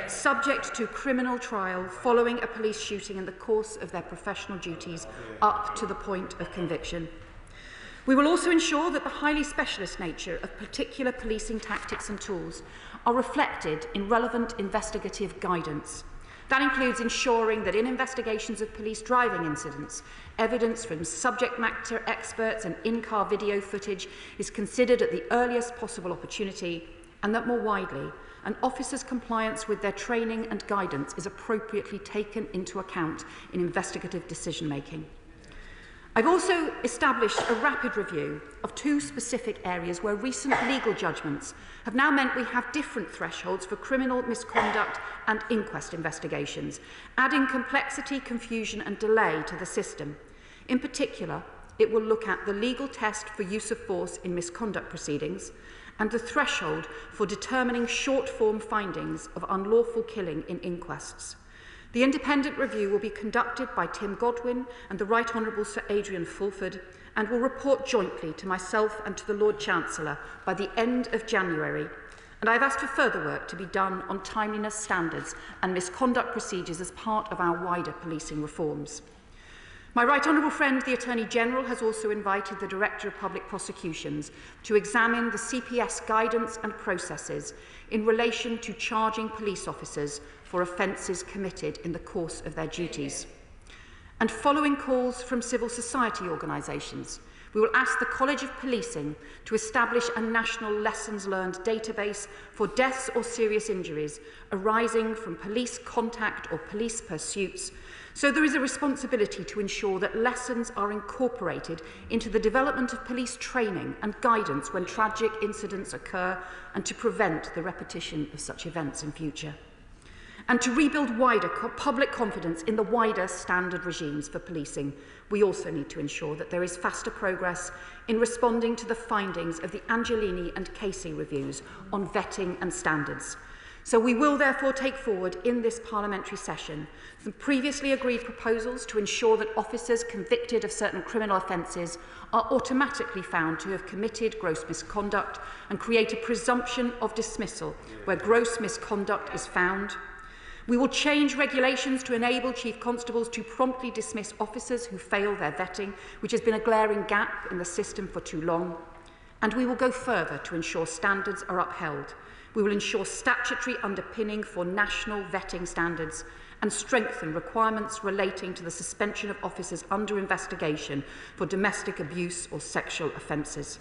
subject to criminal trial following a police shooting in the course of their professional duties up to the point of conviction. We will also ensure that the highly specialist nature of particular policing tactics and tools are reflected in relevant investigative guidance. That includes ensuring that in investigations of police driving incidents, evidence from subject matter experts and in-car video footage is considered at the earliest possible opportunity, and that more widely, an officer's compliance with their training and guidance is appropriately taken into account in investigative decision-making. I've also established a rapid review of 2 specific areas where recent legal judgments have now meant we have different thresholds for criminal misconduct and inquest investigations, adding complexity, confusion and delay to the system. In particular, it will look at the legal test for use of force in misconduct proceedings and the threshold for determining short-form findings of unlawful killing in inquests. The independent review will be conducted by Tim Godwin and the Right Honourable Sir Adrian Fulford and will report jointly to myself and to the Lord Chancellor by the end of January. And I have asked for further work to be done on timeliness standards and misconduct procedures as part of our wider policing reforms. My Right Honourable friend, the Attorney-General, has also invited the Director of Public Prosecutions to examine the CPS guidance and processes in relation to charging police officers for offences committed in the course of their duties. And following calls from civil society organisations, we will ask the College of Policing to establish a national lessons learned database for deaths or serious injuries arising from police contact or police pursuits. So there is a responsibility to ensure that lessons are incorporated into the development of police training and guidance when tragic incidents occur and to prevent the repetition of such events in future. And to rebuild wider public confidence in the wider standard regimes for policing, we also need to ensure that there is faster progress in responding to the findings of the Angelini and Casey reviews on vetting and standards. So we will therefore take forward in this parliamentary session some previously agreed proposals to ensure that officers convicted of certain criminal offences are automatically found to have committed gross misconduct and create a presumption of dismissal where gross misconduct is found. We will change regulations to enable Chief Constables to promptly dismiss officers who fail their vetting, which has been a glaring gap in the system for too long. And we will go further to ensure standards are upheld. We will ensure statutory underpinning for national vetting standards and strengthen requirements relating to the suspension of officers under investigation for domestic abuse or sexual offences.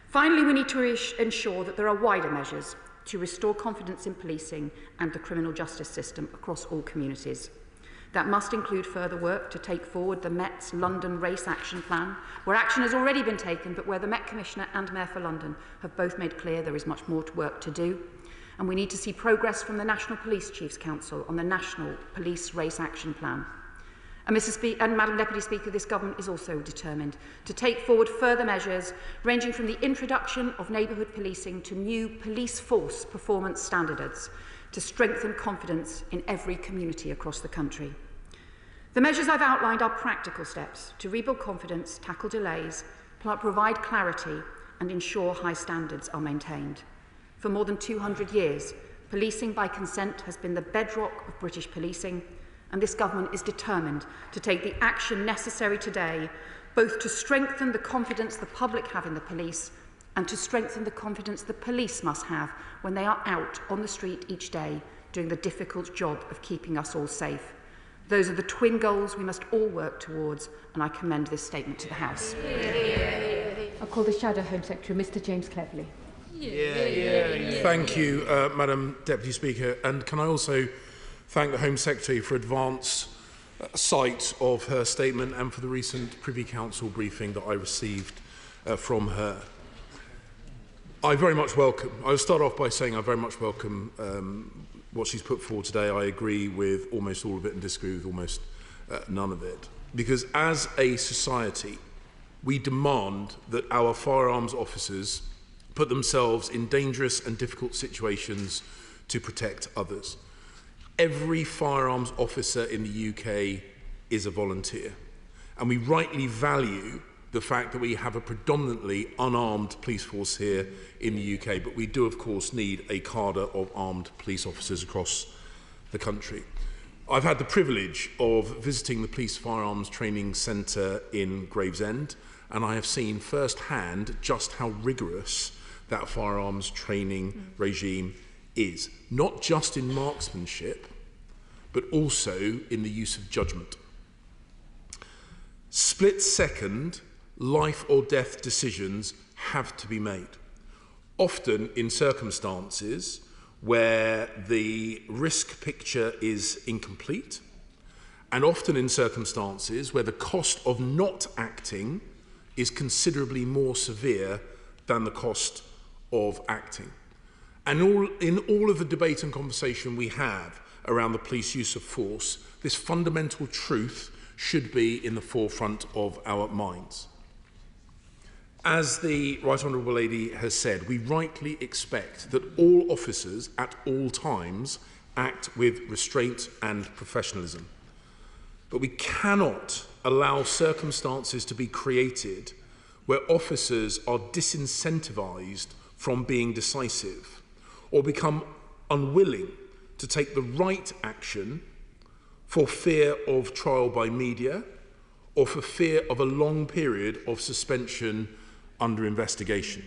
Finally, we need to ensure that there are wider measures to restore confidence in policing and the criminal justice system across all communities. That must include further work to take forward the Met's London Race Action Plan, where action has already been taken, but where the Met Commissioner and Mayor for London have both made clear there is much more work to do. And we need to see progress from the National Police Chiefs Council on the National Police Race Action Plan. And Madam Deputy Speaker, this government is also determined to take forward further measures ranging from the introduction of neighbourhood policing to new police force performance standards to strengthen confidence in every community across the country. The measures I've outlined are practical steps to rebuild confidence, tackle delays, provide clarity and ensure high standards are maintained. For more than 200 years, policing by consent has been the bedrock of British policing, and this government is determined to take the action necessary today, both to strengthen the confidence the public have in the police and to strengthen the confidence the police must have when they are out on the street each day doing the difficult job of keeping us all safe. Those are the twin goals we must all work towards, and I commend this statement to the House. I'll call the Shadow Home Secretary, Mr James Cleverly. Thank you, Madam Deputy Speaker. And can I also thank the Home Secretary for advance sight of her statement and for the recent Privy Council briefing that I received from her. I very much welcome, I'll start off by saying I very much welcome what she's put forward today. I agree with almost all of it and disagree with almost none of it. Because as a society, we demand that our firearms officers put themselves in dangerous and difficult situations to protect others. Every firearms officer in the UK is a volunteer, and we rightly value the fact that we have a predominantly unarmed police force here in the UK, but we do of course need a cadre of armed police officers across the country. I've had the privilege of visiting the Police Firearms Training Centre in Gravesend, and I have seen firsthand just how rigorous that firearms training regime is, not just in marksmanship, but also in the use of judgment. Split-second, life or death decisions have to be made. often in circumstances where the risk picture is incomplete, and often in circumstances where the cost of not acting is considerably more severe than the cost of acting. And in all of the debate and conversation we have around the police use of force, this fundamental truth should be in the forefront of our minds. As the Right Honourable Lady has said, we rightly expect that all officers at all times act with restraint and professionalism. But we cannot allow circumstances to be created where officers are disincentivised from being decisive or become unwilling to take the right action for fear of trial by media or for fear of a long period of suspension under investigation.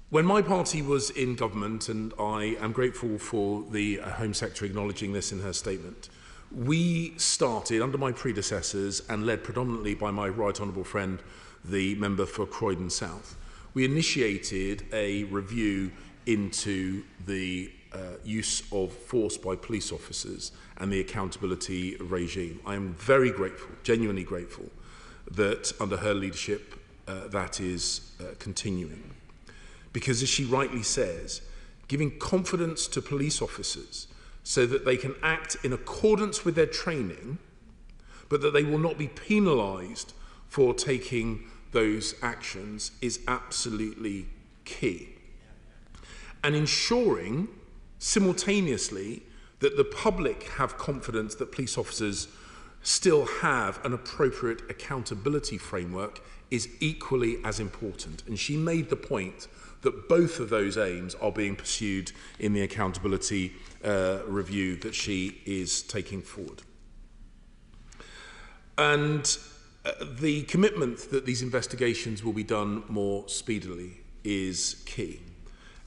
When my party was in government, and I am grateful for the Home Secretary acknowledging this in her statement, we started under my predecessors and led predominantly by my right honourable friend, the member for Croydon South. We initiated a review into the use of force by police officers and the accountability regime. I am very grateful, genuinely grateful, that under her leadership that is continuing. Because as she rightly says, giving confidence to police officers so that they can act in accordance with their training, but that they will not be penalised for taking those actions is absolutely key. And ensuring simultaneously that the public have confidence that police officers still have an appropriate accountability framework is equally as important. And she made the point that both of those aims are being pursued in the accountability review that she is taking forward. And the commitment that these investigations will be done more speedily is key.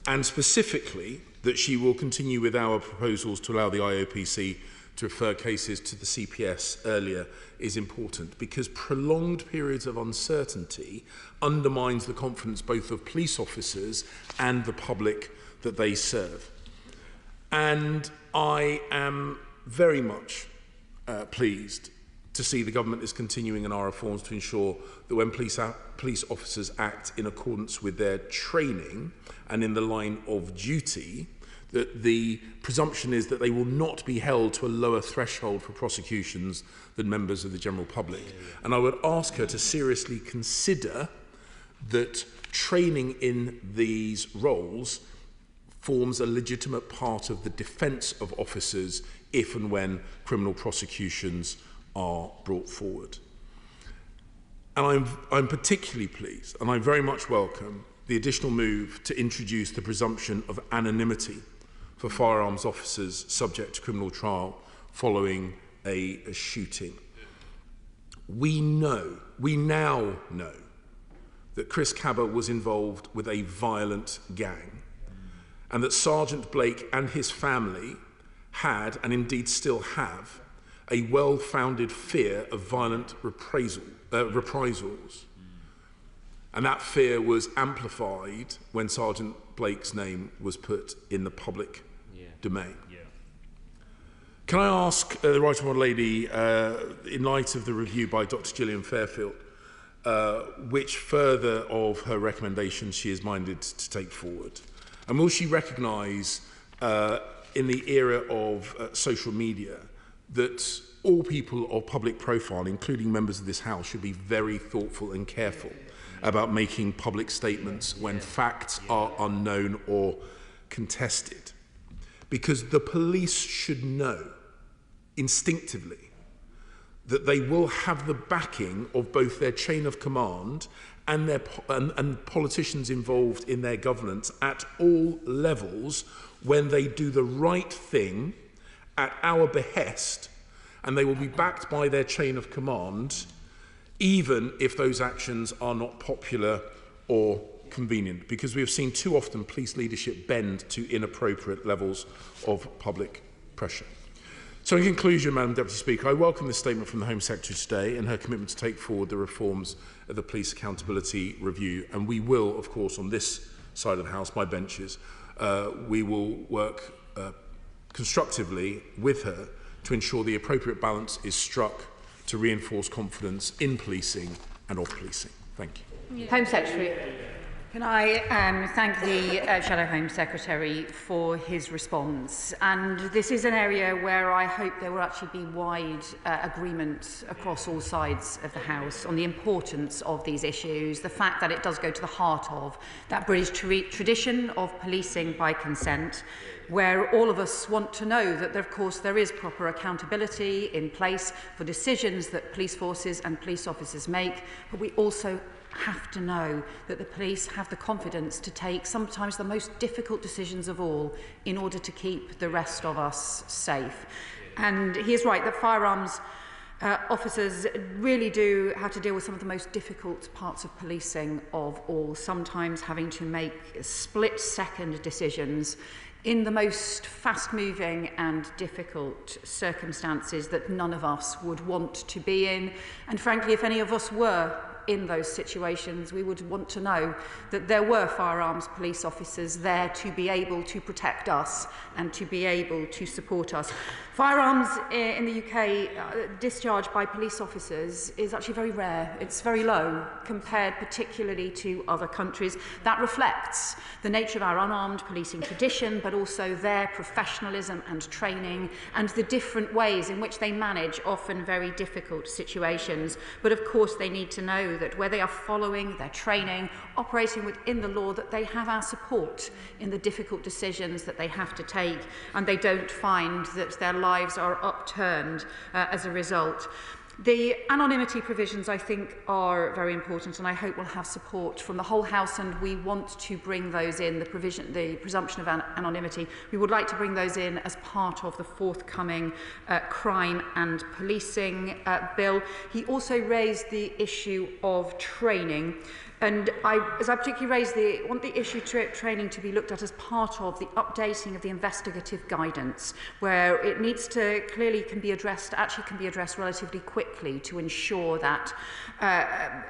And specifically, that she will continue with our proposals to allow the IOPC to refer cases to the CPS earlier is important, because prolonged periods of uncertainty undermines the confidence both of police officers and the public that they serve. And I am very much pleased to see the government is continuing in our reforms to ensure that when police officers act in accordance with their training and in the line of duty, that the presumption is that they will not be held to a lower threshold for prosecutions than members of the general public. And I would ask her to seriously consider that training in these roles forms a legitimate part of the defence of officers if and when criminal prosecutions are brought forward. And I'm particularly pleased, and I very much welcome the additional move to introduce the presumption of anonymity for firearms officers subject to criminal trial following a shooting. We now know that Chris Cabba was involved with a violent gang, and that Sergeant Blake and his family had, and indeed still have, a well-founded fear of violent reprisals. And that fear was amplified when Sergeant Blake's name was put in the public domain. Can I ask the Right Honourable Lady, in light of the review by Dr. Gillian Fairfield, which further of her recommendations she is minded to take forward? And will she recognise, in the era of social media, that all people of public profile, including members of this House, should be very thoughtful and careful about making public statements when facts are unknown or contested? Because the police should know instinctively that they will have the backing of both their chain of command and and politicians involved in their governance at all levels when they do the right thing at our behest, and they will be backed by their chain of command even if those actions are not popular or convenient, because we have seen too often police leadership bend to inappropriate levels of public pressure. So in conclusion, Madam Deputy Speaker, I welcome this statement from the Home Secretary today and her commitment to take forward the reforms of the Police Accountability Review, and we will, of course, on this side of the House, my benches, we will work constructively with her to ensure the appropriate balance is struck to reinforce confidence in policing and of policing. Thank you. Home Secretary. Can I thank the Shadow Home Secretary for his response? And this is an area where I hope there will actually be wide agreement across all sides of the House on the importance of these issues, the fact that it does go to the heart of that British tradition of policing by consent, where all of us want to know that, of course, there is proper accountability in place for decisions that police forces and police officers make, but we also have to know that the police have the confidence to take sometimes the most difficult decisions of all in order to keep the rest of us safe. And he is right that firearms officers really do have to deal with some of the most difficult parts of policing of all, sometimes having to make split-second decisions in the most fast-moving and difficult circumstances that none of us would want to be in. And frankly, if any of us were in those situations, we would want to know that there were firearms police officers there to be able to protect us and to be able to support us. Firearms in the UK discharged by police officers is actually very rare. It's very low compared particularly to other countries. That reflects the nature of our unarmed policing tradition, but also their professionalism and training and the different ways in which they manage often very difficult situations. But of course they need to know that where they are following their training, operating within the law, that they have our support in the difficult decisions that they have to take, and they don't find that their lives are upturned as a result. The anonymity provisions, I think, are very important, and I hope we'll have support from the whole House, and we want to bring those in, the presumption of anonymity. We would like to bring those in as part of the forthcoming crime and policing bill. He also raised the issue of training. And as I particularly raised, want the issue training to be looked at as part of the updating of the investigative guidance, where it needs to can be addressed relatively quickly to ensure that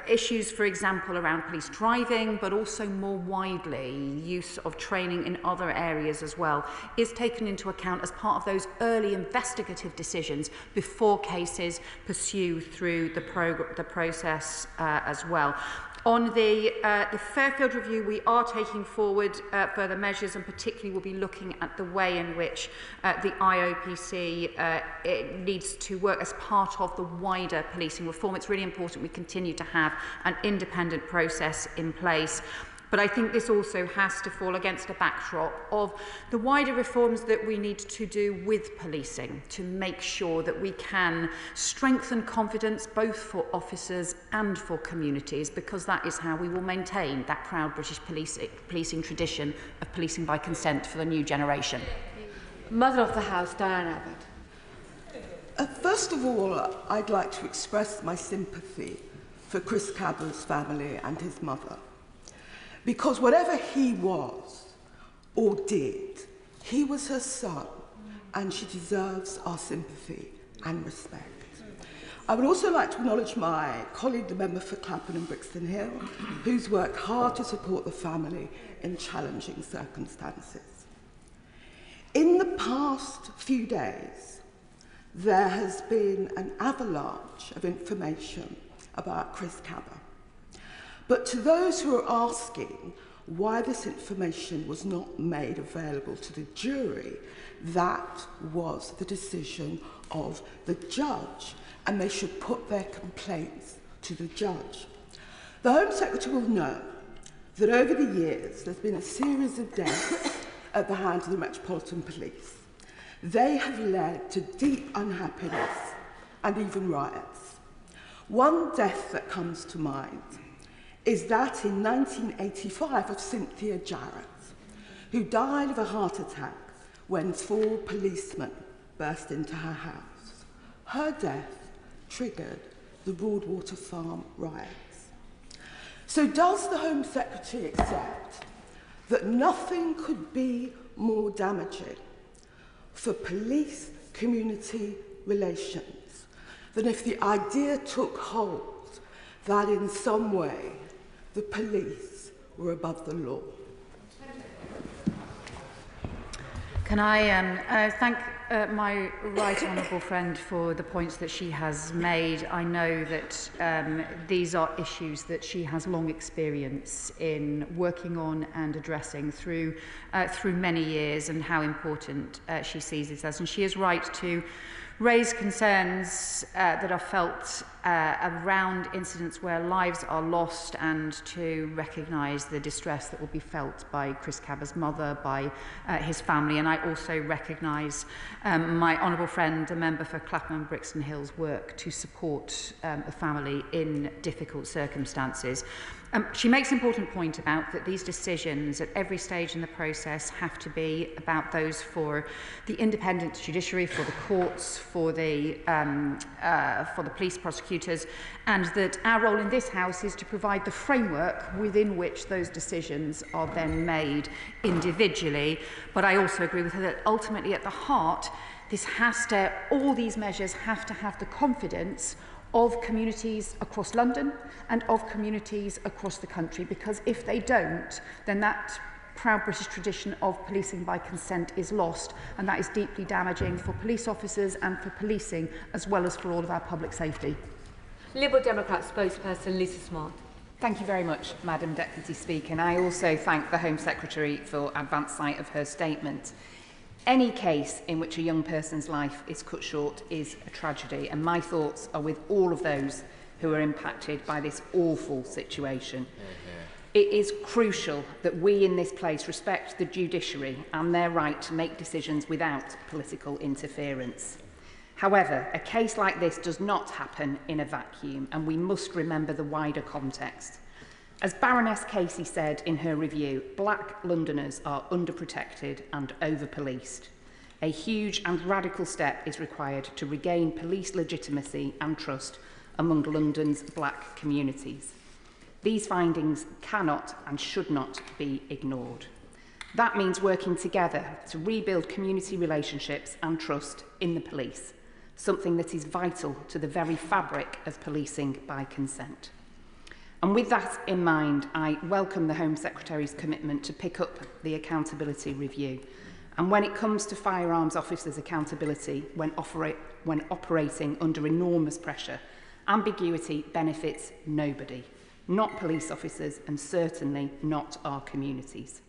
issues, for example, around police driving, but also more widely use of training in other areas as well, is taken into account as part of those early investigative decisions before cases pursue through the process as well. On the Fairfield review, we are taking forward further measures, and particularly we'll be looking at the way in which the IOPC it needs to work as part of the wider policing reform. It's really important we continue to have an independent process in place. But I think this also has to fall against a backdrop of the wider reforms that we need to do with policing to make sure that we can strengthen confidence both for officers and for communities, because that is how we will maintain that proud British policing tradition of policing by consent for the new generation. Mother of the House, Diane Abbott. First of all, I'd like to express my sympathy for Chris Cabell's family and his mother. Because whatever he was or did, he was her son, and she deserves our sympathy and respect. I would also like to acknowledge my colleague, the member for Clapham and Brixton Hill, who's worked hard to support the family in challenging circumstances. In the past few days, there has been an avalanche of information about Chris Cabell. But to those who are asking why this information was not made available to the jury, that was the decision of the judge, and they should put their complaints to the judge. The Home Secretary will know that over the years there's been a series of deaths at the hands of the Metropolitan Police. They have led to deep unhappiness and even riots. One death that comes to mind is that in 1985 of Cynthia Jarrett, who died of a heart attack when 4 policemen burst into her house. Her death triggered the Broadwater Farm riots. So does the Home Secretary accept that nothing could be more damaging for police-community relations than if the idea took hold that in some way the police were above the law? Can I thank my right honourable friend for the points that she has made. I know that these are issues that she has long experience in working on and addressing through many years, and how important she sees this as. And she is right to raise concerns that are felt around incidents where lives are lost, and to recognise the distress that will be felt by Chris Cabba's mother, by his family. And I also recognise my honourable friend, the member for Clapham and Brixton Hill's work to support the family in difficult circumstances. She makes an important point about that these decisions at every stage in the process have to be about those for the independent judiciary, for the courts, for the police prosecutors, and that our role in this House is to provide the framework within which those decisions are then made individually. But I also agree with her that ultimately at the heart, all these measures have to have the confidence of communities across London and of communities across the country, because if they don't, then that proud British tradition of policing by consent is lost, and that is deeply damaging for police officers and for policing, as well as for all of our public safety. Liberal Democrat spokesperson Lisa Smart. Thank you very much, Madam Deputy Speaker, and I also thank the Home Secretary for advance sight of her statement. Any case in which a young person's life is cut short is a tragedy, and my thoughts are with all of those who are impacted by this awful situation. It is crucial that we in this place respect the judiciary and their right to make decisions without political interference. However, a case like this does not happen in a vacuum, and we must remember the wider context. As Baroness Casey said in her review, black Londoners are underprotected and over-policed. A huge and radical step is required to regain police legitimacy and trust among London's black communities. These findings cannot and should not be ignored. That means working together to rebuild community relationships and trust in the police, something that is vital to the very fabric of policing by consent. And with that in mind, I welcome the Home Secretary's commitment to pick up the accountability review. And when it comes to firearms officers' accountability when operating under enormous pressure, ambiguity benefits nobody, not police officers and certainly not our communities.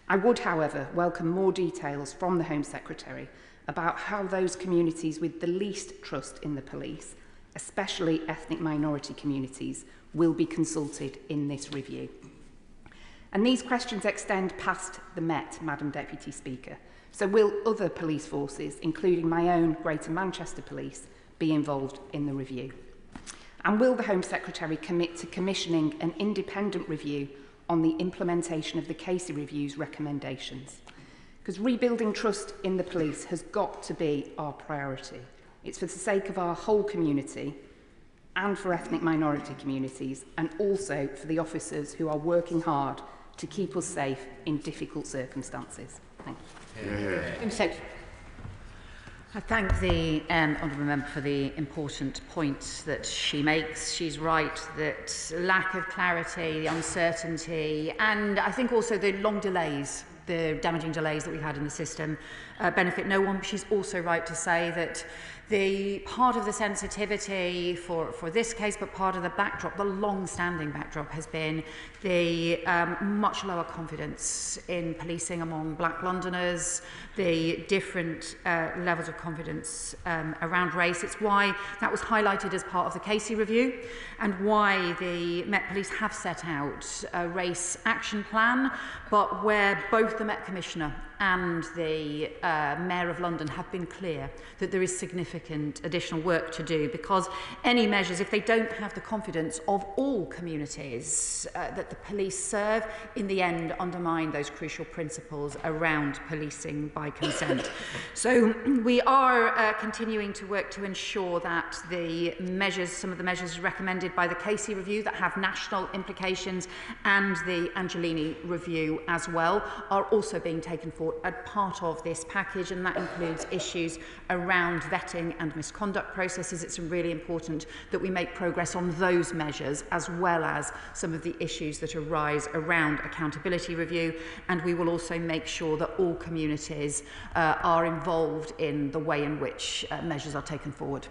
I would, however, welcome more details from the Home Secretary about how those communities with the least trust in the police, especially ethnic minority communities, will be consulted in this review. And these questions extend past the Met, Madam Deputy Speaker. So will other police forces, including my own Greater Manchester Police, be involved in the review? And will the Home Secretary commit to commissioning an independent review on the implementation of the Casey Review's recommendations? Because rebuilding trust in the police has got to be our priority. It's for the sake of our whole community, and for ethnic minority communities, and also for the officers who are working hard to keep us safe in difficult circumstances. Thank you. I thank the honourable member for the important points that she makes. She's right that lack of clarity, the uncertainty, and I think also the long delays, the damaging delays that we've had in the system benefit no one. She's also right to say that the part of the sensitivity for this case, but part of the backdrop, the long-standing backdrop, has been the much lower confidence in policing among black Londoners, the different levels of confidence around race. It's why that was highlighted as part of the Casey Review, and why the Met Police have set out a race action plan, but where both the Met Commissioner and the Mayor of London have been clear that there is significant additional work to do, because any measures, if they don't have the confidence of all communities that the police serve, in the end undermine those crucial principles around policing by consent. So we are continuing to work to ensure that the measures, some of the measures recommended by the Casey Review that have national implications, and the Angelini Review as well, are also being taken forward report as part of this package, and that includes issues around vetting and misconduct processes. It's really important that we make progress on those measures, as well as some of the issues that arise around accountability review, and we will also make sure that all communities are involved in the way in which measures are taken forward.